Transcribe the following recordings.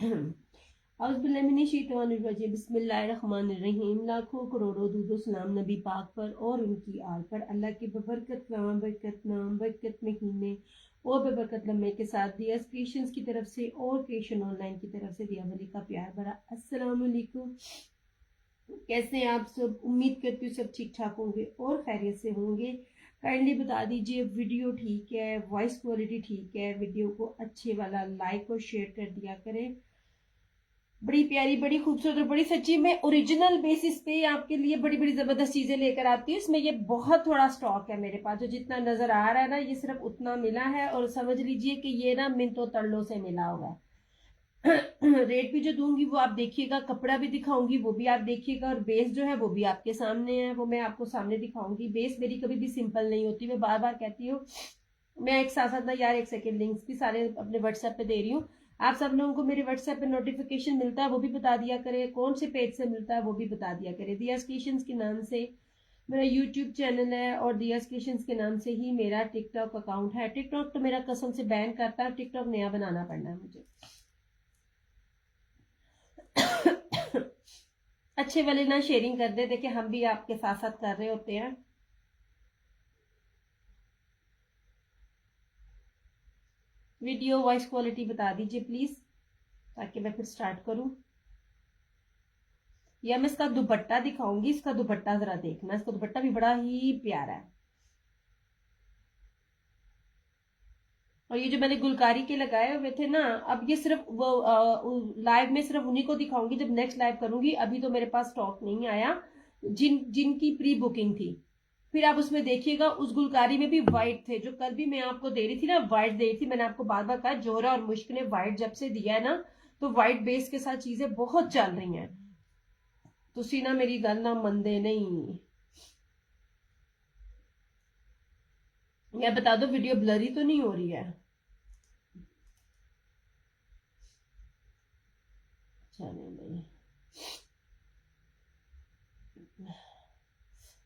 औज़ुबिल्लाहिमिनश्शैतानिर्रजीम बिस्मिल्लाहिर्रहमानिर्रहीम। लाखों करोड़ों दूदो सलाम नबी पाक पर और उनकी आल पर। अल्लाह के बबरकत कलाम, बरकत नाम, बरकत महीने और बबरकत लम्हे के साथ दिया क्रिएशंस की तरफ से और क्रिएशन ऑनलाइन की तरफ से दिया वली का प्यार भरा अस्सलाम वालेकुम। कैसे हैं आप सब? उम्मीद करती हूँ सब ठीक ठाक होंगे और खैरियत से होंगे। काइंडली बता दीजिए वीडियो ठीक है, वॉइस क्वालिटी ठीक है? वीडियो को अच्छे वाला लाइक और शेयर कर दिया करें। बड़ी प्यारी, बड़ी खूबसूरत और बड़ी सच्ची मैं ओरिजिनल बेसिस पे आपके लिए बड़ी बड़ी जबरदस्त चीजें लेकर आती हूँ। इसमें ये बहुत थोड़ा स्टॉक है मेरे पास, जो जितना नजर आ रहा है ना ये सिर्फ उतना मिला है। और समझ लीजिए कि ये ना मिनटों तड़लों से मिला हुआ है। रेट भी जो दूंगी वो आप देखिएगा, कपड़ा भी दिखाऊंगी वो भी आप देखिएगा, और बेस जो है वो भी आपके सामने है, वो मैं आपको सामने दिखाऊंगी। बेस मेरी कभी भी सिंपल नहीं होती, मैं बार बार कहती हूँ। मैं एक साथ साथ ना यार एक सेकेंड लिंक्स भी सारे अपने व्हाट्सएप पे दे रही हूँ। आप सब लोगों को मेरे व्हाट्सएप पे नोटिफिकेशन मिलता है वो भी बता दिया करे, कौन से पेज से मिलता है वो भी बता दिया करे। दिया क्रिएशंस के नाम से मेरा यूट्यूब चैनल है और दिया क्रिएशंस के नाम से ही मेरा टिकटॉक अकाउंट है। टिकटॉक तो मेरा कसम से बैन करता है, टिकटॉक नया बनाना पड़ना है मुझे। अच्छे वाले ना शेयरिंग कर दे, देखिए हम भी आपके साथ साथ कर रहे होते हैं। वीडियो वॉइस क्वालिटी बता दीजिए प्लीज, ताकि मैं फिर स्टार्ट करूं। या मैं इसका दुपट्टा दिखाऊंगी, इसका दुपट्टा जरा देखना, इसका दुपट्टा भी बड़ा ही प्यारा है। और ये जो मैंने गुलकारी के लगाए हुए थे ना, अब ये सिर्फ वो लाइव में सिर्फ उन्हीं को दिखाऊंगी जब नेक्स्ट लाइव करूंगी। अभी तो मेरे पास स्टॉक नहीं आया, जिनकी प्री बुकिंग थी। फिर आप उसमें देखिएगा, उस गुलकारी में भी व्हाइट थे, जो कल भी मैं आपको दे रही थी ना, व्हाइट दे रही थी। मैंने आपको बार बार कहा जोहरा और मुश्क ने व्हाइट जब से दिया है ना, तो व्हाइट बेस के साथ चीजें बहुत चल रही हैं। तुसी ना मेरी गल ना मनदे नहीं। या बता दो वीडियो ब्लरी तो नहीं हो रही है? चले नहीं।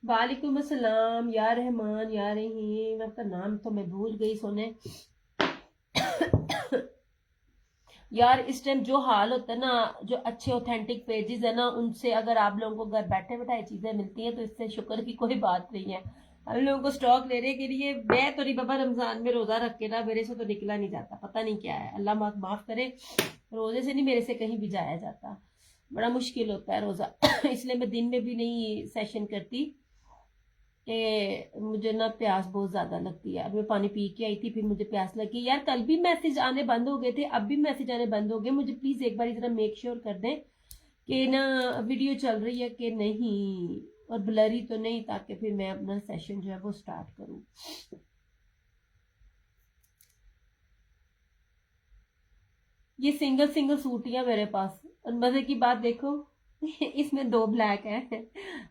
वालेकुम अस्सलाम या रहमान या रहीम। आपका नाम तो मैं भूल गई सोने। यार इस टाइम जो हाल होता है ना, जो अच्छे ऑथेंटिक पेजेस है ना, उनसे अगर आप लोगों को घर बैठे बैठाए चीजें मिलती हैं तो इससे शुक्र की कोई बात नहीं है। हम लोगों को स्टॉक लेने के लिए, मैं तो नहीं बाबा रमजान में रोजा रख के ना मेरे से तो निकला नहीं जाता, पता नहीं क्या है, अल्लाह माफ करे। रोजे से नहीं मेरे से कहीं भी जाया जाता, बड़ा मुश्किल होता है रोजा। इसलिए मैं दिन में भी नहीं सेशन करती कि मुझे ना प्यास बहुत ज्यादा लगती है। अब मैं पानी पी के आई थी, फिर मुझे प्यास लगी। यार कल भी मैसेज आने बंद हो गए थे, अब भी मैसेज आने बंद हो गए। मुझे प्लीज एक बार जरा मेक श्योर कर दें कि ना वीडियो चल रही है कि नहीं, और ब्लरी तो नहीं, ताकि फिर मैं अपना सेशन जो है वो स्टार्ट करूं। ये सिंगल सिंगल सूट ही है मेरे पास, और मजे की बात देखो इसमें दो ब्लैक है।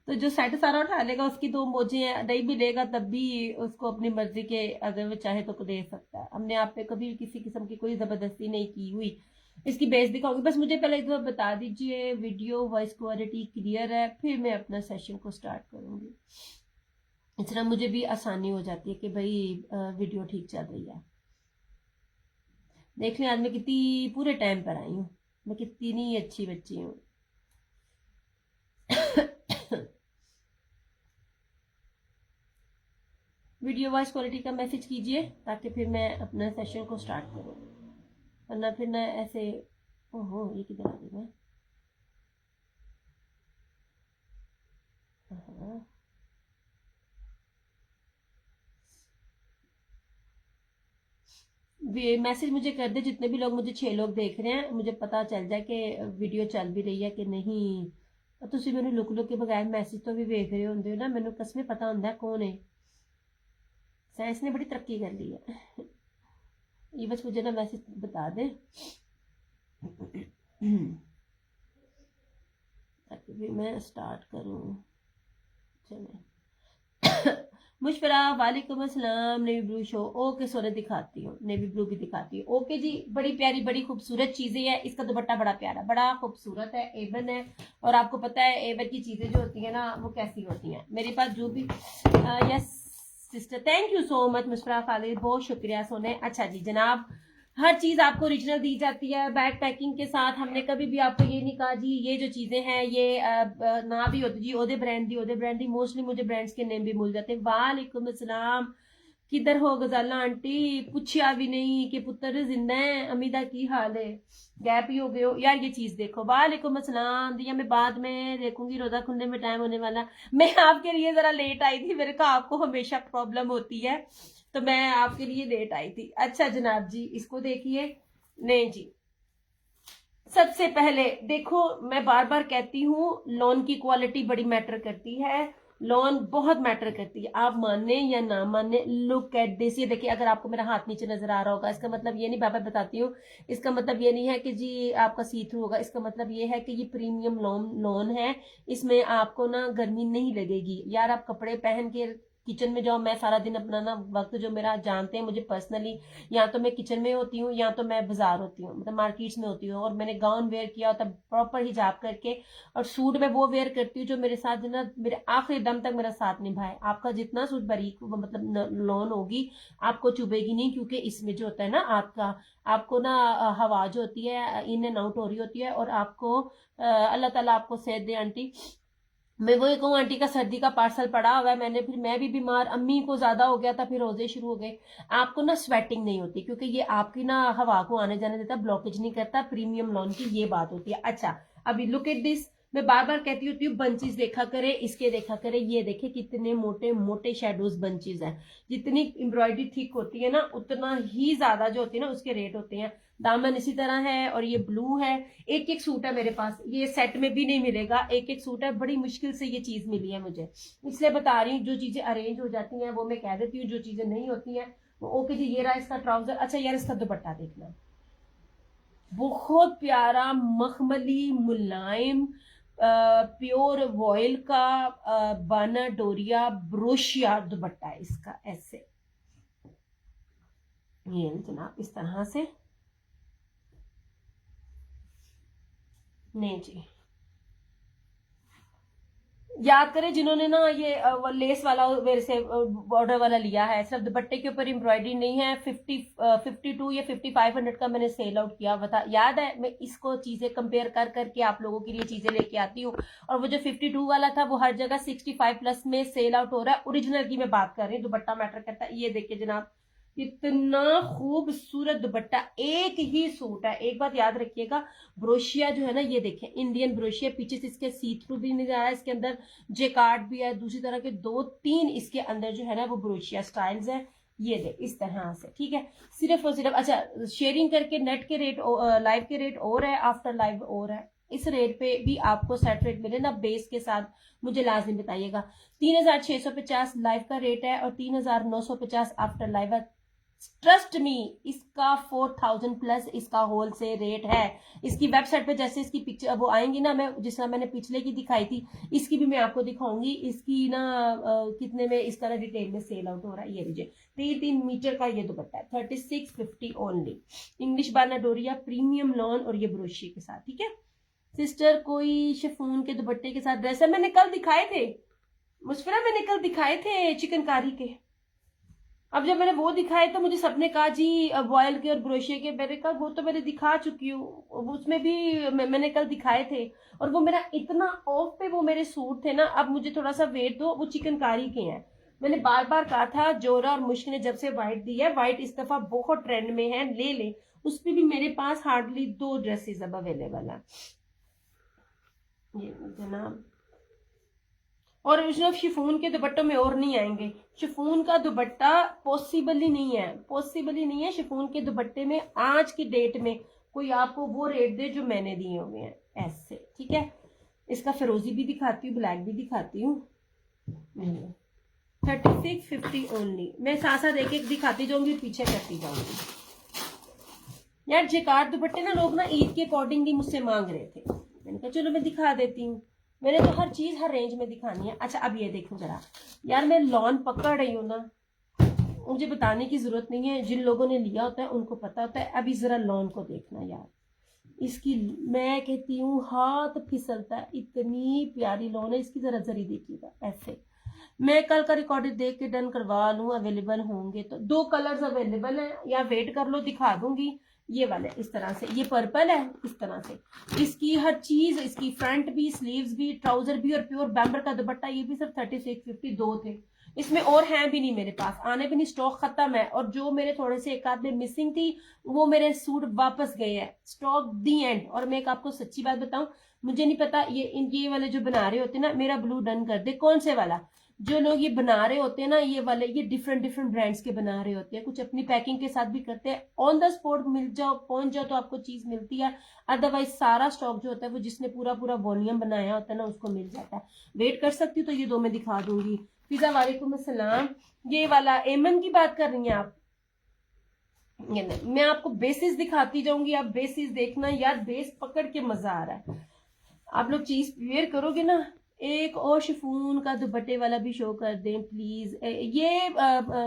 तो जो सेट सारा उठा लेगा उसकी दो मोजे हैं, नहीं मिलेगा तब भी उसको अपनी मर्जी के, अगर वो चाहे तो दे सकता है। हमने आप पे कभी किसी किस्म की कोई जबरदस्ती नहीं की हुई। इसकी बेस दिखाऊंगी, बस मुझे पहले एक बार बता दीजिए वीडियो वॉइस क्वालिटी क्लियर है, फिर मैं अपना सेशन को स्टार्ट करूंगी। इस तरह मुझे भी आसानी हो जाती है कि भाई वीडियो ठीक चल रही है। देख लें आज मैं कितनी पूरे टाइम पर आई हूँ, मैं कितनी अच्छी बच्ची हूँ। वीडियो वॉइस क्वालिटी का मैसेज कीजिए ताकि फिर मैं अपना सेशन को स्टार्ट करूँ, वरना फिर ना ऐसे। ओहो ये किधर आ गई मैं? मैसेज मुझे कर दे, जितने भी लोग, मुझे 6 लोग देख रहे हैं, मुझे पता चल जाए कि वीडियो चल भी रही है कि नहीं। तुम मैंने लुक लुक के बगैर मैसेज तो भी देख रहे होंगे ना, मैंने कसमें पता होंगे कौन है। साइंस ने बड़ी तरक्की कर ली है। ये बस मुझे ना मैसेज बता दे ताकि फिर मैं स्टार्ट करूँ। चले मुशफरा वालेकुम अस्सलाम। नेवी ब्लू शो, ओके सोने दिखाती हूँ, नेवी ब्लू भी दिखाती हूँ। ओके जी, बड़ी प्यारी बड़ी खूबसूरत चीजें हैं। इसका दुपट्टा बड़ा प्यारा बड़ा खूबसूरत है, एवन है। और आपको पता है एवन की चीजें जो होती है ना वो कैसी होती हैं। मेरे पास जो भी yes sister, thank you so much Mushfara Khalid, बहुत शुक्रिया सोने। अच्छा जी जनाब, हर चीज आपको ओरिजिनल दी जाती है, बैग पैकिंग के साथ। हमने कभी भी आपको ये नहीं कहा जी ये जो चीजें हैं ये ना भी होती जी ओदे ब्रांड दी। मोस्टली मुझे ब्रांड्स के नेम भी भूल जाते हैं। वालेकुम अस्सलाम, किधर हो गजाला आंटी, पूछा भी नहीं कि पुत्र जिंदा है, अमीदा की हाल है, गैप ही हो गए हो यार। ये चीज देखो, वालेकुम अस्सलाम दिया, मैं बाद में देखूंगी, रोजा खुलने में टाइम होने वाला। मैं आपके लिए जरा लेट आई थी, मेरे को आपको हमेशा प्रॉब्लम होती है, तो मैं आपके लिए लेट आई थी। अच्छा जनाब जी, इसको देखिए। नहीं जी, सबसे पहले देखो, मैं बार बार कहती हूँ लोन की क्वालिटी बड़ी मैटर करती है, लोन बहुत मैटर करती है, आप माने या ना माने। लुक एट दिस, ये देखिए, अगर आपको मेरा हाथ नीचे नजर आ रहा होगा, इसका मतलब ये नहीं, बाबा बताती हूँ, इसका मतलब ये नहीं है कि जी आपका सी थ्रू होगा, इसका मतलब ये है कि ये प्रीमियम लोन है, इसमें आपको ना गर्मी नहीं लगेगी यार। आप कपड़े पहन के किचन में जाओ, मैं सारा दिन अपना ना वक्त, जो मेरा जानते हैं मुझे पर्सनली, या तो मैं किचन में होती हूँ या तो मैं बाजार होती हूँ, मतलब मार्केट्स में होती हूँ, और मैंने गाउन वेयर किया होता है प्रॉपर हिजाब करके, और सूट में वो वेयर करती हूँ जो मेरे साथ ना मेरे आखिरी दम तक मेरा साथ निभाए। आपका जितना सूट बारीक मतलब लोन होगी, आपको चुभेगी नहीं, क्योंकि इसमें जो होता है ना आपका, आपको ना हवा जो होती है इन एंड आउट हो रही होती है, और आपको अल्लाह ताला आपको सेहत दे आंटी। मैं वही कहूँ, आंटी का सर्दी का पार्सल पड़ा हुआ है, मैंने फिर मैं भी बीमार, अम्मी को ज्यादा हो गया था, फिर रोजे शुरू हो गए। आपको ना स्वेटिंग नहीं होती, क्योंकि ये आपकी ना हवा को आने जाने देता, ब्लॉकेज नहीं करता, प्रीमियम लॉन की ये बात होती है। अच्छा, अभी लुक एट दिस, मैं बार बार कहती होती हूँ बंचेस देखा करे, इसके देखा करे, ये देखे कितने मोटे मोटे शेडोज बंचेस हैं। जितनी एम्ब्रॉयडरी थिक होती है ना, उतना ही ज्यादा जो होती है ना उसके रेट होते हैं। दामन इसी तरह है, और ये ब्लू है। एक एक सूट है मेरे पास, ये सेट में भी नहीं मिलेगा, एक एक सूट है, बड़ी मुश्किल से ये चीज मिली है मुझे, इसलिए बता रही हूँ। जो चीजें अरेंज हो जाती हैं वो मैं कह देती हूँ, जो चीजें नहीं होती हैं वो ओके जी। ये रहा इसका ट्राउजर। अच्छा यार, इसका दुपट्टा देखना, बहुत प्यारा मखमली मुलायम प्योर वॉयल का बाना डोरिया ब्रोशिया दुपट्टा है इसका, ऐसे ये जनाब इस तरह से। नहीं जी, याद करें जिन्होंने ना ये लेस वाला मेरे से बॉर्डर वाला लिया है, सिर्फ दुपट्टे के ऊपर एम्ब्रॉयडरी नहीं है। 52 या 5500 का मैंने सेल आउट किया हुआ था, याद है। मैं इसको चीजें कंपेयर कर करके आप लोगों के लिए चीजें लेके आती हूँ, और वो जो 52 वाला था वो हर जगह 65+ में सेल आउट हो रहा है। ओरिजिनल की मैं बात कर रही हूँ, दुपट्टा मैटर करता है। ये देखिए जनाब, इतना खूबसूरत दुपट्टा, एक ही सूट है। एक बात याद रखिएगा, ब्रोशिया जो है ना, ये देखें इंडियन ब्रोशिया, पीछे से इसके सी थ्रू भी नहीं आ रहा है, इसके अंदर जेकार्ड भी है, दूसरी तरह के 2-3 इसके अंदर जो है ना वो ब्रोशिया स्टाइल्स है। ये दे इस तरह से, ठीक है, सिर्फ और सिर्फ। अच्छा, शेयरिंग करके नेट के रेट, लाइव के रेट और है, आफ्टर लाइव और है। इस रेट पे भी आपको सेट रेट मिले ना बेस के साथ, मुझे लाजमी बताइएगा। 3650 लाइव का रेट है, और 3950 आफ्टर लाइव है। ट्रस्ट मी, इसका 4000+ इसका होलसेल रेट है। इसकी वेबसाइट पे जैसे इसकी पिक्चर वो आएंगी ना, मैं जिस तरह मैंने पिछले की दिखाई थी, इसकी भी मैं आपको दिखाऊंगी। इसकी ना कितने में इस तरह डिटेल में सेल आउट हो रहा है। ये लीजिए, 3 मीटर का ये दुपट्टा है, 3650 ओनली। इंग्लिश बाना डोरिया प्रीमियम लॉन, और ये ब्रोशिया के साथ, ठीक है सिस्टर। कोई शिफॉन के दुपट्टे के साथ ड्रेस है, मैंने कल दिखाए थे मुस्फिरा, मैंने कल दिखाए थे चिकनकारी के। अब जब मैंने वो दिखाए तो मुझे सबने कहा जी वॉयल के और ब्रोशिया के, मैंने कहा वो तो मैंने दिखा चुकी हूँ, उसमें भी मैंने कल दिखाए थे, और वो मेरा इतना ऑफ पे वो मेरे सूट थे ना। अब मुझे थोड़ा सा वेट दो, वो चिकनकारी के हैं। मैंने बार बार कहा था, जोरा और मुश्क ने जब से व्हाइट दी है, व्हाइट इस दफा बहुत ट्रेंड में है, ले ले। उस पर भी मेरे पास हार्डली 2 ड्रेसेस अब अवेलेबल है। ये जनाब, और सिर्फ शिफॉन के दुपट्टों में और नहीं आएंगे। शिफॉन का दुपट्टा पॉसिबल ही नहीं है, पॉसिबल ही नहीं है शिफॉन के दुपट्टे में आज की डेट में कोई आपको वो रेट दे जो मैंने दिए हुए हैं, ऐसे, ठीक है। इसका फिरोजी भी दिखाती हूँ, ब्लैक भी दिखाती हूँ। 3650 ओनली। मैं साथ साथ एक एक दिखाती जाऊंगी, पीछे करती जाऊंगी। यार जेकार्ड दुपट्टे ना लोग ना ईद के अकॉर्डिंग ही मुझसे मांग रहे थे, मैंने कहा चलो मैं दिखा देती हूँ। मैंने तो हर चीज हर रेंज में दिखानी है। अच्छा, अब ये देखो जरा, यार मैं लॉन पकड़ रही हूँ ना, मुझे बताने की जरूरत नहीं है, जिन लोगों ने लिया होता है उनको पता होता है। अभी जरा लॉन को देखना यार, इसकी मैं कहती हूँ हाथ फिसलता है, इतनी प्यारी लॉन है इसकी। जरा जरी देखिएगा, ऐसे मैं कल का रिकॉर्डेड देख के डन करवा लूँ, अवेलेबल होंगे तो। 2 कलर्स अवेलेबल हैं, या वेट कर लो दिखा दूंगी। ये वाले इस तरह से, ये पर्पल है इस तरह से, इसकी हर चीज, इसकी फ्रंट भी, स्लीव्स भी, ट्राउजर भी, और प्योर बैम्बर का दुपट्टा, ये भी सिर्फ 3650 दो थे। इसमें और हैं भी नहीं मेरे पास, आने भी नहीं, स्टॉक खत्म है। और जो मेरे थोड़े से एक आध में मिसिंग थी, वो मेरे सूट वापस गए हैं, स्टॉक दी एंड। और मैं एक आपको सच्ची बात बताऊं, मुझे नहीं पता ये वाले जो बना रहे होते ना, मेरा ब्लू डन कर दे। कौन से वाला? जो लोग ये बना रहे होते हैं ना, ये वाले, ये डिफरेंट डिफरेंट ब्रांड्स के बना रहे होते हैं, कुछ अपनी पैकिंग के साथ भी करते हैं। ऑन द स्पॉट मिल जाओ, पहुंच जाओ तो आपको चीज मिलती है। अदरवाइज सारा स्टॉक जो होता है वो जिसने पूरा पूरा वॉल्यूम बनाया होता है ना, उसको मिल जाता है। वेट कर सकती हूँ तो ये 2 मैं दिखा दूंगी। फिजा वालेकुम अस्सलाम। ये वाला एमन की बात कर रही हैं आप? ये नहीं, मैं आपको बेसिस दिखाती जाऊंगी, आप बेसिस देखना यार, बेस पकड़ के मजा आ रहा है। आप लोग चीज वेयर करोगे ना। एक और शिफॉन का दुपट्टे वाला भी शो कर दें प्लीज। ये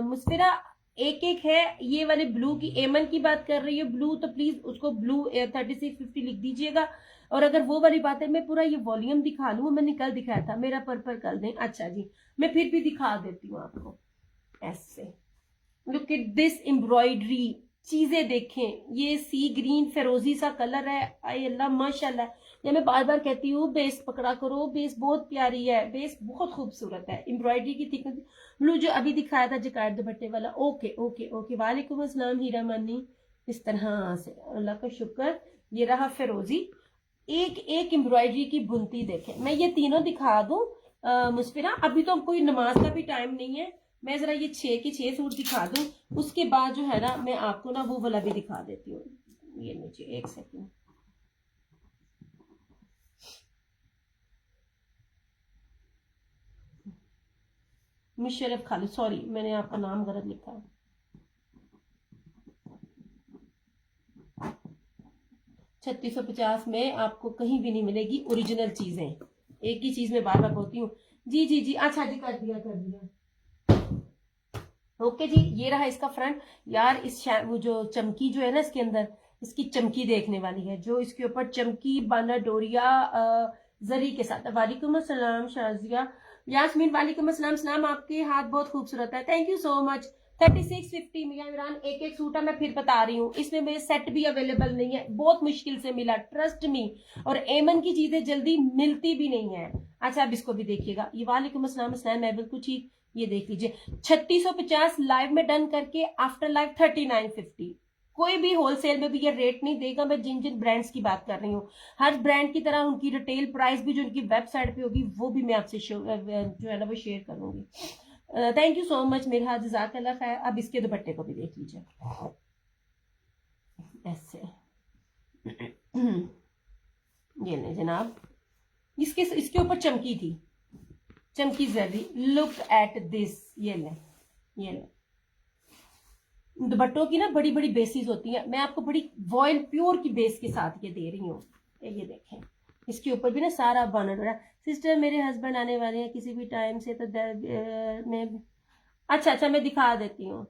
मुस्फिरा एक एक है। ये वाले ब्लू की, एमन की बात कर रही है ब्लू, तो प्लीज उसको ब्लू 3650 लिख दीजिएगा। और अगर वो वाली बात है, मैं पूरा ये वॉल्यूम दिखा लूँ, मैंने कल दिखाया था, मेरा पर्पल कर दें। अच्छा जी, मैं फिर भी दिखा देती हूँ आपको ऐसे। लुक एट दिस एम्ब्रॉयडरी, चीजें देखें। ये सी ग्रीन फिरोजी सा कलर है, आई अल्लाह माशाल्लाह। ये मैं बार बार कहती हूँ, बेस पकड़ा करो, बेस बहुत प्यारी है, बेस बहुत खूबसूरत है। एम्ब्रॉयडरी की थिकनेस, ब्लू जो अभी दिखाया था जकार्ड दुपट्टे वाला। ओके ओके ओके, वालेकुम अस्सलाम हीरा मानी। इस तरह से, अल्लाह का शुक्र। ये रहा फिरोजी, एक एक एम्ब्रॉयडरी की बुनती देखें। मैं ये तीनों दिखा दूं मुस्फिरा, अभी तो कोई नमाज का भी टाइम नहीं है। मैं जरा ये 6 के 6 सूट दिखा दूं, उसके बाद जो है ना, मैं आपको ना वो वाला भी दिखा देती हूँ। ये नीचे एक सेकंड, मुशर्रफ खालिद, सॉरी मैंने आपका नाम गलत लिखा है। 3650 में आपको कहीं भी नहीं मिलेगी ओरिजिनल चीजें। एक ही चीज में बार बार बोलती हूँ। जी जी जी, अच्छा जी, कर दिया कर दिया। ओके जी, ये रहा इसका फ्रंट। यार इस वो जो चमकी जो है ना इसके अंदर, इसकी चमकी देखने वाली है। जो इसके ऊपर चमकी बांदा डोरिया जरी के साथ। वालेकुम अस्सलाम शाजिया यास्मीन, वालेकुम अस्सलाम सलाम। आपके हाथ बहुत खूबसूरत है, थैंक यू सो मच। 3650 मियां इमरान, एक एक सूट है, मैं फिर बता रही हूँ। इसमें मेरे सेट भी अवेलेबल नहीं है, बहुत मुश्किल से मिला, ट्रस्ट मी। और एमन की चीजें जल्दी मिलती भी नहीं है। अच्छा अब इसको भी देखिएगा। ये वालेकुम अस्सलाम सलाम, मैं बिल्कुल ठीक। ये देख लीजिए, 3650 लाइव में डन करके, आफ्टर लाइव 3950। कोई भी होलसेल में भी ये रेट नहीं देगा। मैं जिन जिन ब्रांड्स की बात कर रही हूँ, हर ब्रांड की तरह उनकी रिटेल प्राइस भी जो उनकी वेबसाइट पे होगी, वो भी मैं आपसे जो है ना वो शेयर करूंगी। थैंक यू सो मच मेरे हाथ, जज़ाकल्लाह खैर। अब इसके दुपट्टे को भी देख लीजिए ऐसे। ये ले जनाब, इसके ऊपर चमकी थी, चमकी जरी। लुक एट दिस, ये ले, ये ले। दुपट्टों की ना बड़ी बड़ी बेसिस होती है, मैं आपको बड़ी वॉयल प्योर की बेस के साथ ये दे रही हूँ। ये देखें, इसके ऊपर भी ना सारा बना हुआ। सिस्टर मेरे हस्बैंड आने वाले हैं किसी भी टाइम से, तो मैं, अच्छा अच्छा मैं दिखा देती हूँ।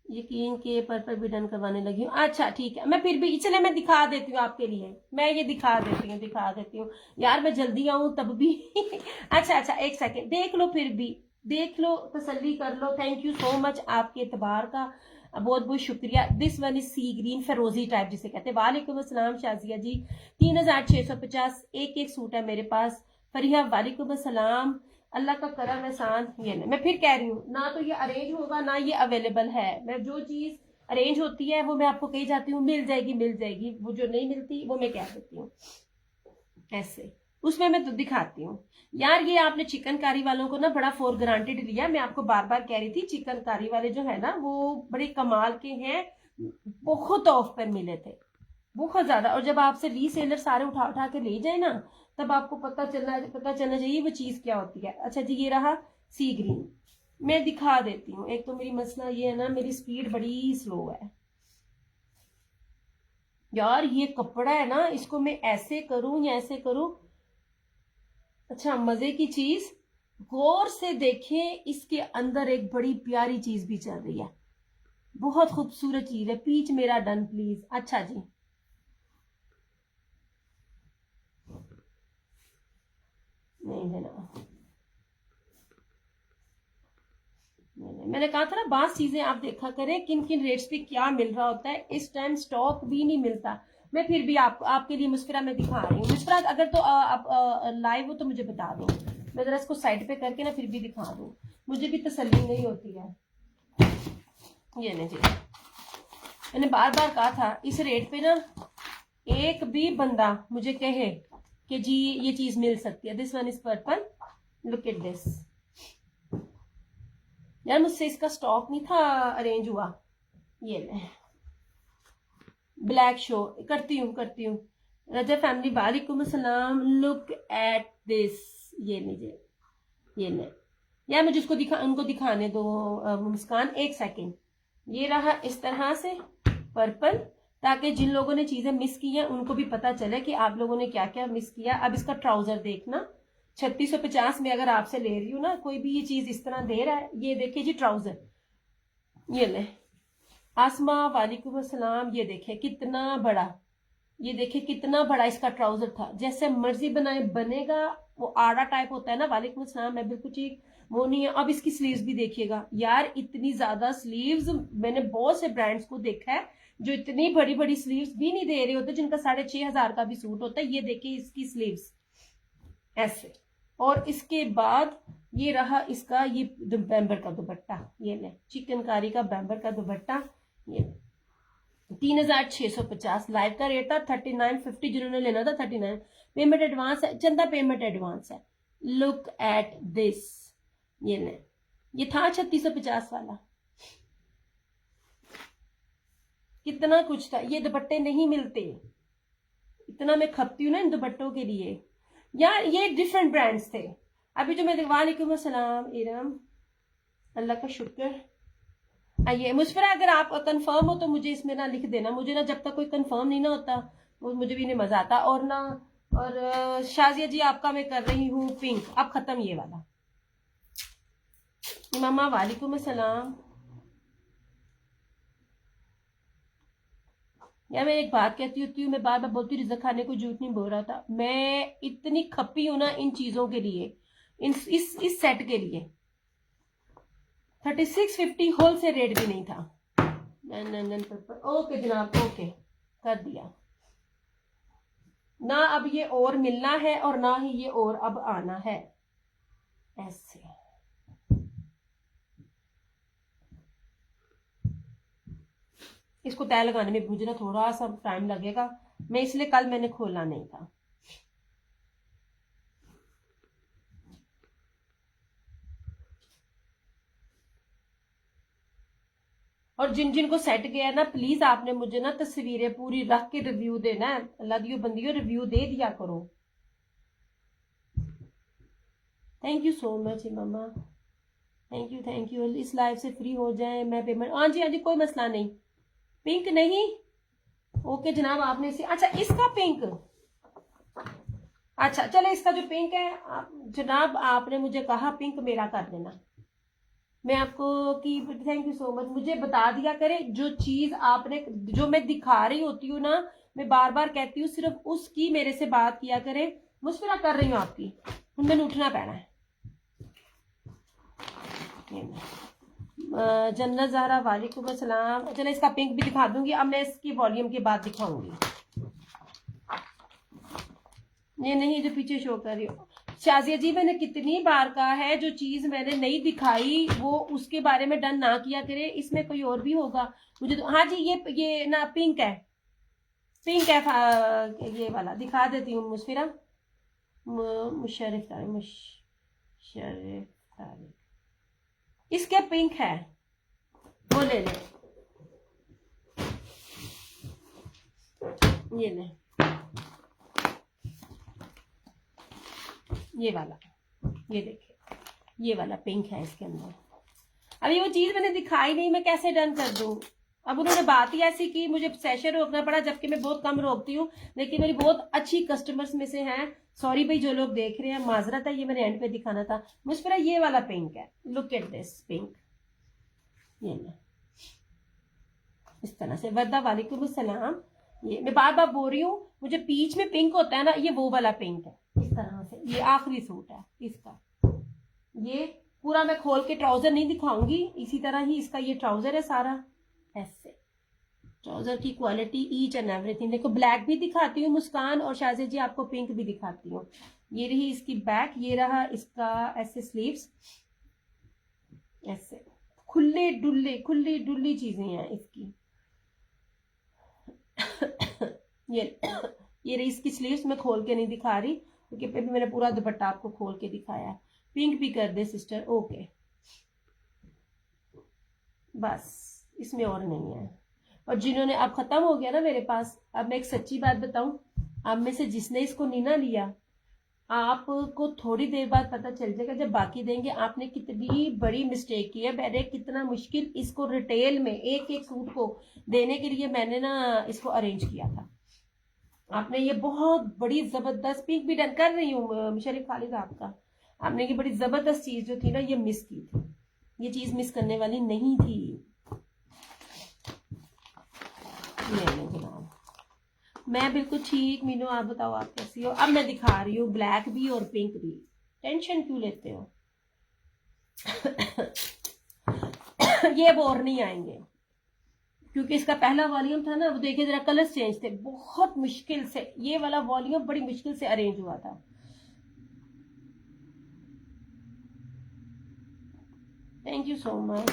यकीन के पर भी डन करवाने लगी हूँ। अच्छा ठीक है, मैं फिर भी, चले मैं दिखा देती हूँ आपके लिए, मैं ये दिखा देती हूँ यार, मैं जल्दी आऊँ तब भी। अच्छा अच्छा, एक सेकेंड देख लो, फिर भी देख लो, तसल्ली कर लो। थैंक यू सो मच आपके एतबार का, बहुत बहुत शुक्रिया। This one is sea green फिरोजी टाइप जिसे कहते हैं। वालेकुम अस्सलाम शाजिया जी, 3650 एक एक सूट है मेरे पास। फरिया वालेकुम अस्सलाम, अल्लाह का करम एहसान। ये मैं फिर कह रही हूँ ना, तो ये अरेंज होगा ना ये अवेलेबल है। मैं जो चीज अरेंज होती है वो मैं आपको कही जाती हूँ, मिल जाएगी मिल जाएगी, वो जो नहीं मिलती वो मैं कह देती हूँ ऐसे। उसमें मैं तो दिखाती हूँ यार। ये आपने चिकनकारी वालों को ना बड़ा फॉर ग्रांटेड लिया। मैं आपको बार बार कह रही थी, चिकनकारी वाले जो है ना वो बड़े कमाल के हैं, बहुत ऑफ पर मिले थे, बहुत ज्यादा। और जब आपसे रीसेलर सारे उठा उठा के ले जाए ना, तब आपको पता चलना चाहिए वो चीज क्या होती है। अच्छा जी, ये रहा सी ग्रीन, मैं दिखा देती हूँ। एक तो मेरी मसला ये है ना, मेरी स्पीड बड़ी स्लो है यार। ये कपड़ा है ना, इसको मैं ऐसे करूं या ऐसे करूं। अच्छा मजे की चीज, गौर से देखें, इसके अंदर एक बड़ी प्यारी चीज भी चल रही है, बहुत खूबसूरत चीज है। पीच मेरा डन प्लीज। अच्छा जी, नहीं देना, मैंने कहा था ना, बास चीजें आप देखा करें किन किन रेट्स पे क्या मिल रहा होता है। इस टाइम स्टॉक भी नहीं मिलता। मैं फिर भी आपके लिए मुस्फिरा में दिखा रही हूँ। मुस्फिरा अगर तो आप लाइव हो तो मुझे बता दो, मैं जरा इसको साइड पे करके ना फिर भी दिखा दूँ, मुझे भी तसल्ली नहीं होती है। ये नहीं जी, मैंने बार बार कहा था इस रेट पे ना एक भी बंदा मुझे कहे कि जी ये चीज मिल सकती है। This one is purple, look at this. यार मुझसे इसका स्टॉक नहीं था अरेंज हुआ। ये ले, ब्लैक शो करती हूँ रजा फैमिली वालेकुम अस्सलाम, लुक एट दिस। ये लीजिए, ये ले यार, मुझे उनको दिखाने दो मुस्कान, एक सेकेंड। ये रहा इस तरह से पर्पल, ताकि जिन लोगों ने चीजें मिस की हैं उनको भी पता चले कि आप लोगों ने क्या क्या मिस किया। अब इसका ट्राउजर देखना, 3650 में अगर आपसे ले रही हूँ ना, कोई भी ये चीज इस तरह दे रहा है। ये देखिए जी ट्राउजर, ये ले। आसमा वालेकुम अस्सलाम, ये देखिए कितना बड़ा, ये देखिए कितना बड़ा इसका ट्राउजर था। जैसे मर्जी बनाए बनेगा, वो आड़ा टाइप होता है ना। वालेकुम अस्सलाम, मैं बिल्कुल ठीक वो नहीं है। अब इसकी स्लीव्स भी देखिएगा यार, इतनी ज्यादा स्लीव्स मैंने बहुत से ब्रांड्स को देखा है जो इतनी बड़ी बड़ी स्लीव्स भी नहीं दे रहे होते, जिनका 6500 का भी सूट होता है। ये देखिए इसकी स्लीव्स ऐसे। और इसके बाद ये रहा इसका ये बैम्बर का दुपट्टा, ये ले चिकनकारी का बैम्बर का दुपट्टा। ये 3650 लाइव का रेट था, 3950 जिन्होंने लेना था 39। पेमेंट एडवांस है, चंदा पेमेंट एडवांस है। लुक एट दिस, ये ले, ये था 3650 वाला। कितना कुछ था, ये दुपट्टे नहीं मिलते, इतना मैं खपती हूँ ना इन दुपट्टों के लिए यार। ये डिफरेंट ब्रांड्स थे। अभी जो मैं वालेकुम अस्सलाम इरम, अल्लाह का शुक्र। आइए मुस्फिरा, अगर आप कंफर्म हो तो मुझे इसमें ना लिख देना, मुझे ना जब तक कोई कंफर्म नहीं ना होता वो मुझे भी नहीं मजा आता। और ना, और शाजिया जी आपका मैं कर रही हूँ पिंक, अब खत्म ये वाला। इमामा वालेकुम अस्सलाम। यार मैं एक बात कहती होती हूँ, मैं बार बार बोलती हूँ, रिज़्क खाने को झूठ नहीं बोल रहा था। मैं इतनी खपी हूं ना इन चीजों के लिए, इस सेट के लिए। 3650 होलसेल रेट भी नहीं था। ओके जनाब, ओके कर दिया ना। अब ये और मिलना है और ना ही ये और अब आना है ऐसे। इसको तय लगाने में मुझे ना थोड़ा सा टाइम लगेगा, मैं इसलिए कल मैंने खोला नहीं था। और जिन जिन को सेट गया है ना, प्लीज आपने मुझे ना तस्वीरें पूरी रख के रिव्यू देना है। अल्लाह दियो बंदियों, रिव्यू दे दिया करो। Thank you so much mama, thank you. इस लाइव से फ्री हो जाए, मैं पेमेंट, हाँ जी कोई मसला नहीं। पिंक नहीं, ओके जनाब आपने इसे, अच्छा इसका पिंक, अच्छा चले इसका जो पिंक है जनाब आपने मुझे कहा पिंक मेरा कर देना। मैं आपको की थैंक यू सो मच। मुझे बता दिया करे जो चीज आपने, जो मैं दिखा रही होती हूँ ना, मैं बार बार कहती हूँ सिर्फ उसकी मेरे से बात किया करे। मुस्फिरा कर रही हूँ आपकी, मैंने उठना पैना है। जन्नत ज़हरा वालेकुम अस्सलाम। चलो इसका पिंक भी दिखा दूंगी, अब मैं इसकी वॉल्यूम के बाद दिखाऊंगी। ये नहीं जो पीछे शो कर रही हो शाजिया जी, मैंने कितनी बार कहा है जो चीज मैंने नहीं दिखाई वो उसके बारे में डन ना किया करे। इसमें कोई और भी होगा मुझे तो, हाँ जी ये ना पिंक है, पिंक है ये वाला दिखा देती हूँ। मुस्फिरा मुशर्रिफ तारिक, इसके पिंक है, वो ले ले, ये ले, ये वाला, ये देखिए ये वाला पिंक है इसके अंदर। अभी वो चीज मैंने दिखाई नहीं, मैं कैसे डन कर दूं। अब उन्होंने बात ही ऐसी की, मुझे सेशन रोकना पड़ा, जबकि मैं बहुत कम रोकती हूँ, लेकिन मेरी बहुत अच्छी कस्टमर्स में से हैं। सॉरी भाई जो लोग देख रहे हैं, माजरत है, ये मैंने एंड पे दिखाना था। मुझे ये वाला पिंक है, लुक एट दिस पिंक, ये ना इस तरह से। वद्दा वालेकुम अस्सलाम। ये मैं बार बार बोल रही हूँ, मुझे पीच में पिंक होता है ना, ये वो वाला पिंक है इस तरह से। ये आखिरी सूट है इसका, ये पूरा मैं खोल के ट्राउजर नहीं दिखाऊंगी, इसी तरह ही इसका ये ट्राउजर है सारा। ऐसे ट्राउजर की क्वालिटी ईच एंड एवरीथिंग। देखो ब्लैक भी दिखाती हूँ मुस्कान और शाहज़ेद जी, आपको पिंक भी दिखाती हूँ। ये रही इसकी बैक, ये रहा इसका ऐसे स्लीव्स, ऐसे खुले डुल्ली चीजें हैं इसकी। ये रही इसकी स्लीव्स, मैं खोल के नहीं दिखा रही क्योंकि अभी मैंने पूरा दुपट्टा आपको खोल के दिखाया है। पिंक भी कर दे सिस्टर, ओके बस, इसमें और नहीं है। और जिन्होंने, अब खत्म हो गया ना मेरे पास। अब मैं एक सच्ची बात बताऊं, आप में से जिसने इसको नहीं ना लिया, आपको थोड़ी देर बाद पता चल जाएगा जब बाकी देंगे आपने कितनी बड़ी मिस्टेक की है। मैंने कितना मुश्किल इसको रिटेल में एक एक सूट को देने के लिए मैंने ना इसको अरेंज किया था। आपने ये बहुत बड़ी जबरदस्त, पिक भी डन कर रही हूँ शरीफ खालिद आपका, आपने ये बड़ी जबरदस्त चीज जो थी ना ये मिस की थी। ये चीज मिस करने वाली नहीं थी। ये नहीं जनाब, मैं बिल्कुल ठीक। मीनू आप बताओ आप कैसी हो। अब मैं दिखा रही हूँ ब्लैक भी और पिंक भी। टेंशन क्यों लेते हो? ये अब और नहीं आएंगे क्योंकि इसका पहला वॉल्यूम था ना, वो देखिए जरा कलर चेंज थे, बहुत मुश्किल से ये वाला वॉल्यूम बड़ी मुश्किल से अरेंज हुआ था। Thank you so much.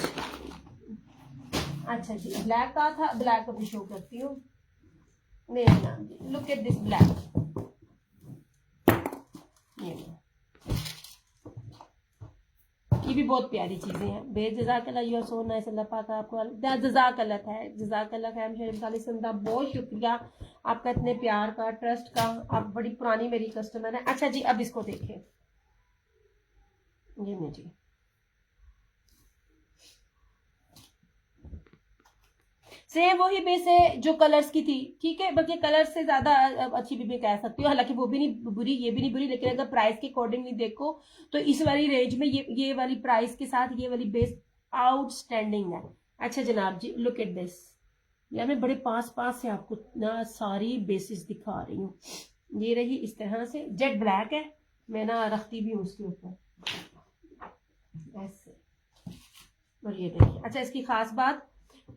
अच्छा जी, ब्लैक का था, ब्लैक को भी शो करती हूँ। Look at this black. ये भी बहुत प्यारी चीजें हैं। बेजजाकल्लाह, यू आर सो नाइस। अल्लाह पाक आपको जजाकल्लाह है, जजाकल्लाह खैम शरीफ खालिद संदा, बहुत शुक्रिया आपका इतने प्यार का, ट्रस्ट का। आप बड़ी पुरानी मेरी कस्टमर है। अच्छा जी, अब इसको देखें, ये नहीं जी, सेम वही बेस है जो कलर्स की थी, ठीक है, बल्कि कलर से ज्यादा अच्छी भी कह सकती हूँ। हालांकि वो भी नहीं बुरी, ये भी नहीं बुरी, लेकिन अगर प्राइस के अकॉर्डिंगली देखो तो इस वाली रेंज में ये वाली प्राइस के साथ ये वाली बेस आउटस्टैंडिंग है। अच्छा जनाब जी, लुक एट दिस। यार मैं बड़े पास से आपको ना सारी बेसिस दिखा रही हूँ। ये रही इस तरह से, जेट ब्लैक है, मैं ना रखती भी हूँ उसके ऊपर ऐसे। और ये देखिए, अच्छा इसकी खास बात,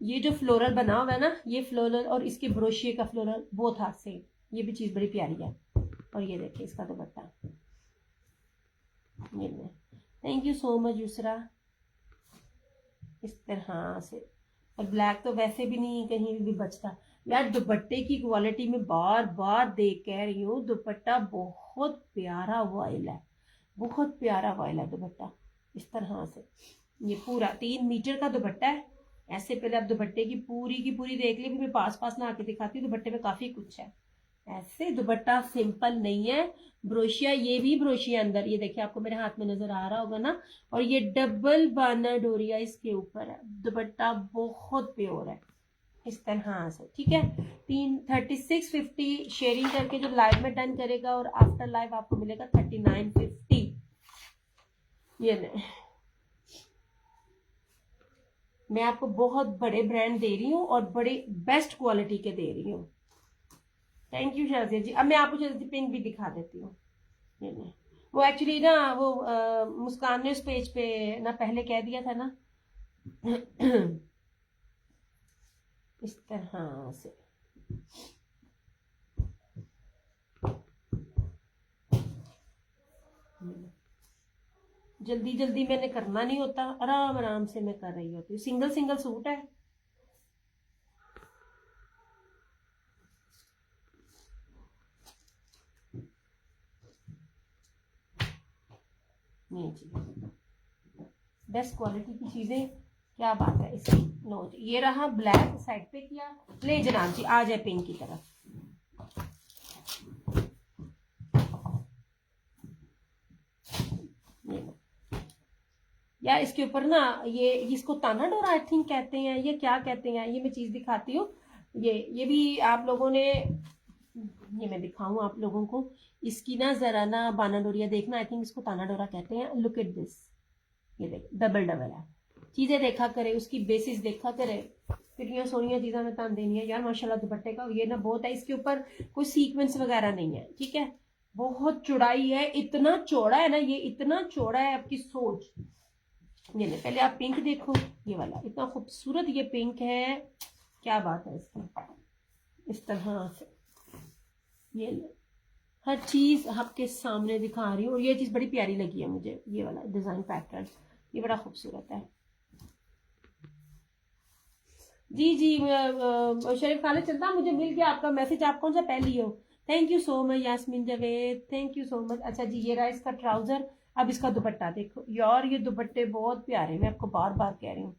ये जो फ्लोरल बना हुआ है ना, ये फ्लोरल और इसके ब्रोशिये का फ्लोरल वो था सेम। ये भी चीज बड़ी प्यारी है। और ये देखिए इसका दुपट्टा, ये thank you so much Yusra. इस तरह से, और ब्लैक तो वैसे भी नहीं कहीं भी बचता। यार दुपट्टे की क्वालिटी में बार बार देख कह रही हूँ, दुपट्टा बहुत प्यारा वॉयल है, बहुत प्यारा वॉयल है दुपट्टा। इस तरह से ये पूरा 3 मीटर का दुपट्टा है। ऐसे पहले आप दुपट्टे की पूरी देख ली, फिर मैं पास ना आके दिखाती हूँ। दुपट्टे में काफी कुछ है। ऐसे दुपट्टा सिंपल नहीं है। ब्रोशिया, ये भी ब्रोशिया अंदर, ये देखिए आपको मेरे हाथ में नजर आ रहा होगा ना। और ये डबल बाना डोरिया इसके ऊपर है। दुपट्टा बहुत प्योर है इस तरह से, ठीक है। 3650 शेयरिंग करके जो लाइव में डन करेगा और आफ्टर लाइव आपको मिलेगा 3950। ये नहीं, मैं आपको बहुत बड़े ब्रांड दे रही हूँ और बड़े बेस्ट क्वालिटी के दे रही हूँ। थैंक यू शाजिया जी। अब मैं आपको शाजिया पिंक भी दिखा देती हूँ। ये नहीं, वो एक्चुअली ना वो मुस्कान ने उस पेज पे ना पहले कह दिया था ना। इस तरह से जल्दी मैंने करना नहीं होता, आराम से मैं कर रही होती हूँ। सिंगल सूट है। नहीं जी, बेस्ट क्वालिटी की चीजें, क्या बात है इसकी। नो जी, ये रहा ब्लैक साइड पे किया। ले जनाब जी, आ जाए पिंक की तरफ। यार इसके ऊपर ना ये इसको ताना डोरा आई थिंक कहते हैं, ये क्या कहते हैं, ये मैं चीज दिखाती हूँ। ये भी आप लोगों ने, ये मैं दिखाऊं आप लोगों को। इसकी ना जरा ना बाना डोरिया देखना, आई थिंक इसको ताना डोरा कहते हैं। लुक एट दिस, ये देख डबल है। चीजें देखा करे, उसकी बेसिस देखा करे, कितनी सोनिया चीज़ा मैं तान देनी है। यार माशाल्लाह दुपट्टे का ये ना बहुत है, इसके ऊपर कोई सीक्वेंस वगैरह नहीं है, ठीक है। बहुत चौड़ाई है, इतना चौड़ा है ना ये, इतना चौड़ा है आपकी सोच। ये ले, पहले आप पिंक देखो, ये वाला इतना खूबसूरत ये पिंक है, क्या बात है इसकी। इस तरह से ये ले, हर चीज आपके सामने दिखा रही हूँ। और ये चीज बड़ी प्यारी लगी है मुझे, ये वाला डिजाइन पैटर्न, ये बड़ा खूबसूरत है। जी जी शरीफ खालिद चलता, मुझे मिल गया आपका मैसेज, आप कौन सा पहली हो। Thank you so much Yasmeen Javed, thank you so much. अच्छा जी, ये रहा इसका ट्राउजर। अब इसका दुपट्टा देखो यार, ये दुपट्टे बहुत प्यारे, मैं आपको बार बार कह रही हूँ।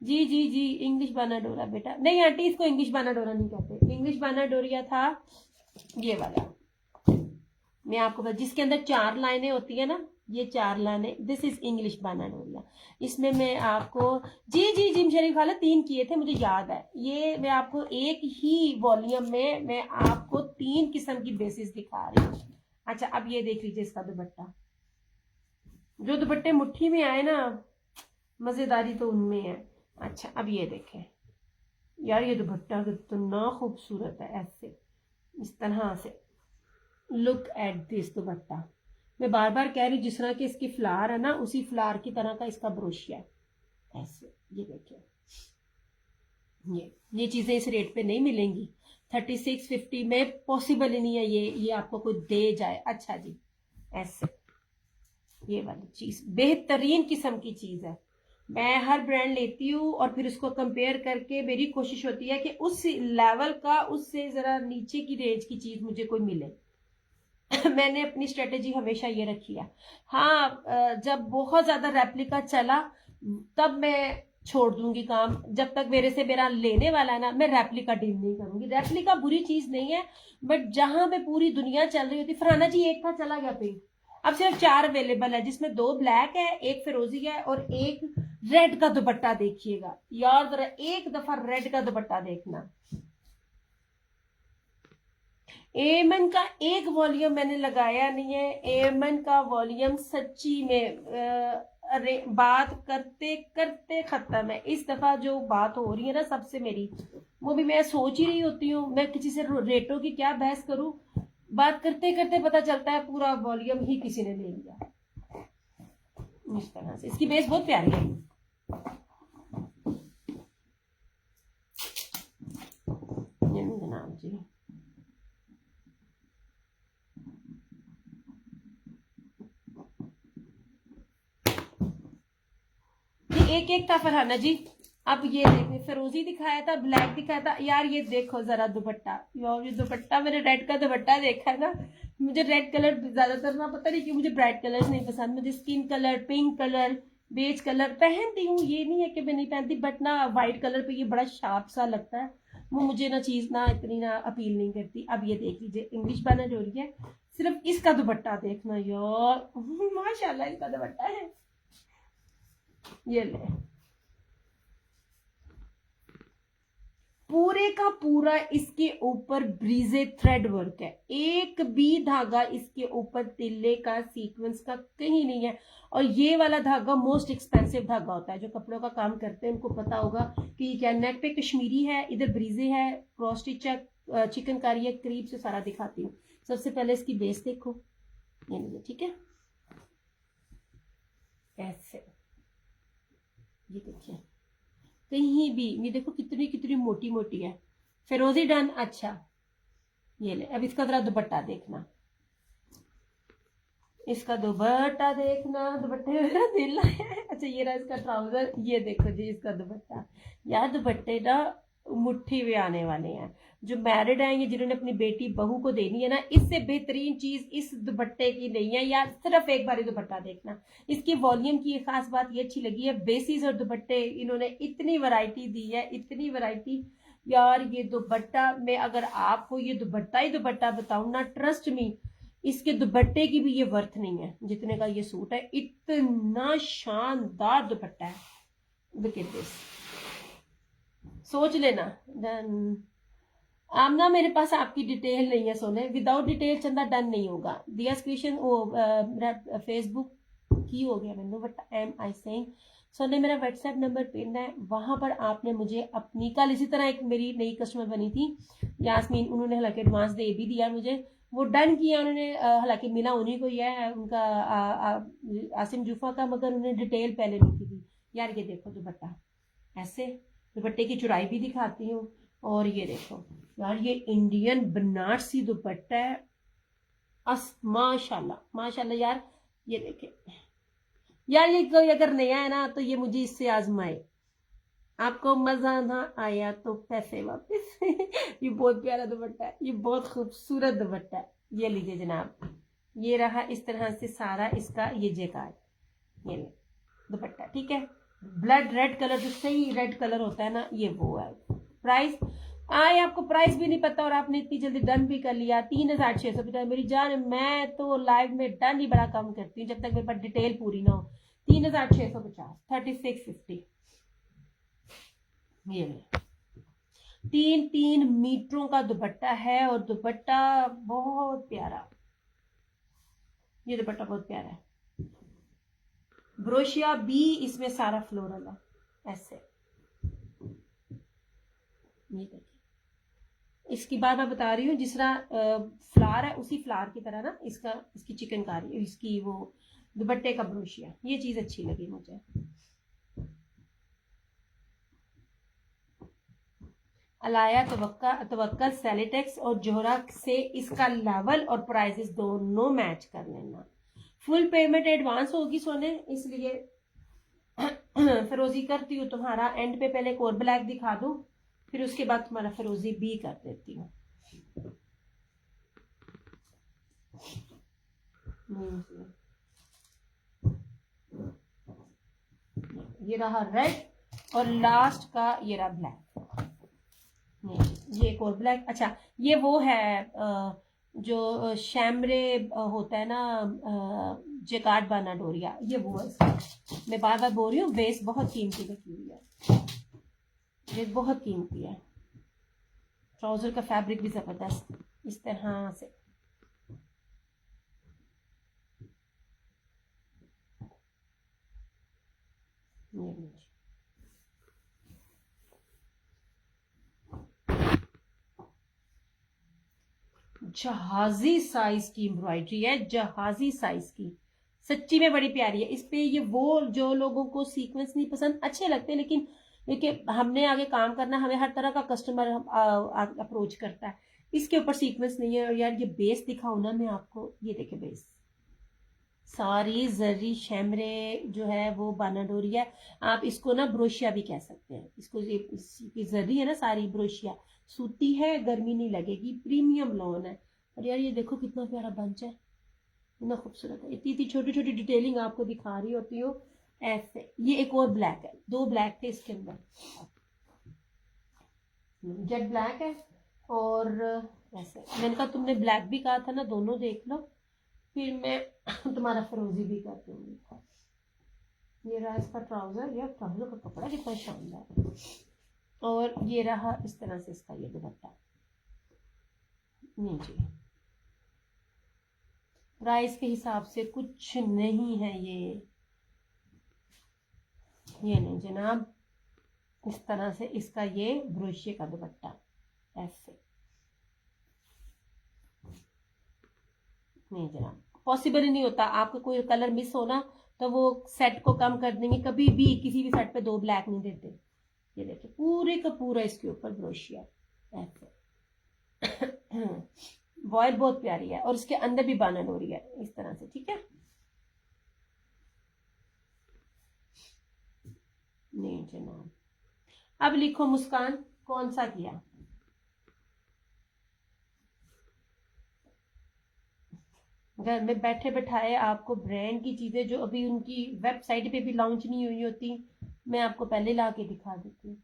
जी जी जी, इंग्लिश बाना डोरा बेटा, नहीं आंटी इसको इंग्लिश बाना डोरा नहीं कहते, इंग्लिश बाना डोरिया था ये वाला। मैं आपको बता, जिसके अंदर 4 लाइनें होती है ना, ये 4 लाइनें, दिस इज इंग्लिश बाना डोरिया। इसमें मैं आपको, जी जी जिम शरीफ वाला 3 किए थे मुझे याद है। ये मैं आपको एक ही वॉल्यूम में मैं आपको 3 किस्म की बेसिस दिखा रही हूँ। अच्छा अब ये देख लीजिए इसका दुपट्टा, जो दुपट्टे मुट्ठी में आए ना, मजेदारी तो उनमें है। अच्छा अब ये देखें यार, ये दुपट्टा कितना खूबसूरत है, ऐसे इस तरह से। लुक एट दिस दुपट्टा, मैं बार बार कह रही हूँ, जिस तरह के इसकी फ्लावर है ना, उसी फ्लावर की तरह का इसका ब्रोशिया है ऐसे। ये देखिए, ये चीजें इस रेट पे नहीं मिलेंगी, 3650 में पॉसिबल ही नहीं है ये आपको कोई दे जाए। अच्छा जी, ऐसे ये वाली चीज बेहतरीन किस्म की चीज है। मैं हर ब्रांड लेती हूँ और फिर उसको कंपेयर करके मेरी कोशिश होती है कि उस लेवल का, उससे जरा नीचे की रेंज की चीज मुझे कोई मिले। मैंने अपनी स्ट्रेटेजी हमेशा ये रखी है। हाँ, जब बहुत ज्यादा रेप्लिका चला तब मैं छोड़ दूंगी काम, जब तक मेरे से मेरा लेने वाला है ना, मैं रेप्लिका डील नहीं करूंगी। रेप्लिका बुरी चीज नहीं है, बट जहां पे पूरी दुनिया चल रही होती, फराना जी एक था चला गया पिंक, अब सिर्फ 4 अवेलेबल है, जिसमें 2 ब्लैक है, एक फिरोजी है और एक रेड का दुपट्टा। देखिएगा यार जरा एक दफा रेड का दुपट्टा देखना। एमन का एक वॉल्यूम मैंने लगाया नहीं है, एमन का वॉल्यूम सच्ची में अरे बात करते करते खत्म है। इस दफा जो बात हो रही है ना सबसे मेरी, वो भी मैं सोच ही रही होती हूँ मैं किसी से रेटों की क्या बहस करूं, बात करते करते पता चलता है पूरा वॉल्यूम ही किसी ने ले लिया। इस तरह से इसकी बेस बहुत प्यारी है। जनाब जी एक एक था फरहाना जी। अब ये देखिए, फिरोजी दिखाया था, ब्लैक दिखाया था, यार ये देखो जरा दुपट्टा, यार ये दुपट्टा, मैंने रेड का दुपट्टा देखा है ना, मुझे रेड कलर ज्यादातर ना, पता नहीं क्यों मुझे ब्राइट कलर नहीं पसंद, मुझे skin colour, pink colour, beige colour पहनती हूँ, ये नहीं है कि मैं नहीं पहनती, बट ना व्हाइट कलर पे ये बड़ा शार्प सा लगता है, वो मुझे ना चीज ना इतनी ना अपील नहीं करती। अब ये देख लीजिए, इंग्लिश बैनर हो रही है, सिर्फ इसका दुपट्टा देखना यार, माशाल्लाह इसका दुपट्टा है, ये ले पूरे का पूरा इसके ऊपर ब्रीजे थ्रेड वर्क है, एक भी धागा इसके ऊपर तिल्ले का सीक्वेंस का कहीं नहीं है। और ये वाला धागा मोस्ट एक्सपेंसिव धागा होता है, जो कपड़ों का काम करते हैं उनको पता होगा कि क्या नेक पे कश्मीरी है, इधर ब्रीजे है, क्रॉस स्टिच है, चिकनकारी है। करीब से सारा दिखाती हूँ। सबसे पहले इसकी बेस देखो, ये नहीं, ठीक है, ऐसे ये देखिए, कहीं भी ये देखो कितनी कितनी मोटी मोटी है। फिरोजी डन। अच्छा ये ले, अब इसका जरा दुपट्टा देखना, इसका दुपट्टा देखना, दुपट्टे मेरा दिल है। अच्छा ये रहा इसका ट्राउजर, ये देखो जी इसका दुपट्टा। यार दुपट्टे ना मुट्ठी में आने वाले हैं, जो मैरिड आएंगे जिन्होंने अपनी बेटी बहू को देनी है ना, इससे बेहतरीन चीज इस दुपट्टे की नहीं है यार। सिर्फ एक बार दुपट्टा देखना, इसकी वॉल्यूम की एक खास बात ये अच्छी लगी है, बेसिस और दुपट्टे इन्होंने इतनी वैरायटी दी है, इतनी वैरायटी यार। ये दुपट्टा मैं अगर आपको ये दुपट्टा ही दुपट्टा बताऊं ना, ट्रस्ट मी, इसके दुपट्टे की भी ये वर्थ नहीं है जितने का ये सूट है। इतना शानदार दुपट्टा है, लुक एट दिस, सोच लेना। आमना मेरे पास आपकी डिटेल नहीं है सोने, विदाउट डिटेल चंदा डन नहीं होगा। दिया स्क्रीशन वो मेरा फेसबुक की हो गया मैंने, बट एम आई सेइंग सोने मेरा व्हाट्सएप नंबर पिन है, वहां पर आपने मुझे अपनी, कल इसी तरह एक मेरी नई कस्टमर बनी थी यास्मीन, उन्होंने हालांकि एडवांस दे भी दिया मुझे, वो डन किया उन्होंने, हालांकि मिला उन्हीं को ही है उनका आसिम जूफा का, मगर उन्हें डिटेल पहले लिखी थी। यार ये देखो दुपट्टा, ऐसे दुपट्टे की चौड़ाई भी दिखाती हूँ। और ये देखो यार, ये इंडियन बनारसी दुपट्टा है, माशाल्लाह माशाल्लाह यार। ये देखे यार, ये कोई अगर नया है ना तो ये मुझे इससे आजमाए, आपको मजा ना आया तो पैसे वापस। ये बहुत प्यारा दुपट्टा है, ये बहुत खूबसूरत दुपट्टा है। ये लीजिए जनाब, ये रहा इस तरह से सारा इसका ये जेकार्ड, ये दुपट्टा, ठीक है। ब्लड रेड कलर, जो सही रेड कलर होता है ना, ये वो है। प्राइस आए, आपको प्राइस भी नहीं पता और आपने इतनी जल्दी डन भी कर लिया। 3650। मेरी जान, मैं तो लाइव में डन ही बड़ा कम करती हूँ जब तक मेरे पास डिटेल पूरी ना हो। 3650, 3650। ये 3 मीटरों का दुपट्टा है और दुपट्टा बहुत प्यारा, ये दुपट्टा बहुत प्यारा है। ब्रोशिया भी इसमें सारा फ्लोरल है, ऐसे। ये देखिए, इसकी बात मैं बता रही हूँ, जिस तरह फ्लावर है उसी फ्लावर की तरह ना इसका, इसकी चिकनकारी, इसकी वो दुपट्टे का ब्रोशिया, ये चीज अच्छी लगी मुझे। अलाया तवक्कल सेलिटेक्स और जोहरा से इसका लेवल और प्राइसेस दोनों मैच कर लेना। फुल पेमेंट एडवांस होगी सोने, इसलिए फिरोजी करती हूँ तुम्हारा एंड पे, पहले कोर ब्लैक दिखा दूं, फिर उसके बाद तुम्हारा फिरोजी भी कर देती हूँ। ये रहा रेड और लास्ट का ये रहा ब्लैक। ये एक और ब्लैक, अच्छा ये वो है जो शैमरे होता है ना, जेकार्ड बाना डोरिया, ये वो है। मैं बार बार बोल रही हूँ, बेस बहुत कीमती लगी हुई है, ये बहुत कीमती है। ट्राउजर का फैब्रिक भी जबरदस्त, इस तरह से। जहाजी साइज की एम्ब्रॉयडरी है, जहाजी साइज की, सच्ची में बड़ी प्यारी है। इस पे ये वो जो लोगों को सीक्वेंस नहीं पसंद, अच्छे लगते, लेकिन देखिए हमने आगे काम करना, हमें हर तरह का कस्टमर अप्रोच करता है। इसके ऊपर सीक्वेंस नहीं है। और यार ये बेस दिखाऊं ना मैं आपको, ये देखे बेस, सारी जरी शैमरे जो है वो बानाडोरी है। आप इसको ना ब्रोशिया भी कह सकते हैं, इसको इसकी जरी है ना सारी ब्रोशिया, सूती है, गर्मी नहीं लगेगी, प्रीमियम लॉन है। और यार ये देखो कितना प्यारा बंच है, कितना खूबसूरत है। इतनी इतनी छोटी छोटी डिटेलिंग आपको दिखा रही होती हूँ ऐसे। ये एक और ब्लैक है, 2 ब्लैक थे इसके अंदर, जेट ब्लैक है और ऐसे। मैंने कहा तुमने ब्लैक भी कहा था ना, दोनों देख लो, फिर मैं तुम्हारा फिरोजी भी कर दूंगी। ये रहा इसका ट्राउजर, यार ट्राउजर का कपड़ा कितना शानदार है। और ये रहा इस तरह से इसका ये दुपट्टा नीचे। प्राइस के हिसाब से कुछ नहीं है ये नहीं जनाब। इस तरह से इसका ये ब्रोशिये का दुपट्टा ऐसे। नहीं जनाब, पॉसिबल ही नहीं होता। आपका कोई कलर मिस हो ना तो वो सेट को कम कर देंगे, कभी भी किसी भी सेट पे 2 ब्लैक नहीं देते। ये देखिए पूरे का पूरा इसके ऊपर ब्रोशिया ऐसे। वॉयल बहुत प्यारी है और इसके अंदर भी बानन हो रही है इस तरह से, ठीक है। नहीं जनाब, अब लिखो मुस्कान, कौन सा किया। घर में बैठे बैठाए आपको ब्रांड की चीजें जो अभी उनकी वेबसाइट पे भी लॉन्च नहीं हुई होती, मैं आपको पहले ला के दिखा देती हूँ।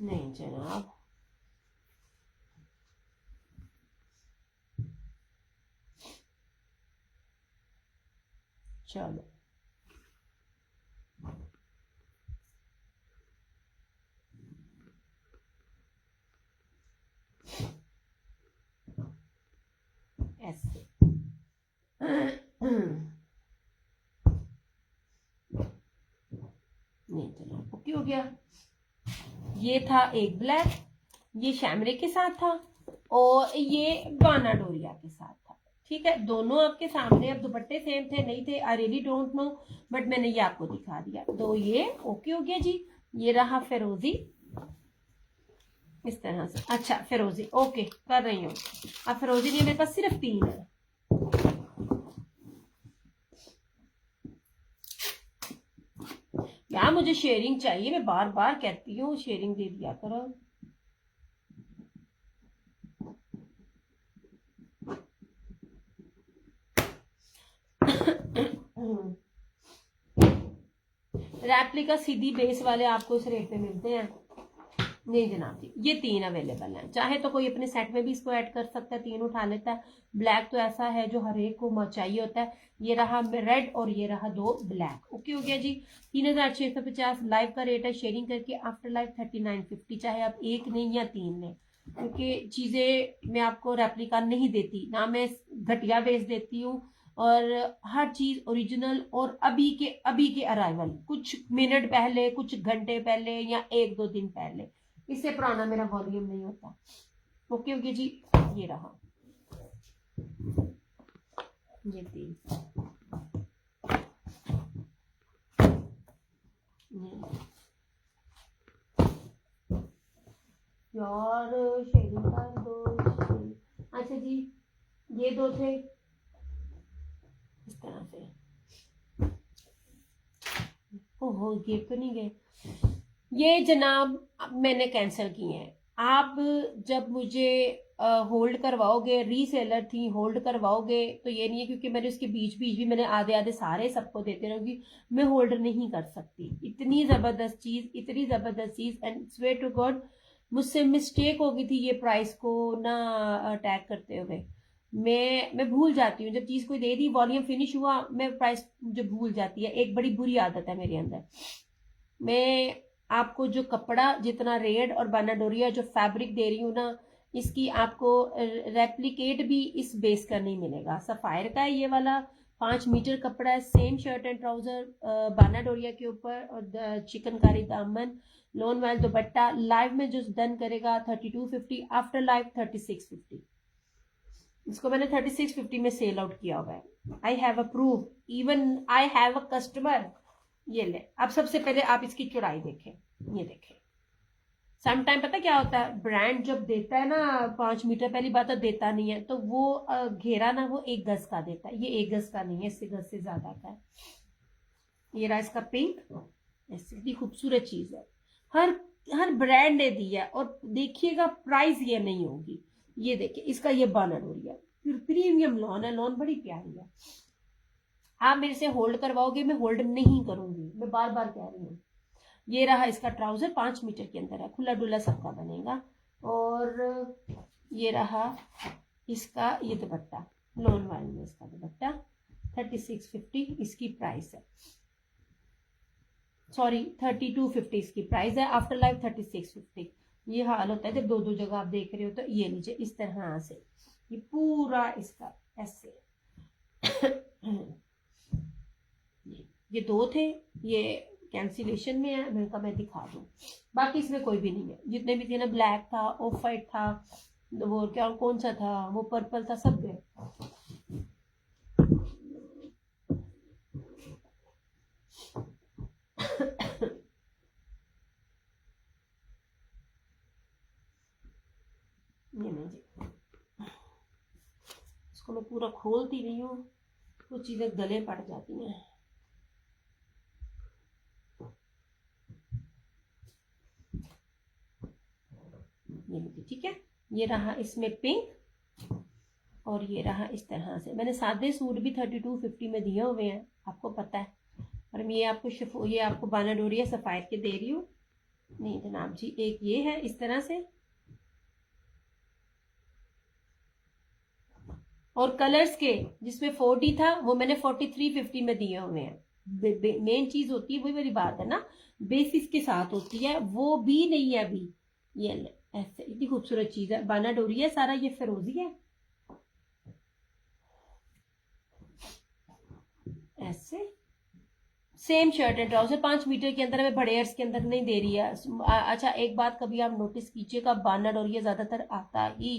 नहीं जनाब, चलो ऐसे। नहीं चलो, ओके हो गया। ये था एक ब्लैक, ये शैमरे के साथ था और ये बाना डोरिया के साथ था। ठीक है, दोनों आपके सामने। अब दुपट्टे सेम थे नहीं थे, I really don't know, but मैंने ये आपको दिखा दिया। तो ये ओके हो गया जी। ये रहा फिरोजी इस तरह से। अच्छा फिरोजी ओके कर रही हूँ। अब फिरोजी नहीं, मेरे पास सिर्फ 3 है। क्या मुझे शेयरिंग चाहिए, मैं बार बार कहती हूँ शेयरिंग दे दिया करो। रेप्लिका सीधी बेस वाले आपको इस रेट पे मिलते हैं? नहीं जनाब जी, ये 3 अवेलेबल हैं। चाहे तो कोई अपने सेट में भी इसको ऐड कर सकता है, 3 उठा लेता है। ब्लैक तो ऐसा है जो हर एक को चाहिए होता है। ये रहा रेड और ये रहा 2 ब्लैक। ओके हो गया जी। 3650 लाइव का रेट है, शेयरिंग करके आफ्टर लाइव 3950। चाहे आप 1 लें या 3 लें, क्योंकि चीजें मैं आपको रेप्लिका नहीं देती ना, मैं घटिया बेच देती हूँ। और हर चीज ओरिजिनल और अभी के अराइवल, कुछ मिनट पहले, कुछ घंटे पहले या 1-2 दिन पहले, इससे पुराना मेरा वॉल्यूम नहीं होता। ओके ओके जी। ये रहा ये 3 यार शेयरिंग कर दो। अच्छा जी, ये 2 थे इस तरह से। ओहो ये तो नहीं गए ये जनाब, मैंने कैंसिल किए हैं। आप जब मुझे होल्ड करवाओगे, रीसेलर थी, होल्ड करवाओगे तो ये नहीं है क्योंकि मैंने उसके बीच बीच भी मैंने आधे आधे सारे सबको देते रहूंगी, मैं होल्ड नहीं कर सकती। इतनी जबरदस्त चीज, इतनी जबरदस्त चीज, एंड स्वेयर टू गॉड मुझसे मिस्टेक हो गई थी ये प्राइस को ना टैग करते हुए। मैं भूल जाती हूँ जब चीज कोई दे दी, वॉल्यूम फिनिश हुआ, मैं प्राइस मुझे भूल जाती है। एक बड़ी बुरी आदत है मेरे अंदर। मैं आपको जो कपड़ा जितना रेड और बानाडोरिया जो फैब्रिक दे रही हूँ ना, इसकी आपको रेप्लिकेट भी इस बेस का नहीं मिलेगा। सफायर का है ये वाला, 5 मीटर कपड़ा है, सेम शर्ट एंड ट्राउजर बानाडोरिया के ऊपर, और चिकनकारी दामन, लोन वाइल दुपट्टा। लाइव में जो डन करेगा 3250, आफ्टर लाइव 3650। इसको मैंने 3650 में सेल आउट किया हुआ है। I have a proof, even I have a customer. ये ले, अब सबसे पहले आप इसकी चौड़ाई देखें, ये देखें। समटाइम पता क्या होता है, ब्रांड जब देता है ना 5 मीटर, पहली बात तो देता नहीं है, तो वो घेरा ना वो 1 गज का देता है। ये 1 गज का नहीं है, इससे गज से ज्यादा का है। ये रहा इसका पिंक, इतनी खूबसूरत चीज है। हर हर ब्रांड ने दी है, और देखिएगा प्राइस ये नहीं होगी। ये देखिए इसका ये बानर हो रही है, प्रीमियम लॉन है, लॉन बड़ी प्यारी है। आप मेरे से होल्ड करवाओगे, मैं होल्ड नहीं करूंगी, मैं बार बार कह रही हूँ। ये रहा इसका ट्राउजर, 5 मीटर के अंदर है, खुला डुला सबका बनेगा। और ये रहा इसका ये दुपट्टा, लोन वाले में इसका दुपट्टा 3650 इसकी प्राइस है, सॉरी 3250 इसकी प्राइस है। After life 3650। ये हाल होता है जब 2-2 जगह आप देख रहे हो। तो ये लीजिए इस तरह से, ये पूरा इसका ऐसे ये 2 थे, ये कैंसिलेशन में है, मैं कहा मैं दिखा दूं। बाकी इसमें कोई भी नहीं है, जितने भी थे ना, ब्लैक था, ऑफ वाइट था, वो क्या कौन सा था, वो पर्पल था, सब गए। ये नहीं जी, इसको मैं पूरा खोलती नहीं हूँ, कुछ चीजें गले पड़ जाती हैं। ये लीजिए, ठीक है। ये रहा इसमें पिंक, और ये रहा इस तरह से। मैंने सादे सूट भी 3250 में दिए हुए हैं, आपको पता है। और ये आपको ये आपको बानाडोरिया सफायर के दे रही हूँ। नहीं जनाब जी, एक ये है इस तरह से, और कलर्स के जिसमें 40 था वो मैंने 4350 में दिए हुए हैं। मेन चीज होती है, वही वाली बात है ना, बेसिस के साथ होती है, वो भी नहीं है अभी। ये ऐसे इतनी खूबसूरत चीज है, बानाडोरिया सारा, ये फिरोजी है ऐसे, same shirt and trouser 5 metre के अंदर, हमें बड़े अर्स के अंदर नहीं दे रही है। अच्छा एक बात कभी आप नोटिस कीजिएगा, बानर और ये ज्यादातर आता ही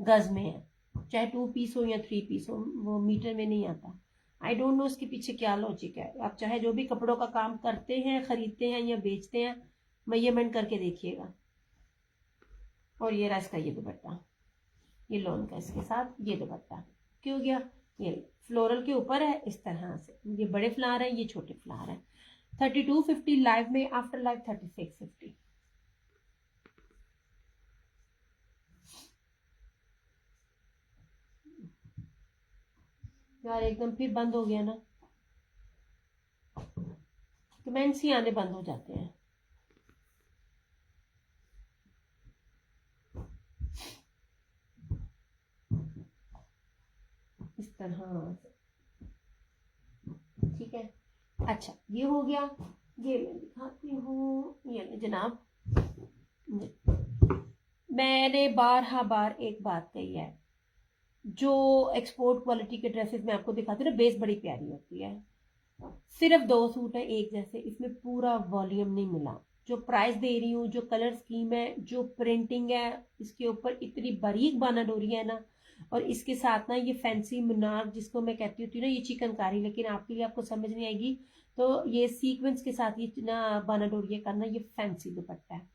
गज में है, चाहे 2 पीस हो या 3 पीस हो, वो मीटर में नहीं आता। आई डोंट नो इसके पीछे क्या लॉजिक है। आप चाहे जो भी कपड़ों का काम करते हैं, खरीदते हैं या बेचते हैं, मेजरमेंट करके देखिएगा। और ये रहा इसका ये दुपट्टा, ये लोन का इसके साथ ये दुपट्टा क्यों गया, ये फ्लोरल के ऊपर है इस तरह से, ये बड़े फ्लावर है, ये छोटे फ्लावर है। 3250 लाइव में, आफ्टर लाइव 3650। यार एकदम फिर बंद हो गया ना, कमेंट्स ही आने बंद हो जाते हैं। इस तरह से, ठीक है। अच्छा ये हो गया, ये मैं दिखाती हूँ। ये जनाब, मैंने बार एक बात कही है, जो एक्सपोर्ट क्वालिटी के ड्रेसेस मैं आपको दिखाती हूँ ना, बेस बड़ी प्यारी होती है। सिर्फ 2 सूट है एक जैसे, इसमें पूरा वॉल्यूम नहीं मिला। जो प्राइस दे रही हूँ, जो कलर स्कीम है, जो प्रिंटिंग है, इसके ऊपर इतनी बारीक बानाडोरी है ना, और इसके साथ ना ये फैंसी मुनार जिसको मैं कहती होती हूँ ना, ये चिकनकारी, लेकिन आपके लिए आपको समझ नहीं आएगी। तो ये सीक्वेंस के साथ ये ना बानाडोरी करना, ये फैंसी दुपट्टा है।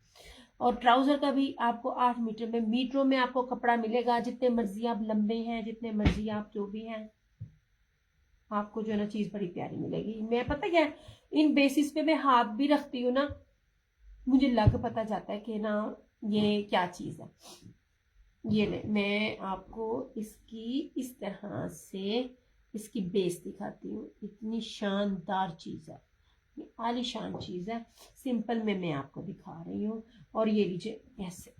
और ट्राउजर का भी आपको 8 मीटर में, मीटरों में आपको कपड़ा मिलेगा, जितने मर्जी आप लंबे हैं, जितने मर्जी आप जो भी हैं, आपको जो है ना चीज बड़ी प्यारी मिलेगी। मैं पता क्या, इन बेसिस पे मैं हाथ भी रखती हूँ ना, मुझे लग पता जाता है कि ना ये क्या चीज है। ये ले, मैं आपको इसकी इस तरह से इसकी बेस दिखाती हूँ, इतनी शानदार चीज है, ये आलीशान चीज है। सिंपल में मैं आपको दिखा रही हूँ। और ये लीजिए ऐसे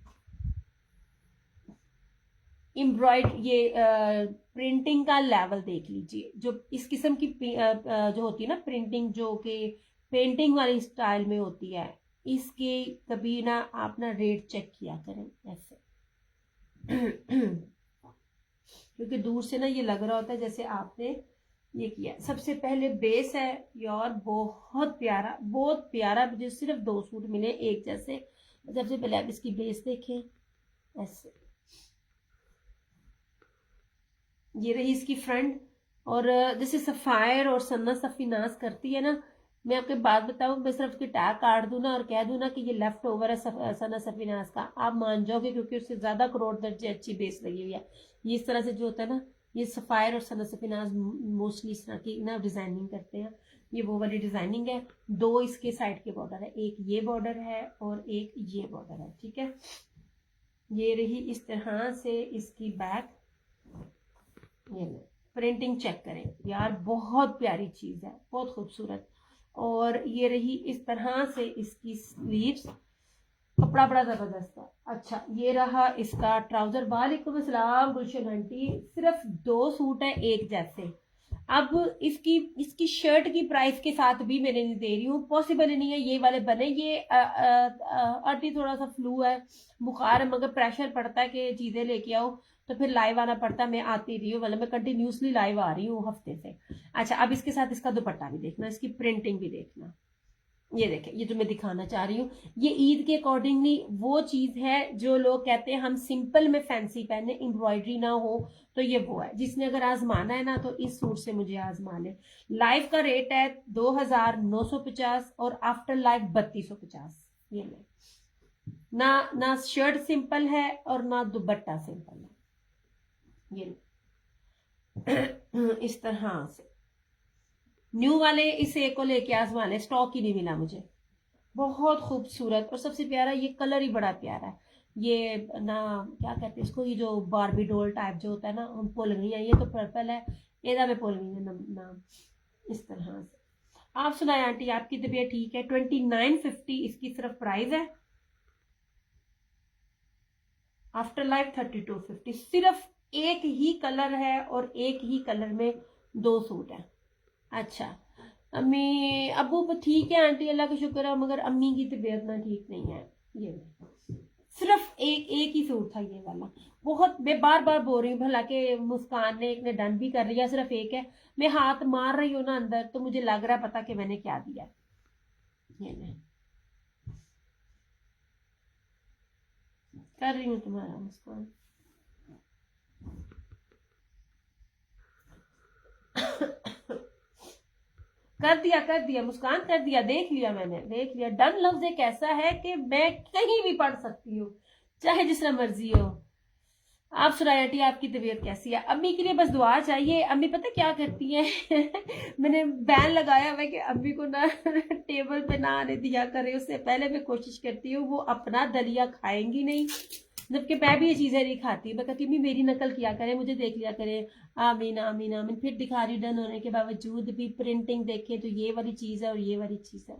एम्ब्रॉयड, ये प्रिंटिंग का लेवल देख लीजिए। जो इस किस्म की जो होती है ना प्रिंटिंग, जो कि पेंटिंग वाली स्टाइल में होती है, इसके कभी ना आप ना रेट चेक किया करें ऐसे क्योंकि दूर से ना ये लग रहा होता है जैसे आपने ये किया। सबसे पहले बेस है यार, बहुत प्यारा, मुझे सिर्फ 2 सूट मिले एक जैसे। सबसे पहले आप इसकी बेस देखें ऐसे, ये रही इसकी फ्रंट। और जैसे सफायर और सन्ना सफीनाज करती है ना, मैं आपको बात बताऊं, मैं सिर्फ उसकी टैग काट दूं ना और कह दूं ना कि ये लेफ्ट ओवर है सन्ना सफीनाज का, आप मान जाओगे, क्योंकि उससे ज्यादा करोड़ दर्जे अच्छी बेस लगी हुई है। ये इस तरह से जो होता है ना, ये सफायर और सन्ना सफीनाज मोस्टली इस तरह की ना डिजाइनिंग करते हैं। ये वो वाली डिजाइनिंग है। 2 इसके साइड के बॉर्डर है, एक ये बॉर्डर है और एक ये बॉर्डर है, ठीक है। ये रही इस तरह से इसकी बैक। ये प्रिंटिंग चेक करें यार, बहुत प्यारी चीज है, बहुत खूबसूरत। और ये रही इस तरह से इसकी स्लीव्स, कपड़ा बड़ा जबरदस्त है। अच्छा ये रहा इसका ट्राउजर। वालेकुम अस्सलाम गुलशन आंटी, सिर्फ 2 सूट है एक जैसे। अब इसकी इसकी शर्ट की प्राइस के साथ भी मैंने नहीं दे रही हूँ, पॉसिबल नहीं है ये वाले बने। ये आंटी थोड़ा सा फ्लू है, बुखार है, मगर प्रेशर पड़ता है कि चीजें लेके आओ, तो फिर लाइव आना पड़ता है। मैं आती रही हूँ, मतलब मैं कंटिन्यूसली लाइव आ रही हूँ हफ्ते से। अच्छा अब इसके साथ इसका दुपट्टा भी देखना, इसकी प्रिंटिंग भी देखना। ये देखें, ये जो मैं दिखाना चाह रही हूँ, ये ईद के अकॉर्डिंगली वो चीज है जो लोग कहते हैं हम सिंपल में फैंसी पहने, एम्ब्रॉयडरी ना हो, तो ये वो है। जिसने अगर आजमाना है ना, तो इस सूट से मुझे आजमा ले। लाइव का रेट है 2950 और आफ्टर लाइव 3250। ये ले ना, ना शर्ट सिंपल है और ना दुपट्टा सिंपल है। ये इस तरह से न्यू वाले इस एक को लेके आजमा ले, स्टॉक ही नहीं मिला मुझे। बहुत खूबसूरत और सबसे प्यारा, ये कलर ही बड़ा प्यारा है। ये ना क्या कहते हैं इसको, ये जो बारबी डोल टाइप जो होता है ना, हम भूल गई हैं। ये तो पर्पल है, एदा में भूल गई है नाम। इस तरह से आप सुनाए आंटी, आपकी तबीयत ठीक है? 2950 इसकी सिर्फ प्राइस है। After life 3250। सिर्फ एक ही कलर है और एक ही कलर में 2 सूट है। अच्छा अम्मी अबू ठीक है आंटी, अल्लाह का शुक्र है, मगर अम्मी की तबीयत ना ठीक नहीं है। ये सिर्फ एक ही सूट था ये वाला। बहुत, मैं बार बार बोल रही हूँ, भला के मुस्कान ने एक ने डन भी कर लिया, सिर्फ एक है। मैं हाथ मार रही हूँ ना अंदर, तो मुझे लग रहा है पता कि मैंने क्या दिया। ये नहीं कर रही हूँ तुम्हारा मुस्कान। कर दिया मुस्कान, कर दिया, देख लिया मैंने, देख लिया। डन लफ्ज एक ऐसा है कि मैं कहीं भी पढ़ सकती हूँ, चाहे जिस तरह मर्जी हो। आप सुनाए आंटी, आपकी तबीयत कैसी है? अम्मी के लिए बस दुआ चाहिए। अम्मी पता क्या करती है मैंने बैन लगाया हुआ है कि अम्मी को ना टेबल पे ना आने दिया करे। उससे पहले मैं कोशिश करती हूँ वो अपना दलिया खाएंगी नहीं, जबकि मैं भी ये चीजें नहीं खाती। मैं कहती हूँ मेरी नकल किया करे, मुझे देख लिया करे। आमीन आमीन आमीन। फिर दिखा रही, डन होने के बावजूद भी प्रिंटिंग देखे तो ये वाली चीज है और ये वाली चीज है।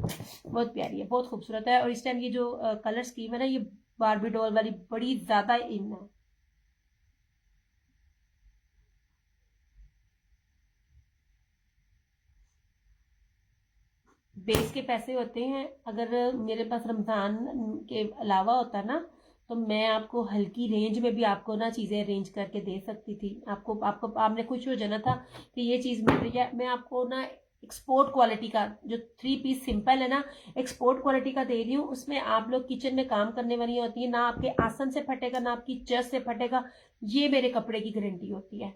बहुत प्यारी है, बहुत खूबसूरत है। और इस टाइम ये जो कलर स्कीम है ना, ये बारबी डॉल वाली बड़ी ज्यादा इन है। बेस के पैसे होते हैं। अगर मेरे पास रमजान के अलावा होता ना, तो मैं आपको हल्की रेंज में भी आपको ना चीजें अरेंज करके दे सकती थी। आपको आपको आपने खुश हो जाना था कि ये चीज मिल रही है। मैं आपको ना एक्सपोर्ट क्वालिटी का जो 3 पीस सिंपल है ना, एक्सपोर्ट क्वालिटी का दे रही हूँ। उसमें आप लोग किचन में काम करने वाली होती है, ना आपके आसन से फटेगा ना आपकी चस से फटेगा। ये मेरे कपड़े की गारंटी होती है।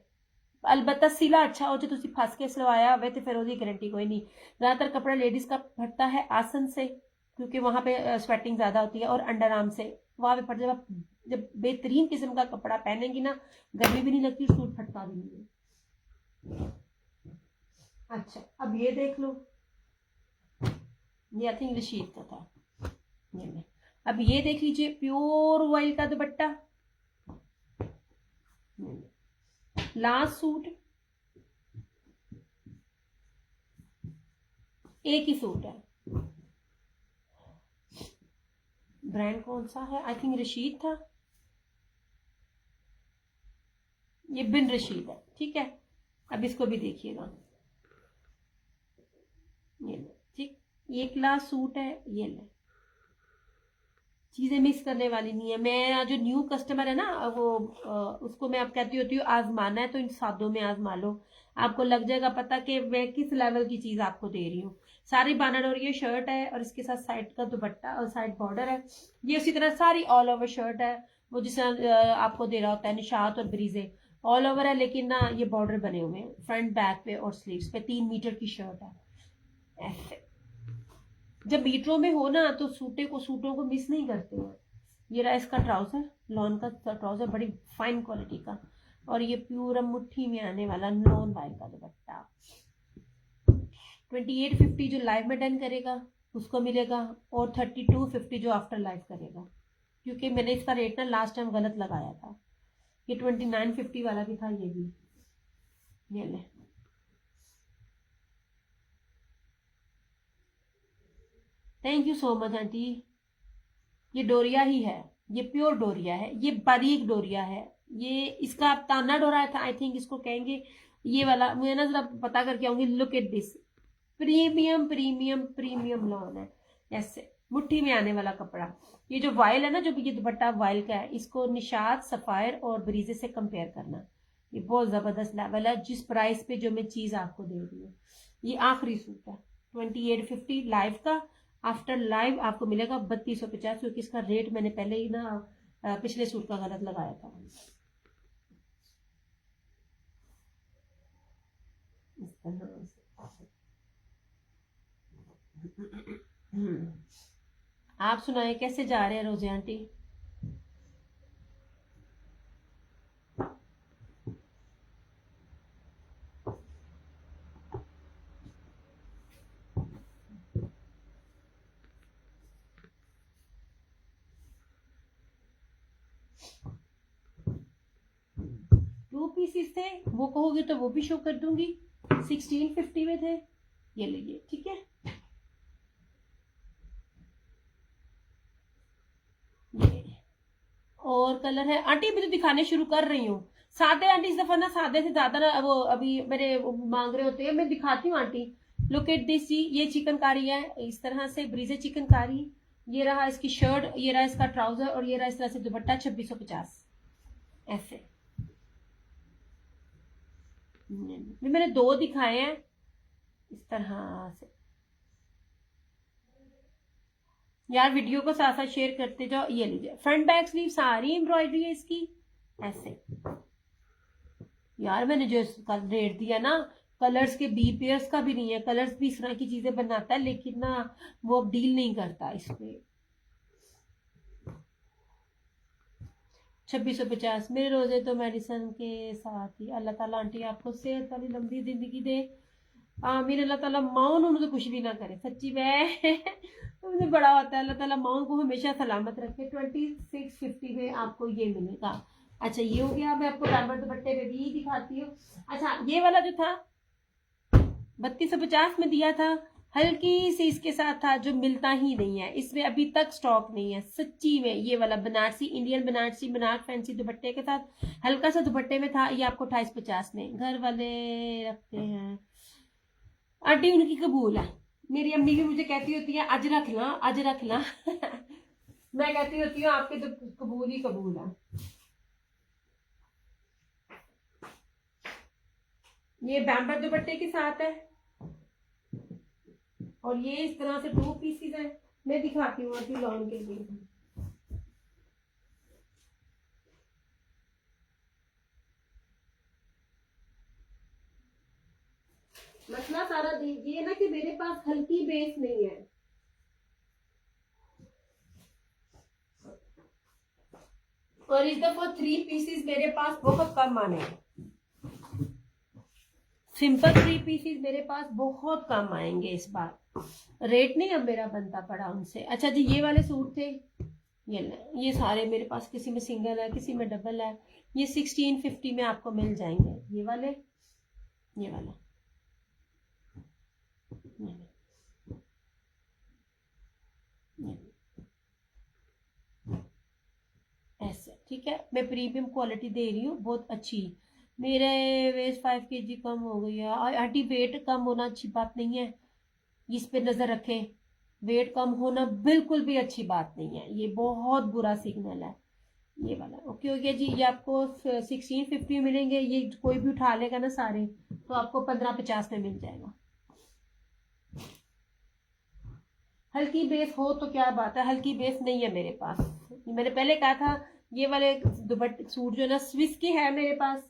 अलबत्ता सिला अच्छा हो, जो तुसी फस के सिलवाया हुआ तो फिर उसकी गारंटी कोई नहीं। ज्यादातर कपड़ा लेडीज का फटता है आसन से, क्योंकि वहां पे स्वेटिंग ज्यादा होती है, और अंडर आर्म से वहां पे फट। जब बेहतरीन किस्म का कपड़ा पहनेंगी ना, गर्मी भी नहीं लगती, सूट फटता भी नहीं है। अच्छा, अब ये देख लो, ये आई थिंक रशीद का था। ये ले। अब ये देख लीजिए, प्योर ऑयल का दुपट्टा। लास्ट सूट, एक ही सूट है। ब्रांड कौन सा है? आई थिंक रशीद था। ये बिन रशीद है, ठीक है। अब इसको भी देखिएगा, ये ले, ठीक। ये क्लास सूट है, ये ले। चीजें मिस करने वाली नहीं है। मैं जो न्यू कस्टमर है ना, वो उसको मैं अब कहती होती हूँ, आजमाना है तो इन सादों में आजमा लो। आपको लग जाएगा पता कि मैं किस लेवल की चीज आपको दे रही हूँ। सारी बानर, और ये शर्ट है, और इसके साथ साइड का दुपट्टा और साइड बॉर्डर है। ये उसी तरह सारी ऑल ओवर शर्ट है, वो जिस तरह आपको दे रहा होता है निशात और ब्रीजे। ऑल ओवर है, लेकिन ना ये बॉर्डर बने हुए हैं फ्रंट बैक पे और स्लीव्स पे। 3 मीटर की शर्ट है। ऐसे जब मीटरों में हो ना, तो सूटों को मिस नहीं करते हैं। ये रहा इसका ट्राउजर, लॉन का ट्राउजर, बड़ी फाइन क्वालिटी का। और ये प्यूर मुट्ठी में आने वाला नॉन वाइल का दुपट्टा। 2850 जो लाइव में डन करेगा उसको मिलेगा, और 3250 जो आफ्टर लाइव करेगा। क्योंकि मैंने इसका रेट ना लास्ट टाइम गलत लगाया था। ये 2950 वाला भी था, ये भी। ये ले, thank you so much aunty. ये डोरिया ही है, ये प्योर डोरिया है, ये बारीक डोरिया है। ये इसका ताना डोरा था, आई थिंक इसको कहेंगे। ये वाला मैं ना जरा पता करके आऊंगी। Look at this, premium premium premium lawn है। ऐसे मुट्ठी में आने वाला कपड़ा। ये जो वाइल है ना, जो ये दुपट्टा वाइल का है, इसको निशात, सफायर और ब्रीजे से कंपेयर करना। ये बहुत जबरदस्त लेवल है जिस प्राइस पे जो मैं चीज आपको दे रही हूँ। ये आखिरी सूट है 2850 लाइव का। आफ्टर लाइव आपको मिलेगा 3250, क्योंकि इसका रेट मैंने पहले ही ना पिछले सूट का गलत लगाया था। इस तरह से आप सुनाए कैसे जा रहे हैं रोजे आंटी? टू पीसीस थे, वो कहोगे तो वो भी शो कर दूंगी। 1650 में थे, ये लीजिए, ठीक है। ये और कलर है आंटी, अभी तो दिखाने शुरू कर रही हूँ। सादे आंटी इस दफा ना, सादे से ज्यादा ना वो अभी मेरे मांग रहे होते हैं, मैं दिखाती हूँ आंटी। लुक एट दिस जी, ये चिकनकारी है, इस तरह से ब्रीजे चिकनकारी। ये रहा इसकी शर्ट, ये रहा इसका ट्राउजर और ये रहा इस तरह से दुपट्टा 2650 ऐसे। मैंने 2 दिखाए हैं इस तरह से। यार वीडियो को साथ साथ शेयर करते जाओ। ये लीजिए फ्रंट बैक स्लीव सारी एम्ब्रॉयडरी है इसकी ऐसे। यार मैंने जो कल रेट दिया ना, कलर्स के बी पेयर्स का भी नहीं है, कलर्स भी इस तरह की चीजें बनाता है लेकिन ना वो अब डील नहीं करता इस पे। 2650 मेरे रोजे तो मेडिसन के साथ ही। अल्लाह ताला आंटी आपको सेहत वाली लंबी जिंदगी दे, आमीन। अल्लाह ताला माओ उन्हें तो कुछ भी ना करे, सच्ची में मुझे बड़ा होता है। अल्लाह ताला माओ को हमेशा सलामत रखे। 2650 में आपको ये मिलेगा। अच्छा ये हो गया। मैं आपको डायमंड दुपट्टे पे भी दिखाती हूँ। अच्छा ये वाला जो था 3250 में दिया था, हल्की सी इसके साथ था जो मिलता ही नहीं है, इसमें अभी तक स्टॉक नहीं है सच्ची में। ये वाला बनारसी, इंडियन बनारसी बनारस फैंसी दुपट्टे के साथ हल्का सा दुपट्टे में था, ये आपको 2850 में। घर वाले रखते हैं आंटी, उनकी कबूल है। मेरी अम्मी भी मुझे कहती होती है आज रख ला, आज रख ला मैं कहती होती हूँ आपके तो कबूल ही कबूल है। ये बैम्बर दुपट्टे के साथ है और ये इस तरह से 2 पीसेस है। मैं दिखाती हूँ आपकी लॉन के लिए। मसला सारा ये ना कि मेरे पास हल्की बेस नहीं है, और इस दफा 3 पीसेस मेरे पास बहुत कम आने हैं। सिंपल 3 पीसेस मेरे पास बहुत कम आएंगे इस बार, रेट नहीं अब मेरा बनता पड़ा उनसे। अच्छा जी ये वाले सूट थे, ये सारे मेरे पास, किसी में सिंगल है किसी में डबल है। ये 1650 में आपको मिल जाएंगे। ये वाले, ये वाला, ऐसे ठीक है। मैं प्रीमियम क्वालिटी दे रही हूँ बहुत अच्छी। मेरे वेस्ट 5 kg कम हो गई है आंटी। वेट कम होना अच्छी बात नहीं है, इस पे नजर रखें। वेट कम होना बिल्कुल भी अच्छी बात नहीं है, ये बहुत बुरा सिग्नल है। ये वाला ओके हो गया जी। ये आपको 1650 मिलेंगे। ये कोई भी उठा लेगा ना सारे तो आपको 1550 में मिल जाएगा। हल्की बेस हो तो क्या बात है, हल्की बेस नहीं है मेरे पास। मैंने पहले कहा था ये वाले दुपट्टे सूट जो है ना स्विस के है मेरे पास।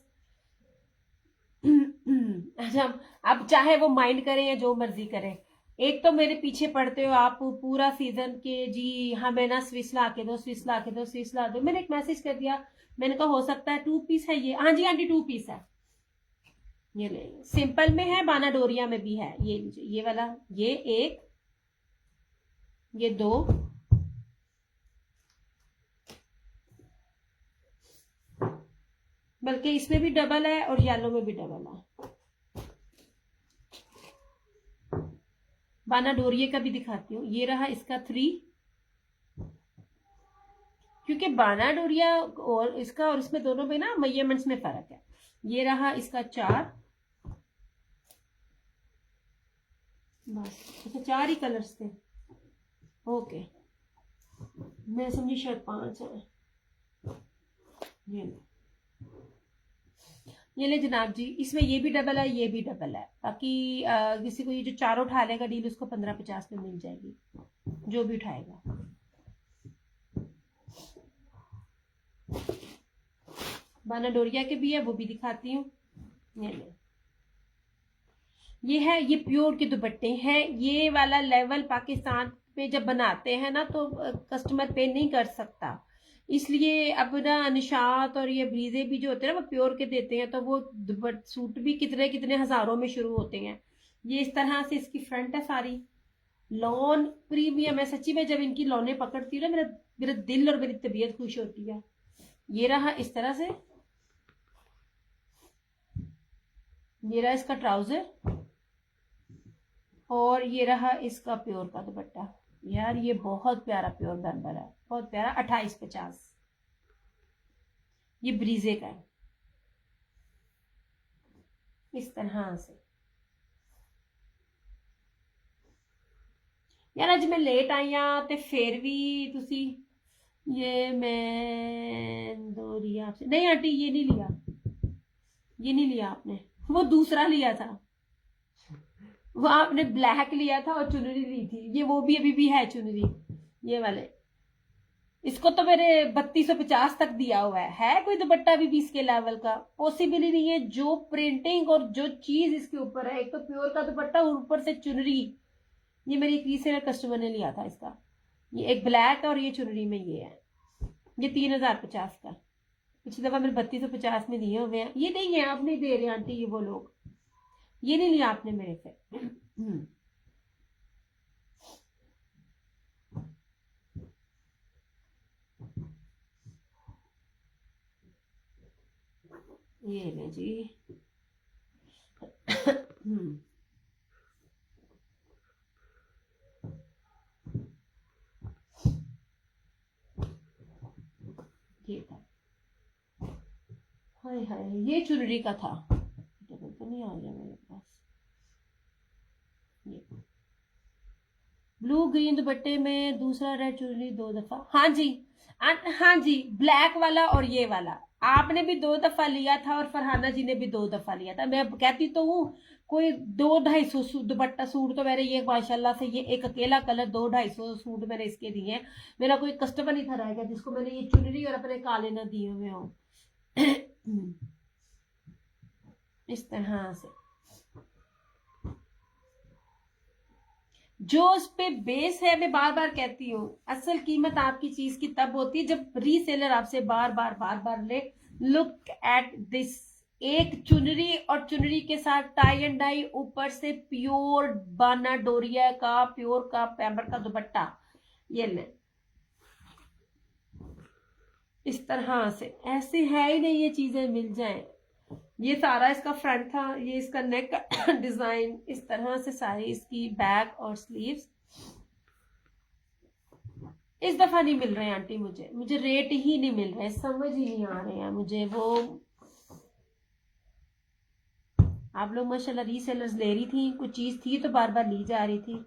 अच्छा अब चाहे वो माइंड करें या जो मर्जी करें, एक तो मेरे पीछे पड़ते हो आप पूरा सीजन के जी, हमें ना स्विस ला के दो, स्विस ला के दो, स्विस ला दो। मैंने एक मैसेज कर दिया, मैंने कहा हो सकता है 2 पीस है ये। हाँ जी आंटी 2 पीस है। ये ले, सिंपल में है, बाना डोरिया में भी है। ये लीजिए ये वाला, ये 1, ये 2, बल्कि इसमें भी डबल है और येलो में भी डबल है। बाना डोरिये का भी दिखाती हूँ। ये रहा इसका 3, क्योंकि बाना डोरिया और इसका और इसमें दोनों में ना मेजरमेंट्स में फर्क है। ये रहा इसका 4, बस। अच्छा 4 ही कलर्स थे, ओके। मैं समझी शायद 5 है। ये ले जनाब जी, इसमें ये भी डबल है, ये भी डबल है, ताकि किसी को ये जो 4 उठा लेगा डील उसको 1550 में मिल जाएगी, जो भी उठाएगा। बाना डोरिया के भी है, वो भी दिखाती हूँ। ये है, ये प्योर के दुपट्टे हैं। ये वाला लेवल पाकिस्तान में जब बनाते हैं ना तो कस्टमर पे नहीं कर सकता, इसलिए अब ना निशात और ये ब्रीजे भी जो होते हैं ना वो प्योर के देते हैं, तो वो सूट भी कितने कितने हजारों में शुरू होते हैं। ये इस तरह से इसकी फ्रंट है सारी, लॉन प्रीमियम है सच्ची में। जब इनकी लॉने पकड़ती हूँ ना मेरा मेरा दिल और मेरी तबीयत खुश होती है। ये रहा इस तरह से, ये रहा इसका ट्राउजर और ये रहा इसका प्योर का दुपट्टा। यार ये बहुत प्यारा प्योर बैम्बर है, बहुत प्यारा। 2850 ये ब्रीजे का है इस तरह से। यार अज मैं लेट आई हाँ तो फिर भी तुसी ये मैं दो लिया आपसे नहीं आंटी, ये नहीं लिया, ये नहीं लिया आपने, वो दूसरा लिया था, वो आपने ब्लैक लिया था और चुनरी ली थी, ये वो भी अभी भी है चुनरी, ये वाले। इसको तो मेरे 3250 तक दिया हुआ है कोई दुपट्टा भी 20 के लेवल का पॉसिबल ही नहीं है। जो प्रिंटिंग और जो चीज इसके ऊपर है, एक तो प्योर का दुपट्टा और ऊपर से चुनरी। ये मेरी एक रीसेलर कस्टमर ने लिया था इसका, ये एक ब्लैक और ये चुनरी में ये है, ये 3050 का। पिछली दफा मेरे 3250 में दिए हुए हैं, ये नहीं है आप नहीं दे रहे आंटी, ये वो लोग, ये नहीं लिया आपने मेरे से। ये ले जी। ये था, हाय हाय, ये चुनरी का था, डबल तो नहीं आ गया मेरे पास। ये ब्लू ग्रीन दुपट्टे में दूसरा रेड चुनरी 2 दफा, हाँ जी हाँ जी, ब्लैक वाला और ये वाला आपने भी 2 दफा लिया था और फरहाना जी ने भी 2 दफा लिया था। मैं कहती तो हूँ कोई 200-250 दुपट्टा सूट तो मेरे ये माशाल्लाह से, ये एक अकेला कलर 200-250 सूट मैंने इसके दिए हैं। मेरा कोई कस्टमर नहीं था रह गया जिसको मैंने ये चुनरी और अपने काले ना दिए हुए हो। इस तरह से जो उस पे बेस है, मैं बार बार कहती हूँ असल कीमत आपकी चीज की तब होती है जब रीसेलर आपसे बार बार ले। लुक एट दिस, एक चुनरी और चुनरी के साथ टाई एंड डाई, ऊपर से प्योर बाना डोरिया का प्योर का पैम्बर का दुपट्टा, ये ले इस तरह से। ऐसे है ही नहीं ये चीजें मिल जाएं। ये सारा इसका फ्रंट था, ये इसका नेक डिजाइन, इस तरह से सारी इसकी बैक और स्लीव्स। इस दफा नहीं मिल रहे हैं आंटी, मुझे रेट ही नहीं मिल रहे, समझ ही नहीं आ रहे हैं मुझे। वो आप लोग माशाल्लाह रीसेलर्स ले रही थी, कुछ चीज थी तो बार बार ली जा रही थी।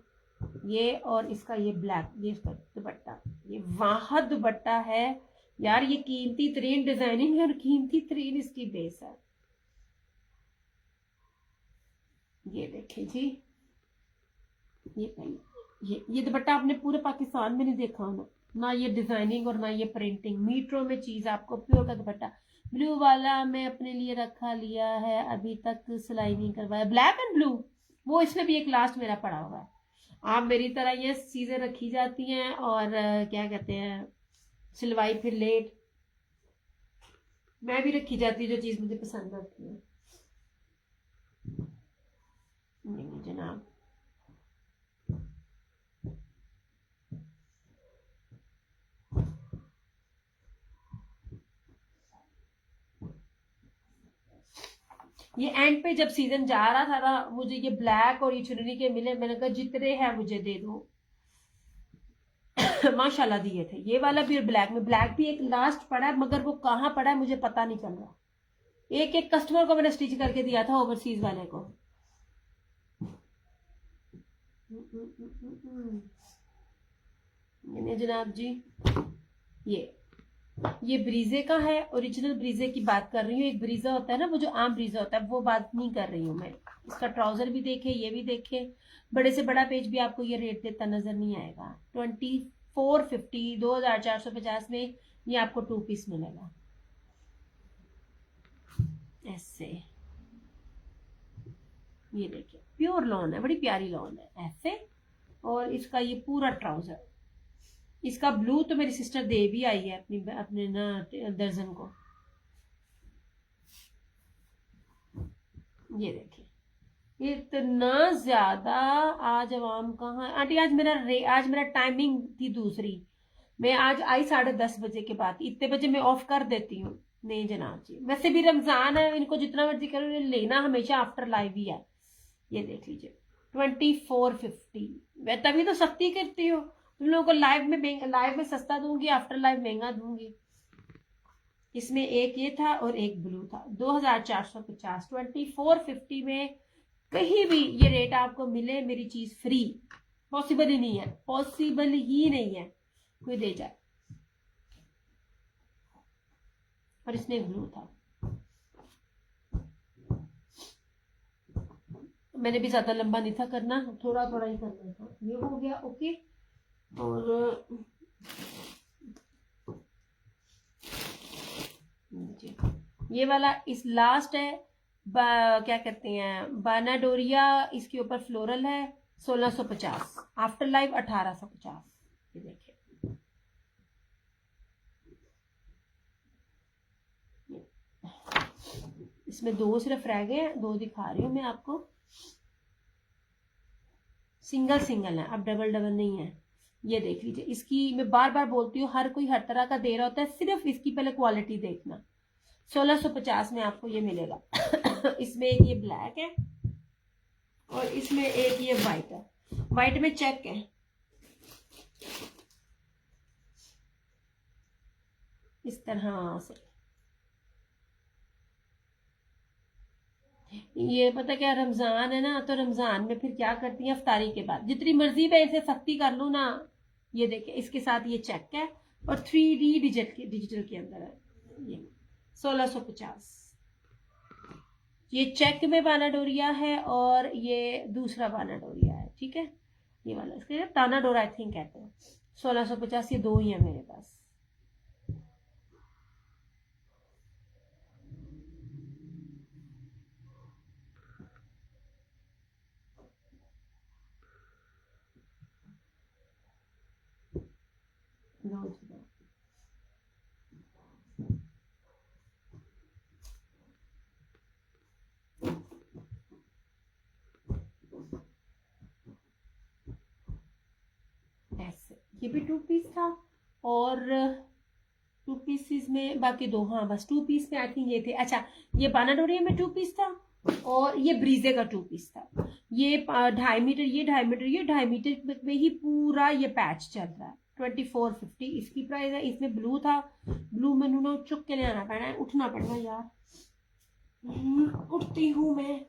ये और इसका ये ब्लैक, ये इसका दुपट्टा, ये वाह दुपट्टा है यार, ये कीमती तरीन डिजाइनिंग है और कीमती तरीन इसकी बेस है। ये देखें जी, ये दुपट्टा आपने पूरे पाकिस्तान में नहीं देखा होना, ना ये डिजाइनिंग और ना ये प्रिंटिंग, मीटरों में चीज आपको प्योर का दुपट्टा। ब्लू वाला मैं अपने लिए रखा लिया है, अभी तक सिलाई नहीं करवाया, ब्लैक एंड ब्लू, वो इसमें भी एक लास्ट मेरा पड़ा हुआ है। आप मेरी तरह ये चीजें रखी जाती हैं और क्या कहते हैं सिलवाई फिर लेट, मैं भी रखी जाती है जो चीज मुझे पसंद आती है। नहीं जनाब, ये एंड पे जब सीजन जा रहा था ना, मुझे ये ब्लैक और ये चुनरी के मिले, मैंने कहा जितने हैं मुझे दे दो। माशाल्लाह दिए थे, ये वाला भी और ब्लैक भी एक लास्ट पड़ा है, मगर वो कहाँ पड़ा है मुझे पता नहीं चल रहा। एक एक कस्टमर को मैंने स्टिच करके दिया था, ओवरसीज वाले को। जनाब जी, ये ब्रीजे का है, ओरिजिनल ब्रीजे की बात कर रही हूँ। एक ब्रीजा होता है ना, वो जो आम ब्रीजा होता है, वो बात नहीं कर रही हूँ मैं। इसका ट्राउजर भी देखे, ये भी देखे, बड़े से बड़ा पेज भी आपको ये रेट देता नजर नहीं आएगा। 2450, 2450 में ये आपको 2 पीस मिलेगा ऐसे। ये देखिए प्योर लॉन है, बड़ी प्यारी लॉन है ऐसे, और इसका ये पूरा ट्राउजर। इसका ब्लू तो मेरी सिस्टर दे भी आई है अपने ना दर्जन को। ये देखिए इतना ज्यादा आज आवाम कहाँ आंटी, आज मेरा टाइमिंग थी दूसरी, मैं आज आई 10:30 बजे के बाद, इतने बजे मैं ऑफ कर देती हूँ। नहीं जनाब जी, वैसे भी रमजान है, इनको जितना मर्जी करो, लेना हमेशा आफ्टर लाइव ही है। ये देख लीजिए 2450, मैं तभी तो सख्ती करती हूँ, तुम लोगों को लाइव में सस्ता दूंगी, आफ्टर लाइव महंगा दूंगी। इसमें एक ये था और एक ब्लू था, 2450। 2450 में कहीं भी ये रेट आपको मिले, मेरी चीज फ्री, पॉसिबल ही नहीं है, पॉसिबल ही नहीं है कोई दे जाए। और इसमें ब्लू था, मैंने भी ज्यादा लंबा नहीं था करना, थोड़ा थोड़ा ही करना था। ये हो गया ओके। और ये वाला इस लास्ट है, क्या कहते हैं, बानाडोरिया, इसके ऊपर फ्लोरल है 1650, आफ्टर लाइफ 1850। ये देखिए, इसमें दो सिर्फ रह गए हैं, दो दिखा रही हूँ मैं आपको। सिंगल सिंगल है, अब डबल डबल नहीं है। ये देख लीजिए, इसकी मैं बार बार बोलती हूँ, हर कोई हर तरह का दे रहा होता है, सिर्फ इसकी पहले क्वालिटी देखना। 1650 में आपको ये मिलेगा। इसमें एक ये ब्लैक है और इसमें एक ये व्हाइट है, व्हाइट में चेक है। इस तरह से ये पता क्या, रमजान है ना, तो रमजान में फिर क्या करती है, अफ्तारी के बाद जितनी मर्जी मैं इसे सख्ती कर लूं ना। ये देखिए, इसके साथ ये चेक है और 3D डिजिटल के अंदर है। ये 1650, ये चेक में बानाडोरिया है और ये दूसरा बानाडोरिया है, ठीक है। ये वाला इसके ताना डोरा आई थिंक कहते हैं। 1650, ये दो ही है मेरे पास। ऐसे ये भी 2 पीस था और 2 पीसेस में बाकी दो, हाँ बस 2 पीस में आई थिंक ये थे। अच्छा, ये बानाडोरिया में 2 पीस था और ये ब्रीजे का 2 पीस था। ये 2.5 मीटर, ये 2.5 मीटर, ये 2.5 मीटर में ही पूरा ये पैच चल रहा है। 2450 इसकी प्राइस है। इसमें ब्लू था, ब्लू मैंने ना चुप के ले आना पड़ा है, उठना पड़ेगा यार। उठती हूँ मैं।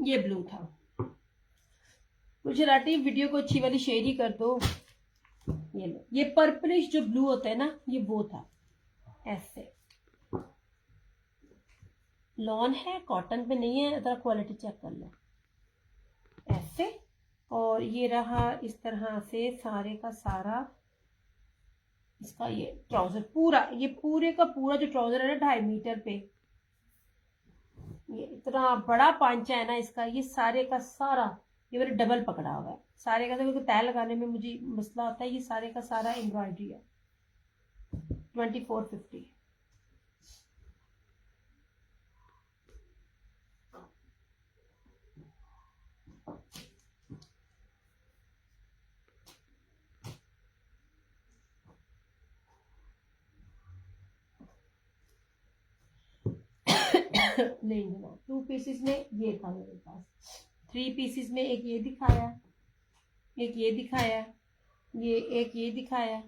ये ब्लू था। मुझे राटी वीडियो को अच्छी वाली शेयर ही कर दो। ये लो, ये पर्पलिश जो ब्लू होता है ना, ये वो था। ऐसे लॉन है, कॉटन पे नहीं है, जरा क्वालिटी चेक कर लो। ऐसे, और ये रहा इस तरह से सारे का सारा इसका ये ट्राउजर पूरा, ये पूरे का पूरा जो ट्राउजर है ना 2.5 मीटर पे, ये इतना बड़ा पांचा है ना इसका, ये सारे का सारा ये मैंने डबल पकड़ा हुआ है। सारे का, तो तय लगाने में मुझे मसला होता है। ये सारे का सारा एम्ब्रॉयडरी है। 2450। नहीं ना, 2 पीसेस में ये था मेरे पास। 3 पीसेस में एक ये दिखाया, एक ये दिखाया, ये एक ये दिखाया,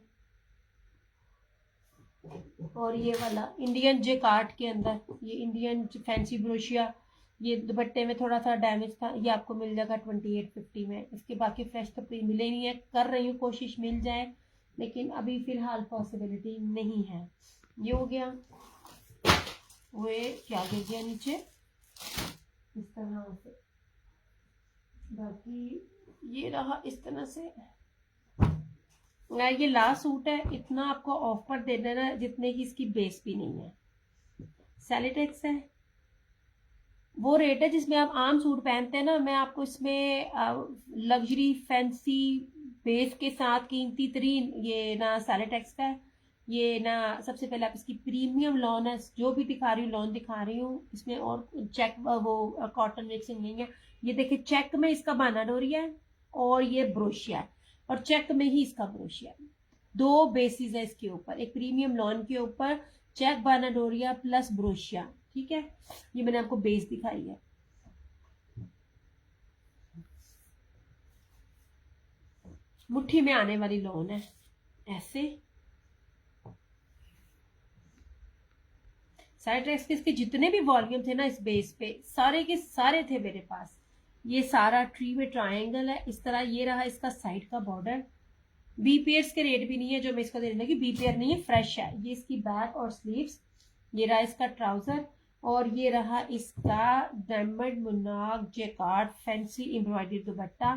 और ये वाला इंडियन जेकार्ड के अंदर, ये इंडियन फैंसी ब्रोशिया। ये दुपट्टे में थोड़ा सा डैमेज था, ये आपको मिल जाएगा 2850 में। इसके बाकी फ्रेश तो मिले नहीं है, कर रही हूँ कोशिश मिल जाए, लेकिन अभी फिलहाल पॉसिबिलिटी नहीं है। ये हो गया। वो क्या गिर गया नीचे इस तरह से। बाकी ये रहा इस तरह से। ये लास्ट सूट है, इतना आपको ऑफर दे देना जितने की इसकी बेस भी नहीं है। सैलिटेक्स है, वो रेट है जिसमें आप आम सूट पहनते हैं ना। मैं आपको इसमें लग्जरी फैंसी बेस के साथ कीमती तरीन ये ना सैलिटेक्स का है। ये ना सबसे पहले आप इसकी प्रीमियम लॉन है, जो भी दिखा रही हूँ लॉन दिखा रही हूँ, इसमें और चेक वो कॉटन मिक्सिंग नहीं है। ये देखिए, चेक में इसका बानाडोरिया है और ये ब्रोशिया है, और चेक में ही इसका ब्रोशिया है। 2 बेसिस है इसके ऊपर, एक प्रीमियम लॉन के ऊपर चेक बानाडोरिया प्लस ब्रोशिया, ठीक है। ये मैंने आपको बेस दिखाई है। मुट्ठी में आने वाली लोन है, ऐसे। साइड ट्रैक्स के इसके जितने भी वॉल्यूम थे ना इस बेस पे, सारे के सारे थे मेरे पास। ये सारा ट्री में ट्रायंगल है इस तरह। ये रहा इसका साइड का बॉर्डर। बी पेयर्स के रेट भी नहीं है जो मैं इसको देने लगी, बी पेयर नहीं है, फ्रेश है। ये इसकी बैक और स्लीव्स। ये रहा इसका ट्राउजर, और ये रहा इसका डायमंड मुनाक jacquard fancy embroidery dupatta,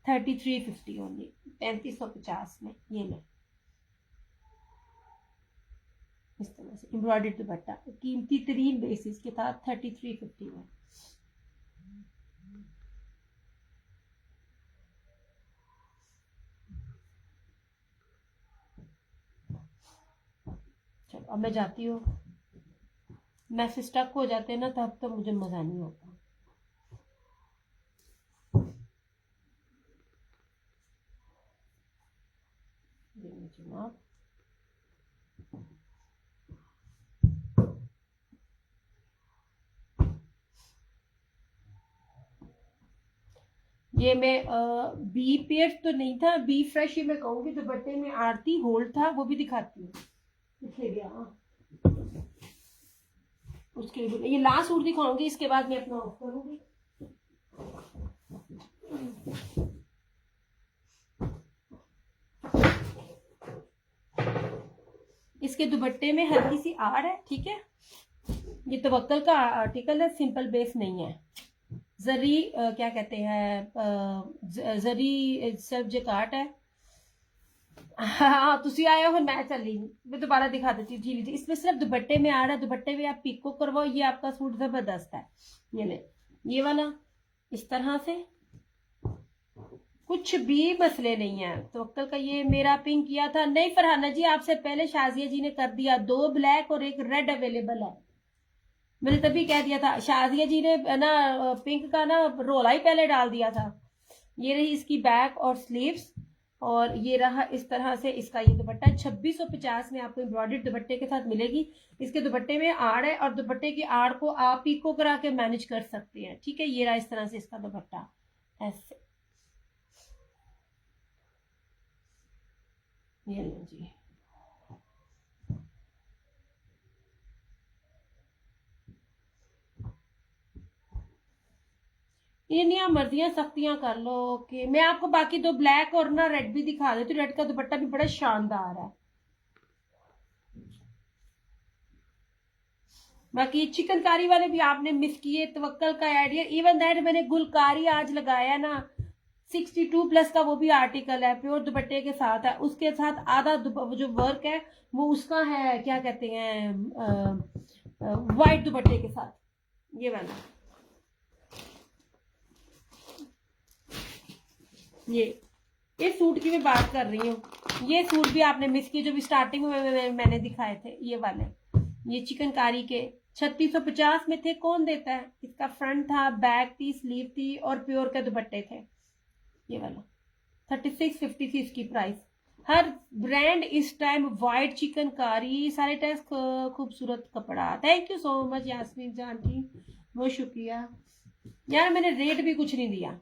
3350 only, 3550 में। ये ले इस तरह से एम्ब्रॉयडरी दुपट्टा, कीमती तरीन बेसिस के साथ 3350 में। चलो अब मैं जाती हूँ, मैसेज स्टक हो जाते हैं ना तब तो मुझे मजा नहीं आता। जनाब ये मैं बी पेयर तो नहीं था, बी फ्रेश ही मैं कहूंगी। दुपट्टे में आरती होल्ड था, वो भी दिखाती हूँ। उसके लिए ये लास्ट सूट दिखाऊंगी, इसके बाद मैं अपना ऑफ करूंगी। इसके दुपट्टे में हल्की सी आड़ है, ठीक है। ये तवक्कल का आर्टिकल है, सिंपल बेस नहीं है। जरी क्या कहते हैं, जरी सब जकाट है। हाँ तुसी आए हो, फिर मैं चली, मैं दोबारा दिखा देती हूँ। जी जी, इसमें सिर्फ दुपट्टे में आ रहा है, दुपट्टे में आप पिको करवाओ, ये आपका सूट जबरदस्त है। ये ले, ये वाला इस तरह से, कुछ भी मसले नहीं है। तवक्कल का ये मेरा पिंक किया था, नहीं फरहाना जी आपसे पहले शाजिया जी ने कर दिया, 2 ब्लैक और 1 रेड अवेलेबल है। मैंने तभी कह दिया था, शाजिया जी ने ना पिंक का ना रोला ही पहले डाल दिया था। ये रही इसकी बैक और स्लीव्स, और ये रहा इस तरह से इसका ये दुपट्टा। 2650 में आपको एम्ब्रॉयडर्ड दुपट्टे के साथ मिलेगी। इसके दुपट्टे में आड़ है, और दुपट्टे की आड़ को आप पिको करा के मैनेज कर सकते हैं, ठीक है। ये रहा इस तरह से इसका दुपट्टा, ऐसे। ये लो जी, इनिया मर्जियां सख्तियां कर लो। ओके, मैं आपको बाकी 2 ब्लैक और ना रेड भी दिखा देती हूँ। रेड का दुपट्टा भी बड़ा शानदार है। बाकी चिकनकारी वाले भी आपने मिस किए, तवक्कल का आइडिया, इवन दैट मैंने गुलकारी आज लगाया ना 62+ का, वो भी आर्टिकल है, प्योर दुपट्टे के साथ है। उसके साथ आधा जो वर्क है वो उसका है, क्या कहते हैं, व्हाइट दुपट्टे के साथ, ये वाला। ये सूट की मैं बात कर रही हूँ। ये सूट भी आपने मिस किए जो भी स्टार्टिंग में मैंने दिखाए थे, ये वाले। ये चिकनकारी के 3650 में थे। कौन देता है? इसका फ्रंट था, बैक थी, स्लीव थी, और प्योर के दुपट्टे थे। ये वाला 3650 थी इसकी प्राइस। हर ब्रांड इस टाइम व्हाइट चिकनकारी, सारे टेस्ट खूबसूरत कपड़ा। Thank you so much Yasmeen जान जी, बहुत शुक्रिया यार। मैंने रेट भी कुछ नहीं दिया,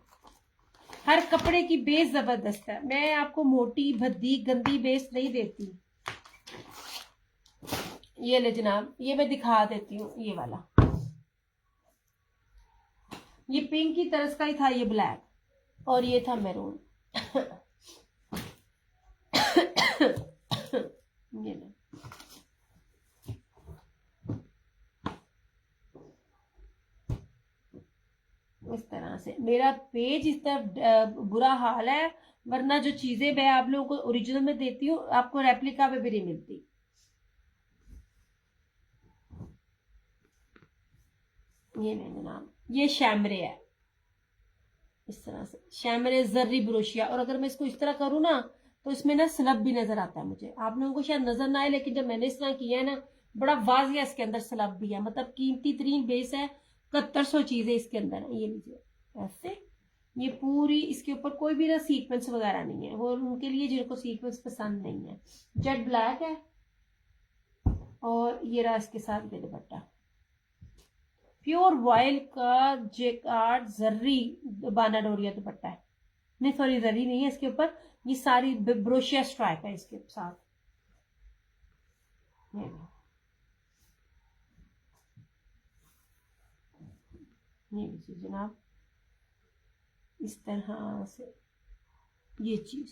हर कपड़े की बेस जबरदस्त है। मैं आपको मोटी भद्दी गंदी बेस नहीं देती। ये ले जनाब, ये मैं दिखा देती हूँ। ये वाला, ये पिंक की तरह का ही था, ये ब्लैक, और ये था मैरून। ये ले, इस तरह से। मेरा पेज इस तरह बुरा हाल है, वरना जो चीजें मैं आप लोगों को ओरिजिनल में देती हूँ, आपको रेप्लिका में भी नहीं मिलती। ये नहीं जनाब, ये शैमरे है, इस तरह से शैमरे जर्री ब्रोशिया। और अगर मैं इसको इस तरह करूँ ना तो इसमें ना स्लब भी नजर आता है मुझे। आप लोगों को शायद नजर ना आए, लेकिन जब मैंने इस तरह किया है ना, बड़ा वाजिया इसके अंदर स्लब भी है। मतलब कीमती तरीन बेस है, 7100 चीजें इसके अंदर है। ये लीजिए ऐसे, ये पूरी इसके ऊपर कोई भी ना सीक्वेंस वगैरह नहीं है, वो उनके लिए जिनको सीक्वेंस पसंद नहीं है। जेट ब्लैक है, और ये रहा इसके साथ ये दुपट्टा, प्योर वॉयल का जेकार्ड जर्री बाना डोरिया दुपट्टा है। नहीं सॉरी जरी नहीं है इसके ऊपर, ये सारी ब्रोशिया स्ट्राइप है इसके साथ। ये लीजिए जनाब, इस तरह से ये चीज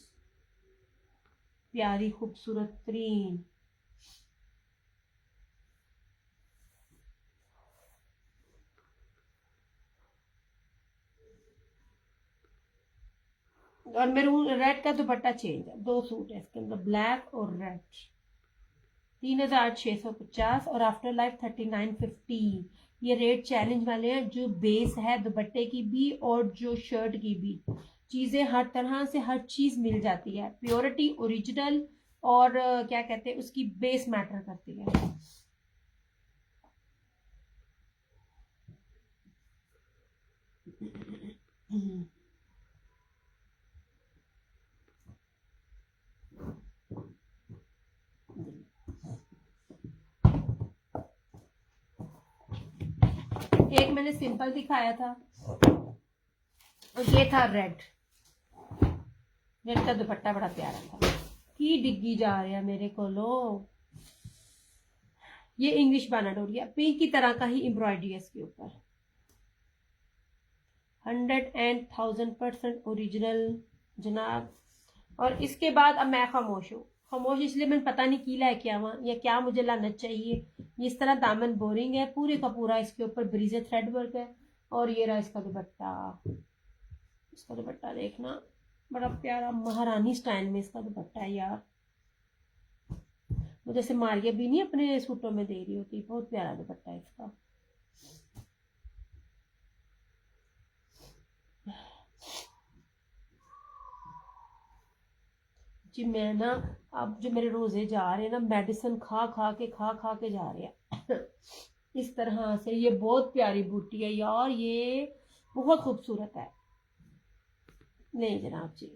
प्यारी खूबसूरत तरीन। और मेरून रेड का दुपट्टा चेंज है, 2 सूट है इसके अंदर, ब्लैक और रेड। 3650 और आफ्टर लाइफ 3950। ये रेट चैलेंज वाले हैं। जो बेस है दुपट्टे की भी और जो शर्ट की भी, चीजें हर तरह से हर चीज मिल जाती है, प्योरिटी ओरिजिनल, और क्या कहते हैं उसकी बेस मैटर करती है। एक मैंने सिंपल दिखाया था और ये था रेड। रेड का दुपट्टा बड़ा प्यारा था। की डिग्गी जा रहा है मेरे को लो। ये इंग्लिश बानाडोरिया पिंक की तरह का ही एम्ब्रॉयडरी है इसके ऊपर। 100% ओरिजिनल जनाब। और इसके बाद अब मैं खामोश हूँ। खामोश इसलिए मैंने पता नहीं की लेके आवा या क्या मुझे लाना चाहिए। ये इस तरह दामन बोरिंग है, पूरे का पूरा इसके ऊपर ब्रीजे थ्रेड वर्क है। और ये रहा इसका दुपट्टा। इसका दुपट्टा देखना, बड़ा प्यारा महारानी स्टाइल में इसका दुपट्टा है यार। वो जैसे मारिया भी नहीं अपने सूटों में दे रही होती, बहुत प्यारा दुपट्टा है इसका। जी मैं ना, अब जो मेरे रोजे जा रहे हैं ना, मेडिसिन खा खा के जा रहे हैं। इस तरह से ये बहुत प्यारी बूटी है यार, ये बहुत खूबसूरत है। नहीं जनाब जी,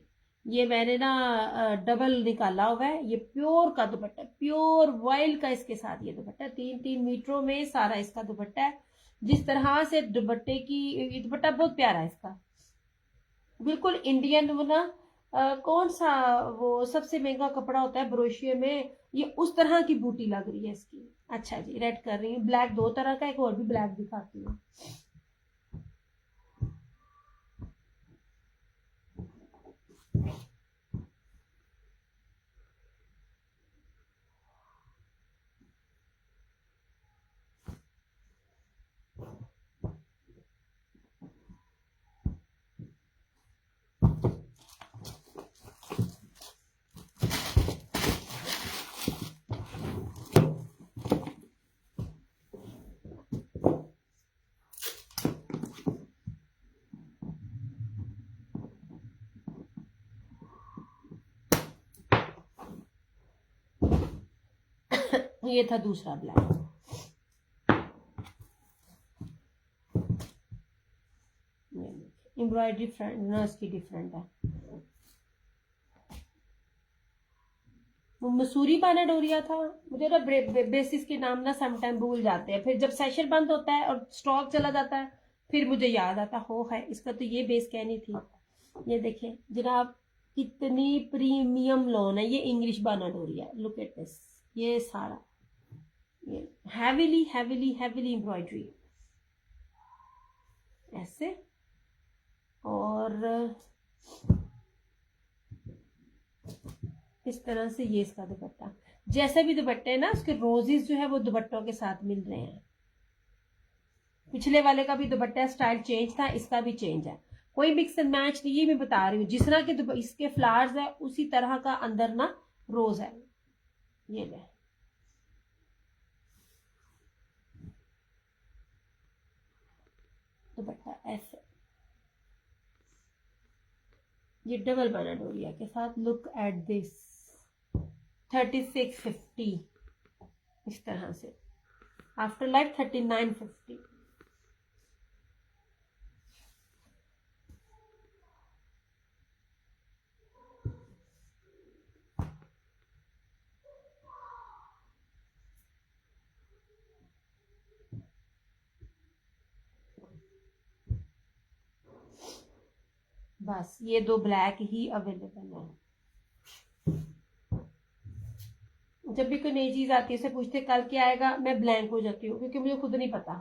ये मैंने ना डबल निकाला हुआ है। ये प्योर का दुपट्टा, प्योर वाइल्ड का इसके साथ ये दुपट्टा 3-3 मीटरों में सारा इसका दुपट्टा है। जिस तरह से दुपट्टे की, ये दुपट्टा बहुत प्यारा है इसका, बिल्कुल इंडियन। वो ना कौन सा वो सबसे महंगा कपड़ा होता है ब्रोशिये में, ये उस तरह की बूटी लग रही है इसकी। अच्छा जी, रेड कर रही हूँ। ब्लैक 2 तरह का, एक और भी ब्लैक दिखाती हूँ। ये था दूसरा ब्लैक। एम्ब्रॉयडरी फ्रंट ना इसकी डिफरेंट है। वो मसूरी बानाडोरिया था। मुझे ना बेसिस के नाम ना समटाइम भूल जाते हैं, फिर जब सेशन बंद होता है और स्टॉक चला जाता है फिर मुझे याद आता हो है इसका तो ये बेस कहनी थी। ये देखें जनाब, कितनी प्रीमियम लॉन है। ये इंग्लिश बानाडोरिया, लुक एट दिस। ये सारा ये हैवीली हैवीली हैवीली एम्ब्रॉयडरी ऐसे। और इस तरह से ये इसका दुपट्टा। जैसे भी दुपट्टे है ना, उसके रोजेस जो है वो दुपट्टों के साथ मिल रहे हैं। पिछले वाले का भी दुपट्टा स्टाइल चेंज था, इसका भी चेंज है। कोई मिक्स एंड मैच नहीं, ये मैं बता रही हूँ। जिस तरह के इसके फ्लावर्स है उसी तरह का अंदर ना रोज है। ये ले दुपट्टा ऐसे, ये डबल बानाडोरिया के साथ। लुक एट दिस, 3650 इस तरह से। After life 3950। बस ये 2 ब्लैक ही अवेलेबल है। जब भी कोई नई चीज आती है, से पूछते कल क्या आएगा, मैं ब्लैंक हो जाती हूँ क्योंकि मुझे खुद नहीं पता।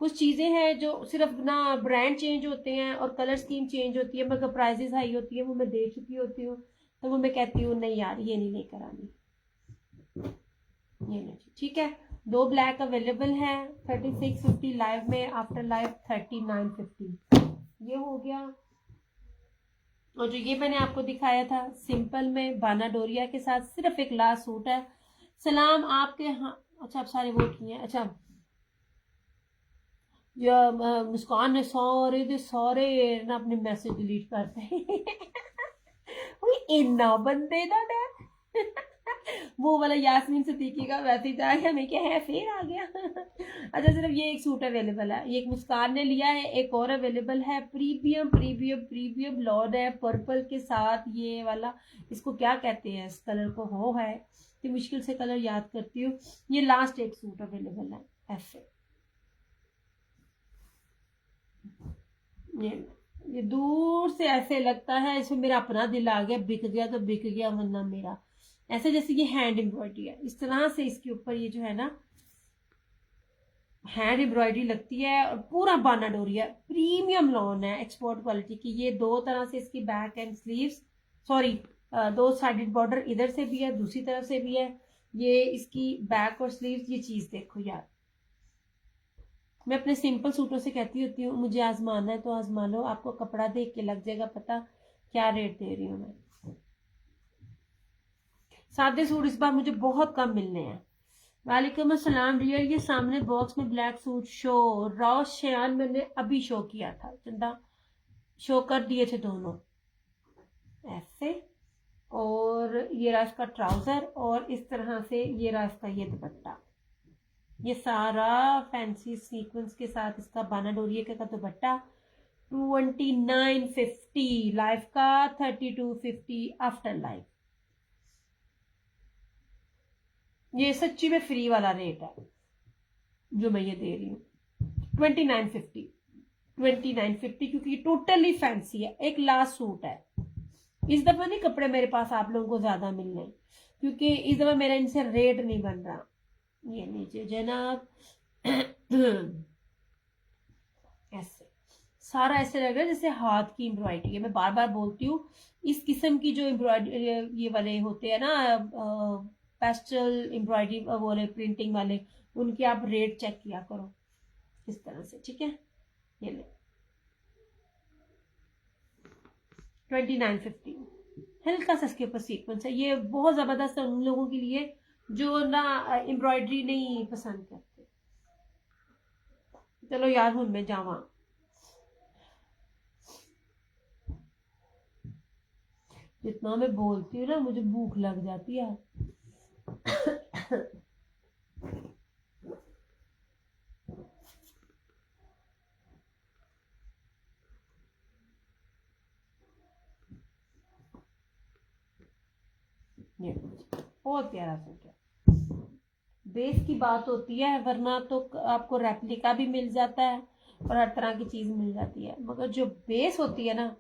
कुछ चीजें हैं जो सिर्फ ना ब्रांड चेंज होते हैं और कलर स्कीम चेंज होती है, मगर प्राइसेस हाई होती है, वो मैं दे चुकी होती हूँ, तो वो मैं कहती हूँ नहीं यार ये नहीं लेकर आनी, ये नहीं। ठीक है, 2 ब्लैक अवेलेबल है 3650 लाइव में, आफ्टर लाइव 3950। ये हो गया। और जो ये मैंने आपको दिखाया था सिंपल में बाना डोरिया के साथ, सिर्फ एक लास्ट सूट है। सलाम आपके, हाँ अच्छा आप सारे वो किए हैं। अच्छा मुस्कान ने सारे दे सारे ना अपने मैसेज डिलीट करते इन्ना बंदे दा डर वो वाला यास्मीन सिद्दीकी का मैसेज आ गया, मैं क्या है फिर आ गया अच्छा सिर्फ ये एक सूट अवेलेबल है, ये एक मुस्कान ने लिया है, एक और अवेलेबल है प्रीमियम प्रीमियम प्रीमियम लॉन है पर्पल के साथ, ये वाला इसको क्या कहते हैं इस कलर को, हो है तो मुश्किल से कलर याद करती हूँ। ये लास्ट एक सूट अवेलेबल है ऐसे, ये दूर से ऐसे लगता है इसमें मेरा अपना दिल आ गया, बिक गया तो बिक गया वरना मेरा, ऐसे जैसे ये हैंड एम्ब्रॉयडरी है इस तरह से इसके ऊपर ये जो है ना हैंड एम्ब्रॉयडरी लगती है और पूरा बाना डोरी है, प्रीमियम लॉन है एक्सपोर्ट क्वालिटी की। ये 2 तरह से इसकी back and sleeves, sorry 2 sided border इधर से भी है दूसरी तरफ से भी है, ये इसकी बैक और स्लीव्स, ये चीज देखो यार, मैं अपने सिंपल सूटों से कहती होती हूँ मुझे आजमाना है तो आजमा लो, आपको कपड़ा देख के लग जाएगा पता क्या रेट दे रही हूँ मैं। सादे सूट इस बार मुझे बहुत कम मिलने हैं। वालेकुम अस्सलाम रिया, ये सामने बॉक्स में black suit show raw Shayan मैंने अभी शो किया था, चंदा शो कर दिए थे दोनों ऐसे, और ये रहा इसका ट्राउजर और इस तरह से ये रहा इसका ये दुपट्टा, ये सारा फैंसी सीक्वेंस के साथ इसका बाना डोरिया का दुपट्टा 2950 लाइफ का, 3250 आफ्टर लाइफ। ये सच्ची में फ्री वाला रेट है जो मैं ये दे रही हूँ, 2950 क्योंकि टोटली फैंसी है, एक लास्ट सूट है। इस दफा नहीं कपड़े मेरे पास आप लोगों को ज्यादा मिलने, क्योंकि इस दफा मेरा इनसे रेट नहीं बन रहा। ये नीचे जनाब ऐसे सारा ऐसे लग रहा है जैसे हाथ की एम्ब्रॉयडरी है, मैं बार बार बोलती हूँ इस किस्म की जो एम्ब्रॉयडरी ये वाले होते हैं ना पेस्टल एम्ब्रॉयडरी वाले प्रिंटिंग वाले, उनके आप रेट चेक किया करो इस तरह से, ठीक है। ये ले 2950, हल्का सा इसके ऊपर सीक्वेंस है, ये बहुत जबरदस्त है उन लोगों के लिए जो ना एम्ब्रॉयडरी नहीं पसंद करते। चलो यार हूं मैं जावा, जितना मैं बोलती हूँ ना मुझे भूख लग जाती है ये बहुत प्यारा सूट है, बेस की बात होती है वरना तो आपको रेप्लिका भी मिल जाता है और हर तरह की चीज मिल जाती है, मगर जो बेस होती है ना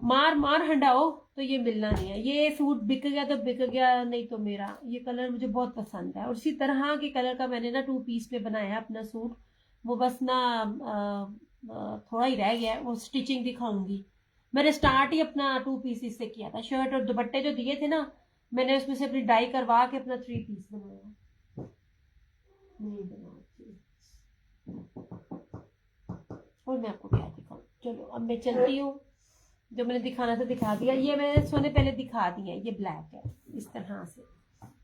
मार मार हंडाओ तो ये मिलना नहीं है। ये सूट बिक गया तो बिक गया, नहीं तो मेरा ये कलर मुझे बहुत पसंद है और इसी तरह के कलर का मैंने ना 2 पीस में बनाया अपना सूट, वो बस ना थोड़ा ही रह गया, वो स्टिचिंग दिखाऊंगी। मैंने स्टार्ट ही अपना 2 पीस से किया था, शर्ट और दुपट्टे जो दिए थे ना मैंने उसमें से अपनी डाई करवा के अपना 3 पीस बनाया, नहीं बनाती और मैं आपको क्या दिखाऊं। चलो अब मैं चलती हूँ, जो मैंने दिखाना था दिखा दिया, ये मैंने सोने पहले दिखा दिया, ये ब्लैक है इस तरह से,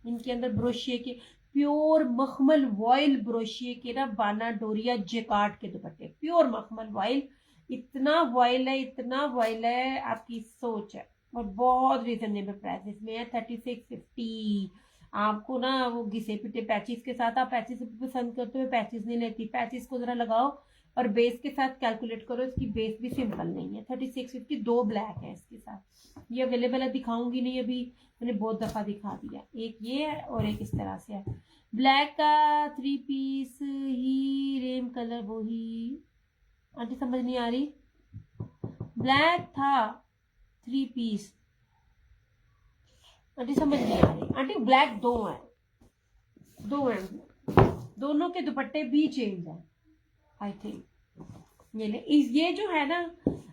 इनके अंदर ब्रोशिये के प्योर मखमल वॉयल ब्रोशिये के ना बाना डोरिया जेकार्ड के दुपट्टे, प्योर मखमल वॉयल, इतना वॉयल है इतना वॉयल है आपकी सोच है, और बहुत रीजनेबल प्राइसेस में है 3650। आपको ना वो घिसे पिटे पैचिस के साथ, आप पैचिस पसंद करते हो, पैचिस नहीं लेती, पैचिस को जरा लगाओ और बेस के साथ कैलकुलेट करो, इसकी बेस भी सिंपल नहीं है। 3650 2 ब्लैक है इसके साथ, ये अवेलेबल है, दिखाऊंगी नहीं अभी, मैंने बहुत दफा दिखा दिया, एक ये है और एक इस तरह से है। ब्लैक का 3 पीस ही रेम कलर, वो ही आंटी समझ नहीं आ रही, ब्लैक था 3 पीस। आंटी समझ नहीं आ रही आंटी, ब्लैक दो हैं, दोनों के दुपट्टे भी चेंज है आई थिंक। ये जो है ना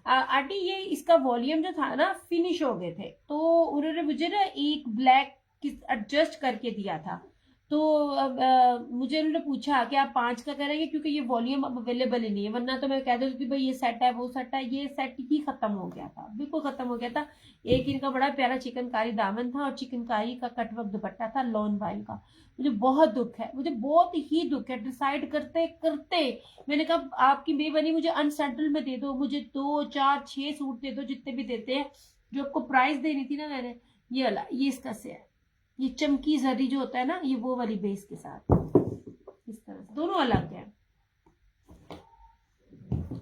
आंटी, ये इसका वॉल्यूम जो था ना फिनिश हो गए थे, तो उन्होंने मुझे ना एक ब्लैक एडजस्ट करके दिया था। तो अब मुझे उन्होंने पूछा कि आप 5 का करेंगे, क्योंकि ये वॉल्यूम अब अवेलेबल ही नहीं है, वरना तो मैं कह देती थी भाई ये सेट है वो सेट है। ये सेट ही खत्म हो गया था, बिल्कुल खत्म हो गया था। एक इनका बड़ा प्यारा चिकनकारी दामन था और चिकनकारी का कटवर्क दुपट्टा था लॉन वाइल का। मुझे बहुत दुख है, मुझे बहुत ही दुख है। डिसाइड करते करते मैंने कहा आपकी मेहरबानी मुझे अनसेटल में दे दो, मुझे 2 4 6 सूट दे दो, जितने भी देते हैं। जो आपको प्राइस देनी थी ना मैंने, ये वाला, ये इसका से है, ये चमकी जरी जो होता है ना, ये वो वाली बेस के साथ इस तरह से, दोनों अलग है।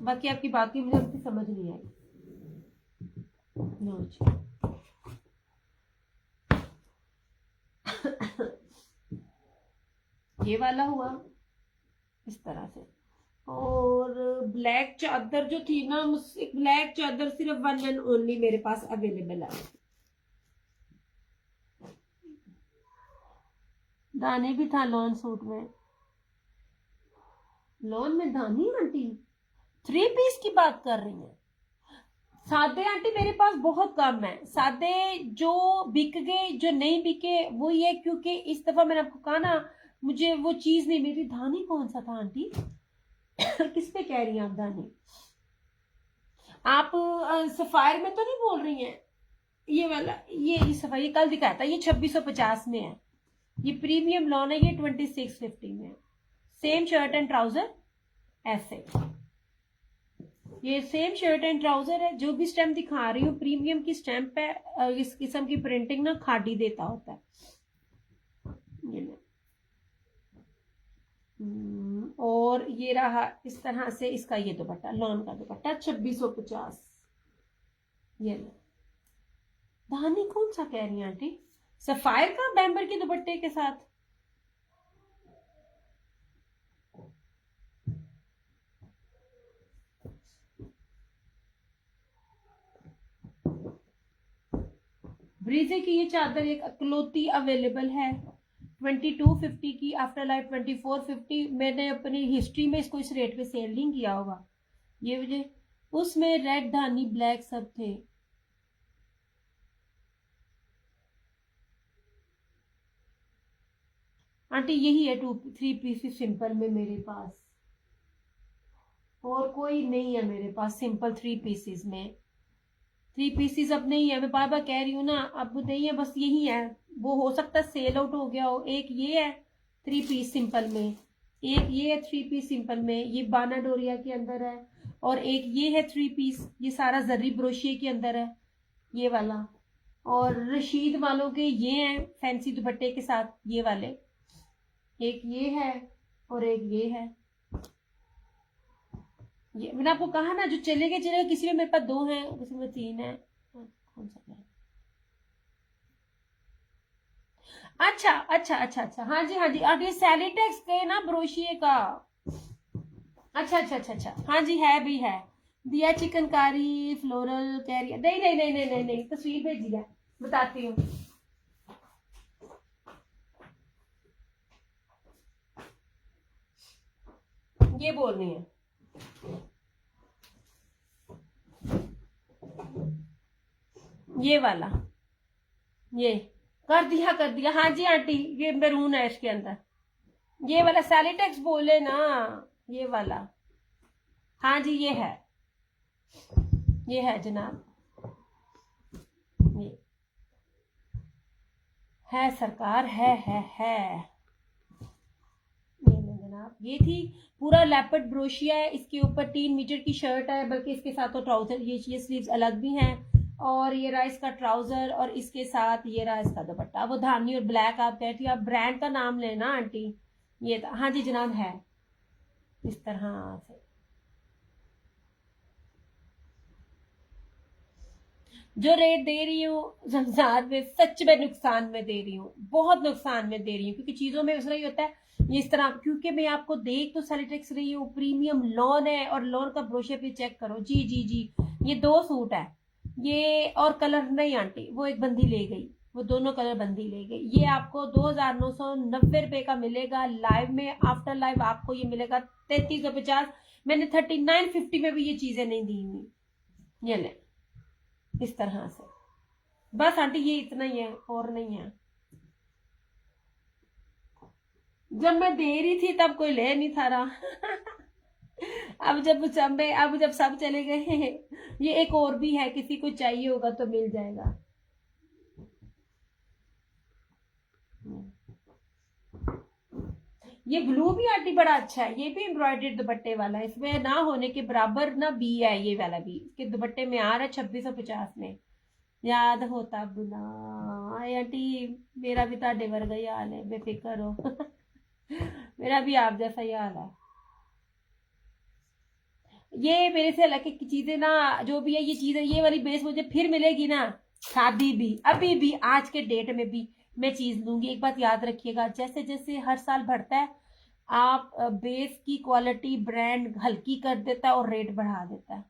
बाकी आपकी बाकी मुझे आपकी समझ नहीं आई। नो जी ये वाला हुआ इस तरह से। और ब्लैक चादर जो थी ना, मुझसे ब्लैक चादर सिर्फ 1 एंड ओनली मेरे पास अवेलेबल है। दाने भी था लॉन सूट में, लॉन में दानी आंटी 3 पीस की बात कर रही है। सादे आंटी मेरे पास बहुत कम है, सादे जो बिक गए जो नहीं बिके वो ये, क्योंकि इस दफा मैंने आपको कहा ना मुझे वो चीज नहीं मेरी। धानी कौन सा था आंटी? किस पे कह रही हैं आप धानी? आप सफायर में तो नहीं बोल रही हैं? ये वाला, ये सफायर ये कल दिखाया था, ये 2650 में है। ये प्रीमियम लॉन है, ये 2650 में है। सेम शर्ट एंड ट्राउजर ऐसे, ये सेम शर्ट एंड ट्राउजर है। जो भी स्टैम्प दिखा रही हूँ प्रीमियम की स्टैम्प है। इस किस्म की प्रिंटिंग ना खादी देता होता है। ये और ये रहा इस तरह से इसका ये दुपट्टा, लॉन का दुपट्टा 2650। ये धानी कौन सा कह रही है आंटी? सफायर का बैम्बर के दुपट्टे के साथ। ब्रीजे की ये चादर एक अकलौती अवेलेबल है 2250 की, आफ्टर लाइफ 2450। मैंने अपनी हिस्ट्री में इसको इस रेट पे सेल नहीं किया होगा। ये मुझे उसमें रेड धानी ब्लैक सब थे। आंटी यही है 3 पीस सिंपल में मेरे पास, और कोई नहीं है मेरे पास सिंपल 3 पीसेस में। 3 पीसेस अब नहीं है, मैं बार बार कह रही हूँ ना, अब नहीं है, बस यही है। वो हो सकता है सेल आउट हो गया हो। एक ये है 3 पीस सिंपल में, एक ये है 3 पीस सिंपल में, ये बाना डोरिया के अंदर है। और एक ये है 3 पीस, ये सारा जर्री ब्रोशिए के अंदर है ये वाला। और रशीद वालों के ये हैं फैंसी दुपट्टे के साथ ये वाले। एक ये है और एक ये है। ये मैंने आपको कहा ना, जो चले गए किसी में मेरे पास 2 हैं, किसी में 3 है। कौन सा है? अच्छा अच्छा अच्छा अच्छा, हाँ जी हाँ जी। अब ये सैलिटेक्स के ना ब्रोशिए का। अच्छा अच्छा अच्छा अच्छा, हाँ जी है भी है। दिया चिकनकारी फ्लोरल कैरियर, नहीं नहीं नहीं नहीं नहीं नहीं, तस्वीर भेजी है, बताती हूँ। ये बोल रही है ये वाला, ये कर दिया हाँ जी आंटी, ये मैरून है इसके अंदर। ये वाला सैलिटेक्स बोले ना, ये वाला। हाँ जी ये है जनाब, ये है सरकार, है। ये ले जनाब, ये थी पूरा लैपर्ड ब्रोशिया है। इसके ऊपर 3 मीटर की शर्ट है, बल्कि इसके साथ तो ट्राउजर, ये स्लीव्स अलग भी हैं। और ये रहा इसका ट्राउजर, और इसके साथ ये रहा इसका दुपट्टा। वो धानी और ब्लैक आप कहती हो, आप ब्रांड का नाम लेना आंटी। ये था हाँ जी जनाब, है इस तरह से। जो रेट दे रही हूँ रमजान में सच में नुकसान में दे रही हूँ, बहुत नुकसान में दे रही हूँ, क्योंकि चीजों में उसमें होता है ये इस तरह, क्योंकि मैं आपको देख तो सेलिटेक्स रही हूँ, प्रीमियम लॉन है और लॉन का ब्रोशर भी चेक करो। जी जी जी, ये 2 सूट है ये, और कलर नहीं आंटी, वो एक बंदी ले गई, वो दोनों कलर बंदी ले गई। ये आपको 2,990 रुपए का मिलेगा लाइव में, आफ्टर लाइव आपको ये मिलेगा 3350। मैंने 3950 में भी ये चीजें नहीं दी हुई, ये ले इस तरह से। बस आंटी ये इतना ही है और नहीं है। जब मैं दे रही थी तब कोई ले नहीं था रहा अब जब सब चले गए हैं, ये एक और भी है, किसी को चाहिए होगा तो मिल जाएगा। ये ब्लू भी आंटी बड़ा अच्छा है, ये भी एम्ब्रॉयडर्ड दुपट्टे वाला है, इसमें ना होने के बराबर ना बी है, ये वाला भी इसके दुपट्टे में आ रहा है 2650 में। याद होता बुना आंटी, मेरा भी ताडे वर्गा ही हाल है, बेफिक्र हो मेरा भी आप जैसा ही हाल है। ये मेरे से अलग की चीजें ना, जो भी है ये चीजें, ये वाली बेस मुझे फिर मिलेगी ना, शादी भी अभी भी आज के डेट में भी मैं चीज लूंगी। एक बात याद रखिएगा, जैसे जैसे हर साल बढ़ता है, आप बेस की क्वालिटी ब्रांड हल्की कर देता है और रेट बढ़ा देता है।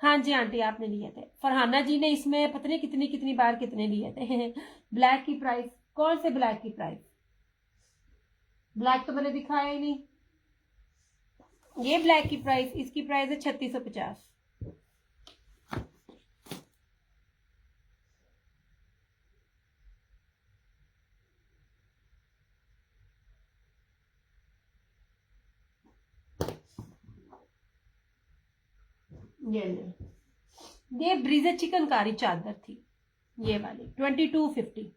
हाँ जी आंटी, आपने लिए थे, फरहाना जी ने इसमें पता नहीं कितनी कितनी बार कितने लिए थे ब्लैक की प्राइस, कौन से ब्लैक की प्राइस? ब्लैक तो मैंने दिखाया ही नहीं। ये ब्लैक की प्राइस, इसकी प्राइस है 3650। ये ब्रीजे चिकनकारी चादर थी, ये वाली 2250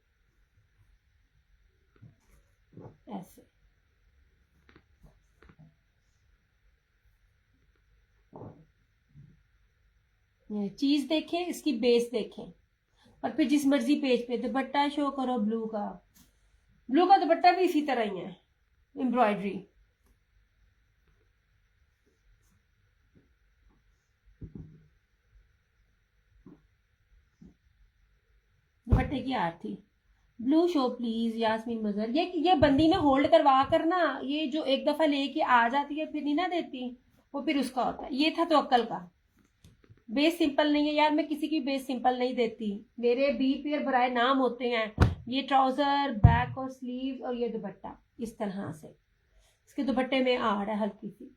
ऐसे। चीज देखें, इसकी बेस देखें, और फिर जिस मर्जी पेज पे दुपट्टा शो करो ब्लू का। ब्लू का दुपट्टा भी इसी तरह ही है, एम्ब्रॉयडरी। दुपट्टे की आरती ब्लू शो प्लीज यास्मीन मजहर। ये बंदी ने होल्ड करवा कर ना, ये जो एक दफा लेके आ जाती है फिर नहीं ना देती, वो फिर उसका होता है। ये था तो अक्ल का। बेस सिंपल नहीं है यार, मैं किसी की बेस सिंपल नहीं देती, मेरे बी पेयर बराए नाम होते हैं। ये ट्राउजर, बैक और स्लीव, और ये दुपट्टा इस तरह से। इसके दुपट्टे में आड़ है हल्की सी।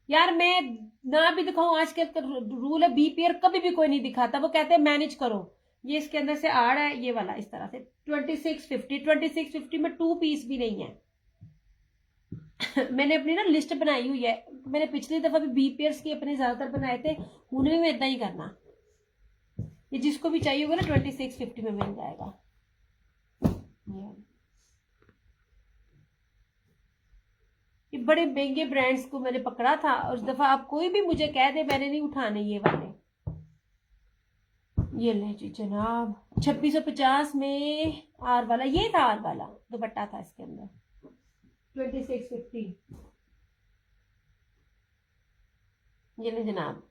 यार मैं ना भी दिखाऊं, आजकल का रूल है बी पेयर कभी भी कोई नहीं दिखाता, वो कहते हैं मैनेज करो। ये इसके अंदर से आड़ है ये वाला इस तरह से 2650 में 2 पीस भी नहीं है मैंने अपनी ना लिस्ट बनाई हुई है, मैंने पिछली दफा भी बी पेयर्स की अपने ज्यादातर बनाए थे, उन्हें भी इतना ही करना। ये जिसको भी चाहिए होगा ना 2650 में मिल जाएगा। ये बड़े महंगे ब्रांड्स को मैंने पकड़ा था, और उस दफा आप कोई भी मुझे कह दे, मैंने नहीं उठाने ये वाले। ये ले जी जनाब 2650 में आर वाला, ये था आर वाला दुपट्टा था इसके अंदर 2650। ये ले जनाब,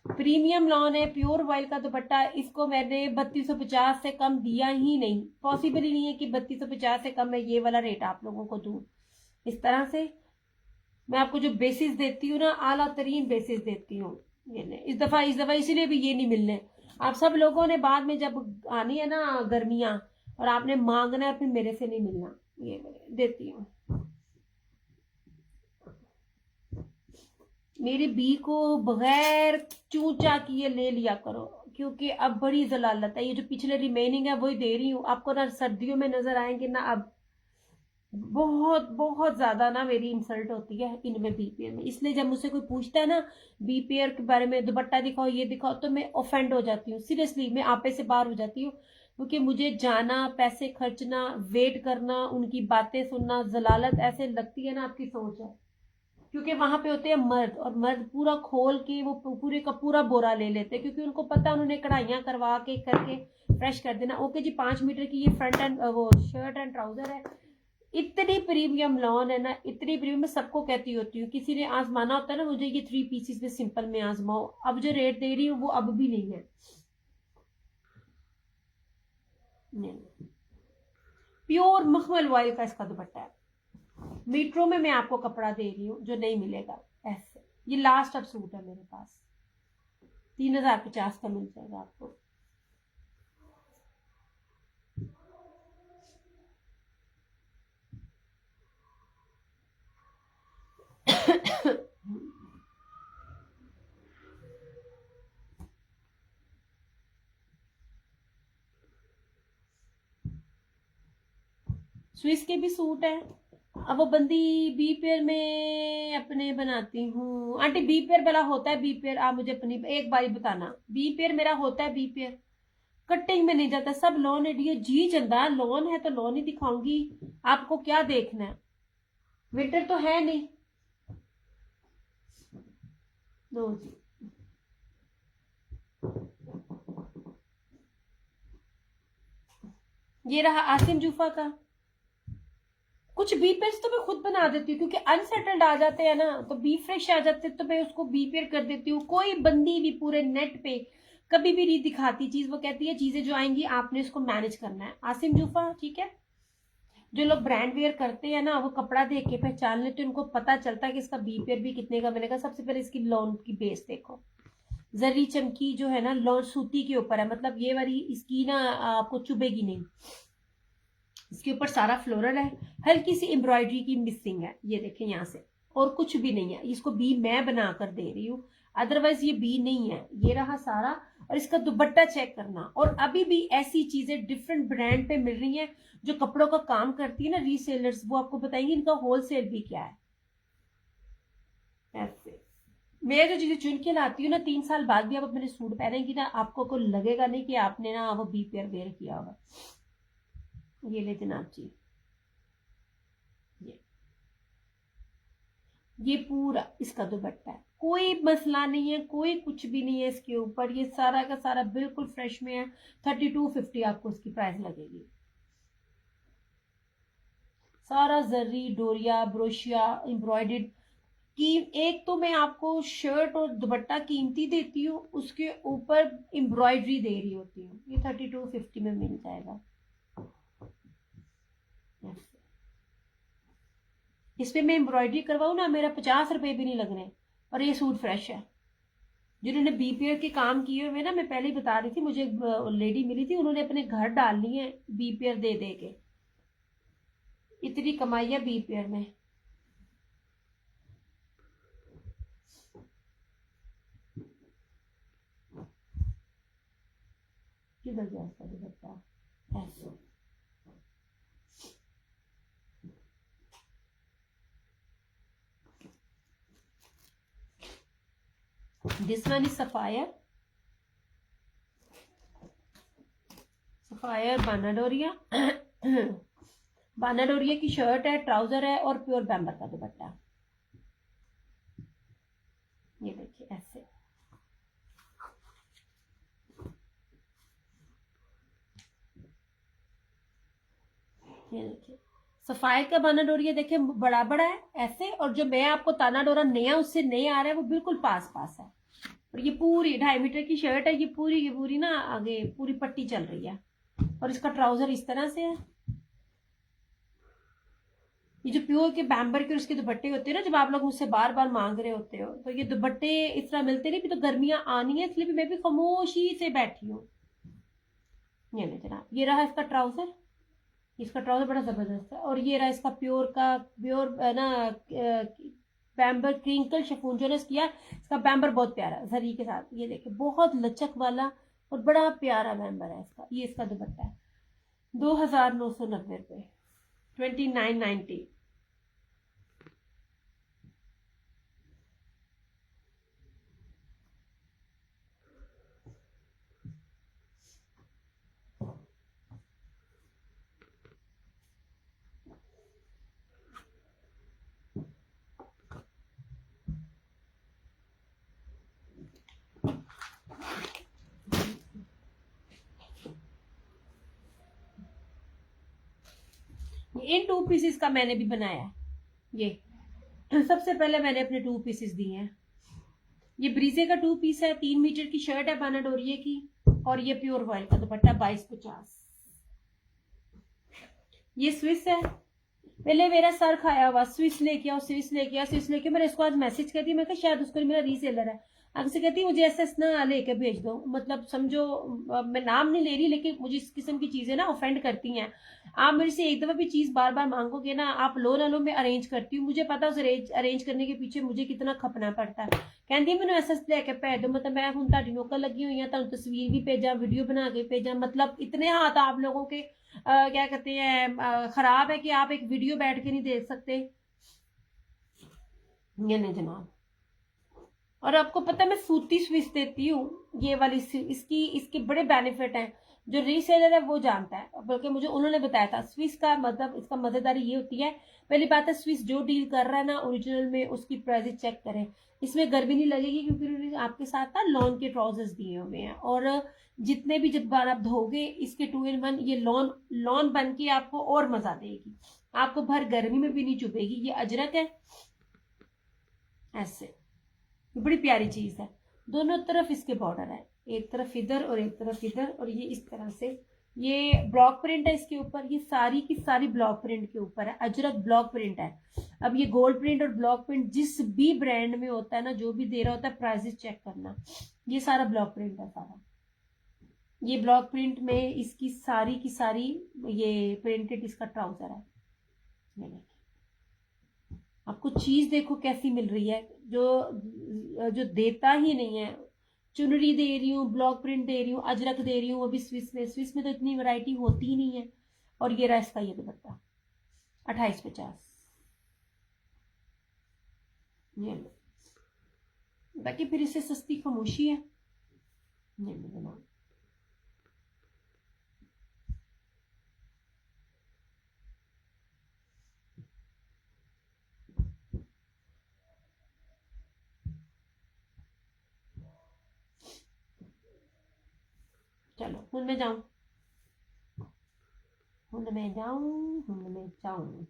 प्रीमियम लॉन है, प्योर वाइल का दुपट्टा। इसको मैंने 3250 से कम दिया ही नहीं, पॉसिबल ही नहीं है कि 3250 से कम मैं ये वाला रेट आप लोगों को दूं। इस तरह से मैं आपको जो बेसिस देती हूँ ना, आला तरीन बेसिस देती हूँ। ये इस दफा इसीलिए भी ये नहीं मिलने। आप सब लोगों ने बाद में जब आनी है ना गर्मियां, और आपने मांगना है, फिर मेरे से नहीं मिलना। ये देती हूँ, मेरी बी को बगैर चूचा किए ले लिया करो, क्योंकि अब बड़ी जलालत है। ये जो पिछले रिमेनिंग है वही दे रही हूँ आपको, ना सर्दियों में नजर आएंगे ना। अब बहुत बहुत ज्यादा ना मेरी इंसल्ट होती है इनमें बी पेयर में, इसलिए जब मुझसे कोई पूछता है ना बी पेयर के बारे में, दुपट्टा दिखाओ ये दिखाओ, तो मैं ऑफेंड हो जाती हूँ, सीरियसली मैं आपे से बाहर हो जाती हूँ। क्योंकि मुझे जाना, पैसे खर्चना, वेट करना, उनकी बातें सुनना जलालत ऐसे लगती है ना, आपकी सोच है। क्योंकि वहां पे होते हैं मर्द, और मर्द पूरा खोल के वो पूरे का पूरा बोरा ले लेते हैं, क्योंकि उनको पता है उन्होंने कढ़ाइयां करवा के करके फ्रेश कर देना। ओके जी, 5 मीटर की ये फ्रंट एंड वो शर्ट एंड ट्राउजर है, इतनी प्रीमियम लॉन है ना, इतनी प्रीमियम, मैं सबको कहती होती हूँ, किसी ने आजमाना होता है ना मुझे, ये 3 पीसेस में सिंपल में आजमाओ, अब जो रेट दे रही हूँ वो अब भी नहीं है। नहीं, प्योर मखमल ऑयल का इसका दुपट्टा है, मीटरों में मैं आपको कपड़ा दे रही हूँ जो नहीं मिलेगा ऐसे। ये लास्ट अब सूट है मेरे पास, 3050 का मिल जाएगा आपको। स्विस के भी सूट है। अब वो बंदी बी पेयर में अपने बनाती हूँ आंटी, बी पेयर वाला होता है, बी पेयर आप मुझे अपनी एक बारी बताना, बी पेयर मेरा होता है, बी पेयर कटिंग में नहीं जाता, सब लॉन है। ये जी चंदा लॉन है तो लॉन ही दिखाऊंगी आपको, क्या देखना है, विंटर तो है नहीं। लो जी, ये रहा आसिम जूफा का। कुछ बी पेयर्स तो मैं खुद बना देती हूँ, क्योंकि अनसेटल्ड आ जाते हैं ना, तो बी फ्रेश आ जाते हैं तो मैं उसको बी पेयर कर देती हूँ। कोई बंदी भी पूरे नेट पे कभी भी नहीं दिखाती चीज, वो कहती है चीजें जो आएंगी आपने उसको मैनेज करना है। आसिम जूफा, ठीक है। जो लोग ब्रांड वेयर करते हैं ना, वो कपड़ा देख के पहचान लेते हैं, उनको पता चलता है कि इसका बी पेयर भी कितने का मिलेगा। सबसे पहले इसकी लॉन की बेस देखो, जरी चमकी जो है ना, लॉन सूती के ऊपर है, मतलब ये वाली इसकी ना आपको चुभेगी नहीं। इसके ऊपर सारा फ्लोरल है, हल्की सी एम्ब्रॉयडरी की मिसिंग है, ये देखें यहाँ से, और कुछ भी नहीं है। इसको बी मैं बनाकर दे रही हूँ, अदरवाइज ये बी नहीं है। ये रहा सारा, और इसका दुपट्टा चेक करना। और अभी भी ऐसी चीजें डिफरेंट ब्रांड पे मिल रही हैं, जो कपड़ों का काम करती है ना रीसेलर्स, वो आपको बताएंगे इनका होलसेल भी क्या है। ऐसे मैं जो चीजें चुन के लाती हूँ ना, 3 साल बाद भी आप अपने सूट पहनेंगी ना, आपको कोई लगेगा नहीं कि आपने ना वो बी पेयर वेयर किया होगा। ये ले जनाब जी, ये ये पूरा इसका दुपट्टा है, कोई मसला नहीं है, कोई कुछ भी नहीं है इसके ऊपर। ये सारा का सारा बिल्कुल फ्रेश में है। 3250 आपको इसकी प्राइस लगेगी। सारा जरी डोरिया ब्रोशिया एम्ब्रॉयडेड की। एक तो मैं आपको शर्ट और दुपट्टा कीमती देती हूँ, उसके ऊपर एम्ब्रॉयडरी दे रही होती हूँ। ये 3250 में मिल जाएगा। इस पे मैं एम्ब्रॉयडरी करवाऊँ ना, मेरा 50 रुपए भी नहीं लगने, और ये सूट फ्रेश है। जिन्होंने बीपीआर के काम किए हुए ना, मैं पहले ही बता रही थी, मुझे एक लेडी मिली थी, उन्होंने अपने घर डालनी है बीपीआर दे दे के, इतनी कमाई है बीपीआर में। किधर गया इसका दुपट्टा, ऐसे this one is sapphire, sapphire बानाडोरिया। बानाडोरिया की शर्ट है, ट्राउजर है, और प्योर बैम्बर का दुपट्टा। ये देखिए ऐसे, ये देखिए सफायर का बानाडोरिया, देखिए बड़ा बड़ा है ऐसे, और जो मैं आपको ताना डोरा नया उससे नहीं आ रहा है, वो बिल्कुल पास पास है। और ये पूरी 2.5 मीटर की शर्ट है, ये पूरी ना आगे पूरी पट्टी चल रही है, और इसका ट्राउजर इस तरह से है। ये जो प्योर के बैम्बर के उसके दुपट्टे होते हैं ना, जब आप लोग मुझसे बार बार मांग रहे होते हो, तो ये दुपट्टे इस तरह मिलते नहीं, भी तो गर्मियां आनी है, इसलिए भी मैं भी खामोशी से बैठी हूँ। ये नहीं जनाब, ये रहा इसका ट्राउजर, इसका ट्राउजर बड़ा जबरदस्त है। और ये रहा इसका प्योर ना बैम्बर क्रिंकल शिफॉन जो किया, इसका बैम्बर बहुत प्यारा है जरी के साथ, ये देखिए बहुत लचक वाला और बड़ा प्यारा बैम्बर है इसका। ये इसका दुपट्टा है, 2990 रुपये, 2990। इन 2 पीसेस का मैंने भी बनाया है। ये सबसे पहले मैंने अपने 2 पीसेस दिए हैं। ये ब्रीजे का 2 पीस है, 3 मीटर की शर्ट है बाना डोरिये की, और ये प्योर वॉइल का दुपट्टा 2250। ये स्विस है, पहले मेरा सर खाया हुआ स्विस लेके आओ, स्विस लेके आओ, स्विस लेके। मैंने इसको आज मैसेज कर दी, मैं कहा शायद उसको मेरा रीसेलर है। अब से कहती मुझे ऐसा ना लेके भेज दो, मतलब समझो मैं नाम नहीं ले रही, लेकिन मुझे इस किस्म की चीजें ना ऑफेंड करती हैं। आप मेरे से एक दफा भी चीज बार बार मांगोगे ना, आप लो ना लो, मैं अरेंज करती हूँ। मुझे पता उस अरेंज करने के पीछे मुझे कितना खपना पड़ता है। कहती मैंने ऐसा लेके भेज दो, मतलब मैं हूं ताड़ी नौकर लगी हुई है, तुम तस्वीर भी भेजा, वीडियो बना के भेजा, मतलब इतने हाथ आप लोगों के क्या कहते हैं खराब है कि आप एक वीडियो बैठ के नहीं देख सकते। ये नहीं जनाब। और आपको पता है मैं सूती स्विस देती हूँ, ये वाली इसके बड़े बेनिफिट हैं। जो रीसेलर है वो जानता है, बल्कि मुझे उन्होंने बताया था। स्विस का मतलब इसका मजेदारी ये होती है, पहली बात है स्विस जो डील कर रहा है ना ओरिजिनल में, उसकी प्राइस चेक करें। इसमें गर्मी नहीं लगेगी क्योंकि उन्होंने आपके साथ ना लॉन के ट्राउजर्स दिए हुए हैं, और जितने भी जब बार आप धोगे इसके 2 in 1 ये लॉन लॉन बन के आपको और मजा देगी, आपको भर गर्मी में भी नहीं चुभेगी। ये अजरक है ऐसे, बड़ी प्यारी चीज है। दोनों तरफ इसके बॉर्डर है, एक तरफ इधर और एक तरफ इधर, और ये इस तरह से ये ब्लॉक प्रिंट है इसके ऊपर। ये सारी की सारी ब्लॉक प्रिंट के ऊपर है, अजरक ब्लॉक प्रिंट है। अब ये गोल्ड प्रिंट और ब्लॉक प्रिंट जिस भी ब्रांड में होता है ना, जो भी दे रहा होता है प्राइसेस चेक करना। ये सारा ब्लॉक प्रिंट है सारा। ये ब्लॉक प्रिंट में इसकी सारी की सारी ये प्रिंटेड इसका ट्राउजर है। ये देखिए, आपको चीज देखो कैसी मिल रही है, जो देता ही नहीं है। चुनरी दे रही हूँ, ब्लॉक प्रिंट दे रही हूँ, अजरक दे रही हूँ, अभी स्विस में तो इतनी वैरायटी होती ही नहीं है। और ये रहा इसका ये दुपट्टा 2850। ये लो, बाकी फिर इससे सस्ती खामोशी है। ये लो जनाब, चलो हूं मैं जाऊं, हूं मैं जाऊं, हूं मैं जाऊं।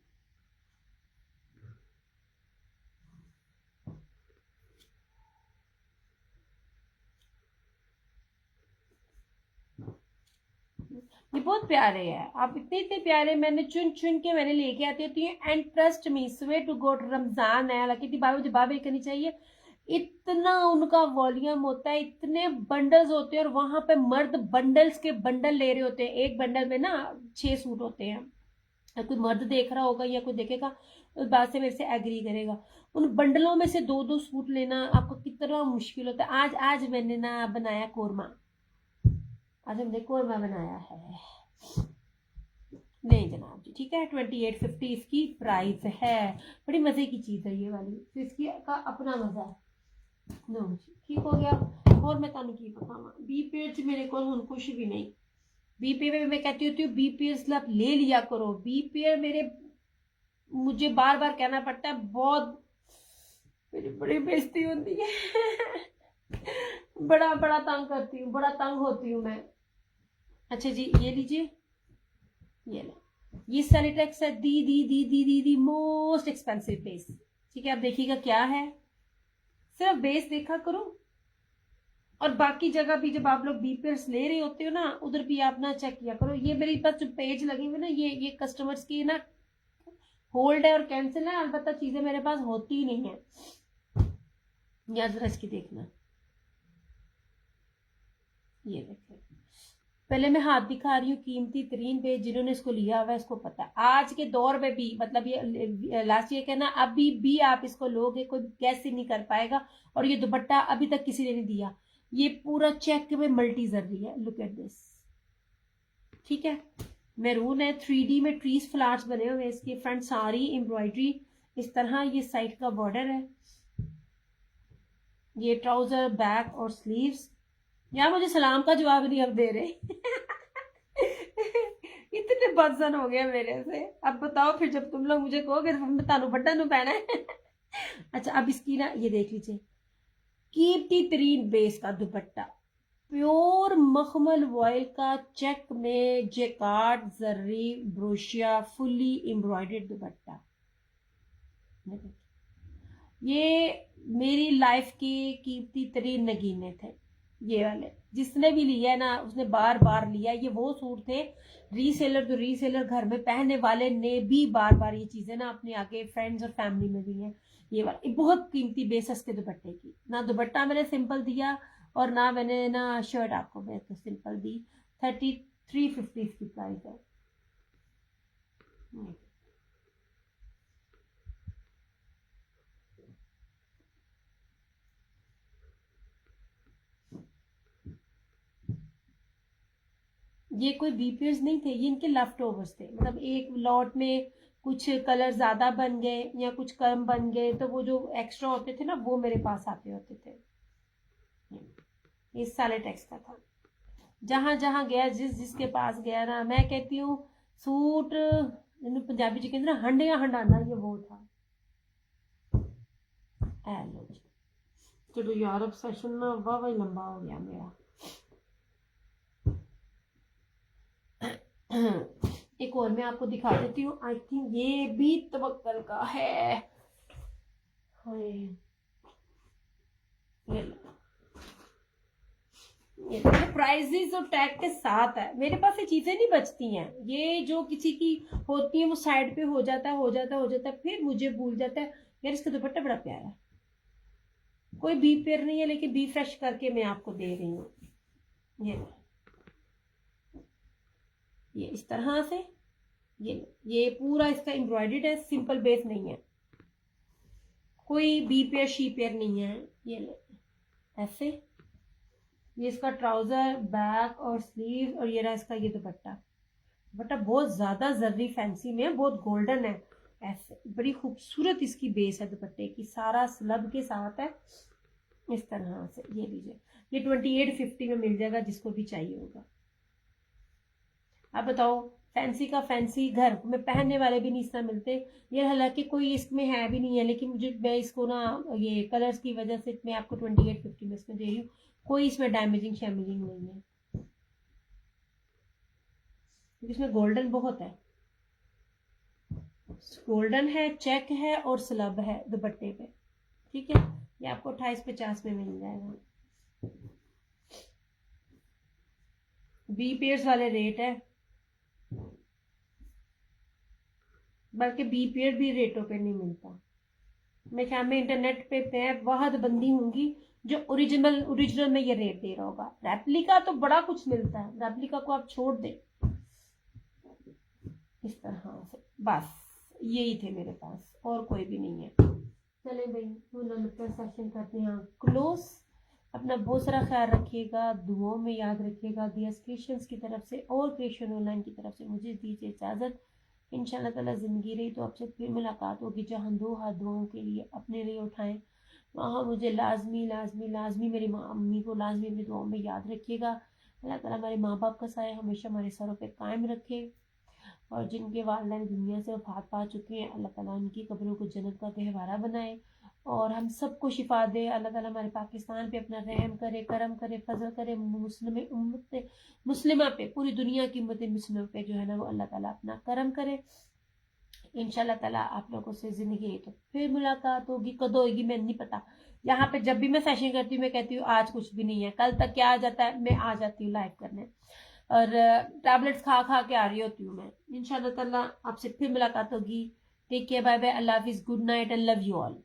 ये बहुत प्यारे हैं, आप इतने इतने प्यारे मैंने चुन चुन के मैंने लेके आती होती हूँ। एंड ट्रस्ट मी, स्वे टू गॉड, रमजान है, हालांकि जवाब करनी चाहिए। इतना उनका वॉल्यूम होता है, इतने बंडल्स होते हैं, और वहां पे मर्द बंडल्स के बंडल ले रहे होते हैं। एक बंडल में ना 6 सूट होते हैं। कोई मर्द देख रहा होगा या कोई देखेगा उस बात से मेरे से एग्री करेगा। उन बंडलों में से 2-2 सूट लेना आपको कितना मुश्किल होता है। आज मैंने ना बनाया कोरमा, आज हमने कोरमा बनाया है। नहीं जनाब जी, ठीक है, 2850 इसकी प्राइस है। बड़ी मजे की चीज है ये वाली, तो इसकी का अपना मजा है। नो जी, ठीक हो गया। और मैं तुम की बतावा, बी पेयर च मेरे को हुन कुछ भी नहीं। बी पेयर में मैं कहती होती हूँ बी पेयर आप ले लिया करो। बी पेयर मेरे मुझे बार बार कहना पड़ता है, बहुत मेरी बड़ी बेइज्जती होती है। बड़ा बड़ा तंग करती हूँ, बड़ा तंग होती हूँ मैं। अच्छा जी, ये लीजिए, ये लो, ये सैनिटेक्स है, दी मोस्ट एक्सपेंसिव बेस। ठीक है, आप देखिएगा क्या है, सिर्फ बेस देखा करो। और बाकी जगह भी जब आप लोग बीपीएस ले रहे होते हो ना, उधर भी आप ना चेक किया करो। ये मेरे पास जो पेज लगे हुए ना, ये कस्टमर्स की ना होल्ड है और कैंसिल है, अलबत्ता चीजें मेरे पास होती ही नहीं है। या जरा इसकी देखना, ये देखिए, पहले मैं हाथ दिखा रही हूँ कीमती तरीन पे, जिन्होंने इसको लिया हुआ है इसको पता है। आज के दौर में भी, मतलब ये लास्ट ईयर कहना, अभी भी आप इसको लोगे कोई कैसे नहीं कर पाएगा। और ये दुपट्टा अभी तक किसी ने नहीं दिया। ये पूरा चेक में मल्टी जर्री है, लुक एट दिस। ठीक है, मैरून है, 3D में ट्रीज फ्लावर्स बने हुए, इसकी फ्रंट सारी एम्ब्रॉयडरी इस तरह। ये साइड का बॉर्डर है, ये ट्राउजर, बैक और स्लीव्स। यार मुझे सलाम का जवाब नहीं अब दे रहे। इतने बदसन हो गए मेरे से। अब बताओ फिर जब तुम लोग मुझे कहोगे तो तानू बड्डा नु पहना है। अच्छा, अब इसकी ना ये देख लीजिए, कीमती तरीन बेस का दुपट्टा, प्योर मखमल वॉयल का चेक में जेकार्ड जर्री ब्रोशिया फुली एम्ब्रॉयडर्ड दुपट्टा। ये मेरी लाइफ की कीमती तरीन नगीने थे ये वाले। जिसने भी लिया ना उसने बार बार लिया। ये वो सूट थे रीसेलर, जो रीसेलर घर में पहनने वाले ने भी बार बार ये चीजें ना अपने आगे फ्रेंड्स और फैमिली में दी हैं। ये वाला बहुत कीमती बेसस के दुपट्टे की। ना दुपट्टा मैंने सिंपल दिया और ना मैंने ना शर्ट आपको मैं तो सिंपल दी। 3350 इसकी प्राइस है। ये कोई बीपीएस नहीं थे, ये इनके लेफ्ट ओवर्स थे। मतलब एक लॉट में कुछ कलर ज्यादा बन गए या कुछ कम बन गए तो वो जो एक्स्ट्रा होते थे ना वो मेरे पास आते होते थे। ये साले टैक्स का था। जहां जहां गया जिस जिसके पास गया ना, मैं कहती हूँ सूट पंजाबी जी कहते ना हंडिया हंडाना, ये वो था। चलो यार अब सेशन ना वाह लंबा हो गया मेरा। एक और मैं आपको दिखा देती हूँ। आई थिंक ये भी तवक्कल का है। ये प्राइजेस और टैग के साथ है। मेरे पास ये चीजें नहीं बचती हैं। ये जो किसी की होती है वो साइड पे हो जाता है फिर मुझे भूल जाता है। यार इसका दुपट्टा बड़ा प्यारा है। कोई बी पेयर नहीं है लेकिन बी फ्रेश करके मैं आपको दे रही हूँ। ये इस तरह से ये पूरा इसका एम्ब्रॉयडर्ड है। सिंपल बेस नहीं है, कोई बी पेयर शी पेयर नहीं है। ये ले ऐसे। ये इसका ट्राउजर बैक और स्लीव और ये रहा इसका ये दुपट्टा। दुपट्टा बहुत ज्यादा जर्री फैंसी में है, बहुत गोल्डन है। ऐसे बड़ी खूबसूरत इसकी बेस है दुपट्टे की, सारा स्लब के साथ है इस तरह से। ये लीजिए, ये 2850 में मिल जाएगा जिसको भी चाहिए होगा। आप बताओ, फैंसी का फैंसी घर में पहनने वाले भी नहीं इस तरह मिलते। ये हालांकि कोई इसमें है भी नहीं है लेकिन मैं इसको ना ये कलर्स की वजह से मैं आपको 2850 में इसमें दे रही हूँ। कोई इसमें डैमेजिंग शैमेजिंग नहीं है क्योंकि इसमें गोल्डन बहुत है। गोल्डन है, चेक है और स्लब है दुपट्टे पे। ठीक है, ये आपको 2850 में मिल जाएगा। बी पेयर्स वाले रेट है, बल्कि बी पेयर भी रेटों पे नहीं मिलता। मैं ख्याल में इंटरनेट पे मैं बहुत बंदी होंगी जो ओरिजिनल में ये रेट दे रहा होगा। रेप्लिका तो बड़ा कुछ मिलता है, रेप्लिका को आप छोड़ दे। इस तरह से बस यही थे मेरे पास, और कोई भी नहीं है। चले भाई सेशन करते हैं क्लोज। अपना बहुत सारा ख्याल रखिएगा, दुआओं में याद रखिएगा। दियास क्रिएशंस की तरफ से और क्रिएशन ऑनलाइन की तरफ से मुझे दीजिए इजाज़त। इंशाल्लाह ताला ज़िंदगी रही तो आपसे फिर मुलाकात होगी। जहाँ दो हाथ दुआओं के लिए अपने लिए उठाएं वहाँ मुझे लाजमी लाजमी लाजमी मेरी अम्मी को लाजमी अपनी दुआओं में याद रखिएगा। अल्लाह ताला हमारे माँ बाप का साया हमेशा हमारे सरों पे कायम रखे, और जिनके वालिदैन दुनिया से वफात पा चुके हैं अल्लाह ताला उनकी कब्रों को जन्नत का गहवारा बनाए और हम सबको शिफा दे। अल्लाह ताला हमारे पाकिस्तान पे अपना रहम करे, करम करे, फजल करे। उम्मत मुस्लिमा पे, पूरी दुनिया की उम्मत मुस्लिमा पे जो है ना वो अल्लाह ताला अपना करम करे। इंशाल्लाह ताला आप लोगों से जिंदगी रही तो फिर मुलाकात होगी। कद होगी मैं नहीं पता। यहाँ पे जब भी मैं सेशन करती हूँ मैं कहती हूँ आज कुछ भी नहीं है, कल तक क्या आ जाता है मैं आ जाती हूँ लाइव करने, और टैबलेट्स खा खा के आ रही होती हूँ मैं। इंशाल्लाह ताला आपसे फिर मुलाकात होगी। टेक केयर, बाय बाय, अल्लाह हाफिज, good night and love you all.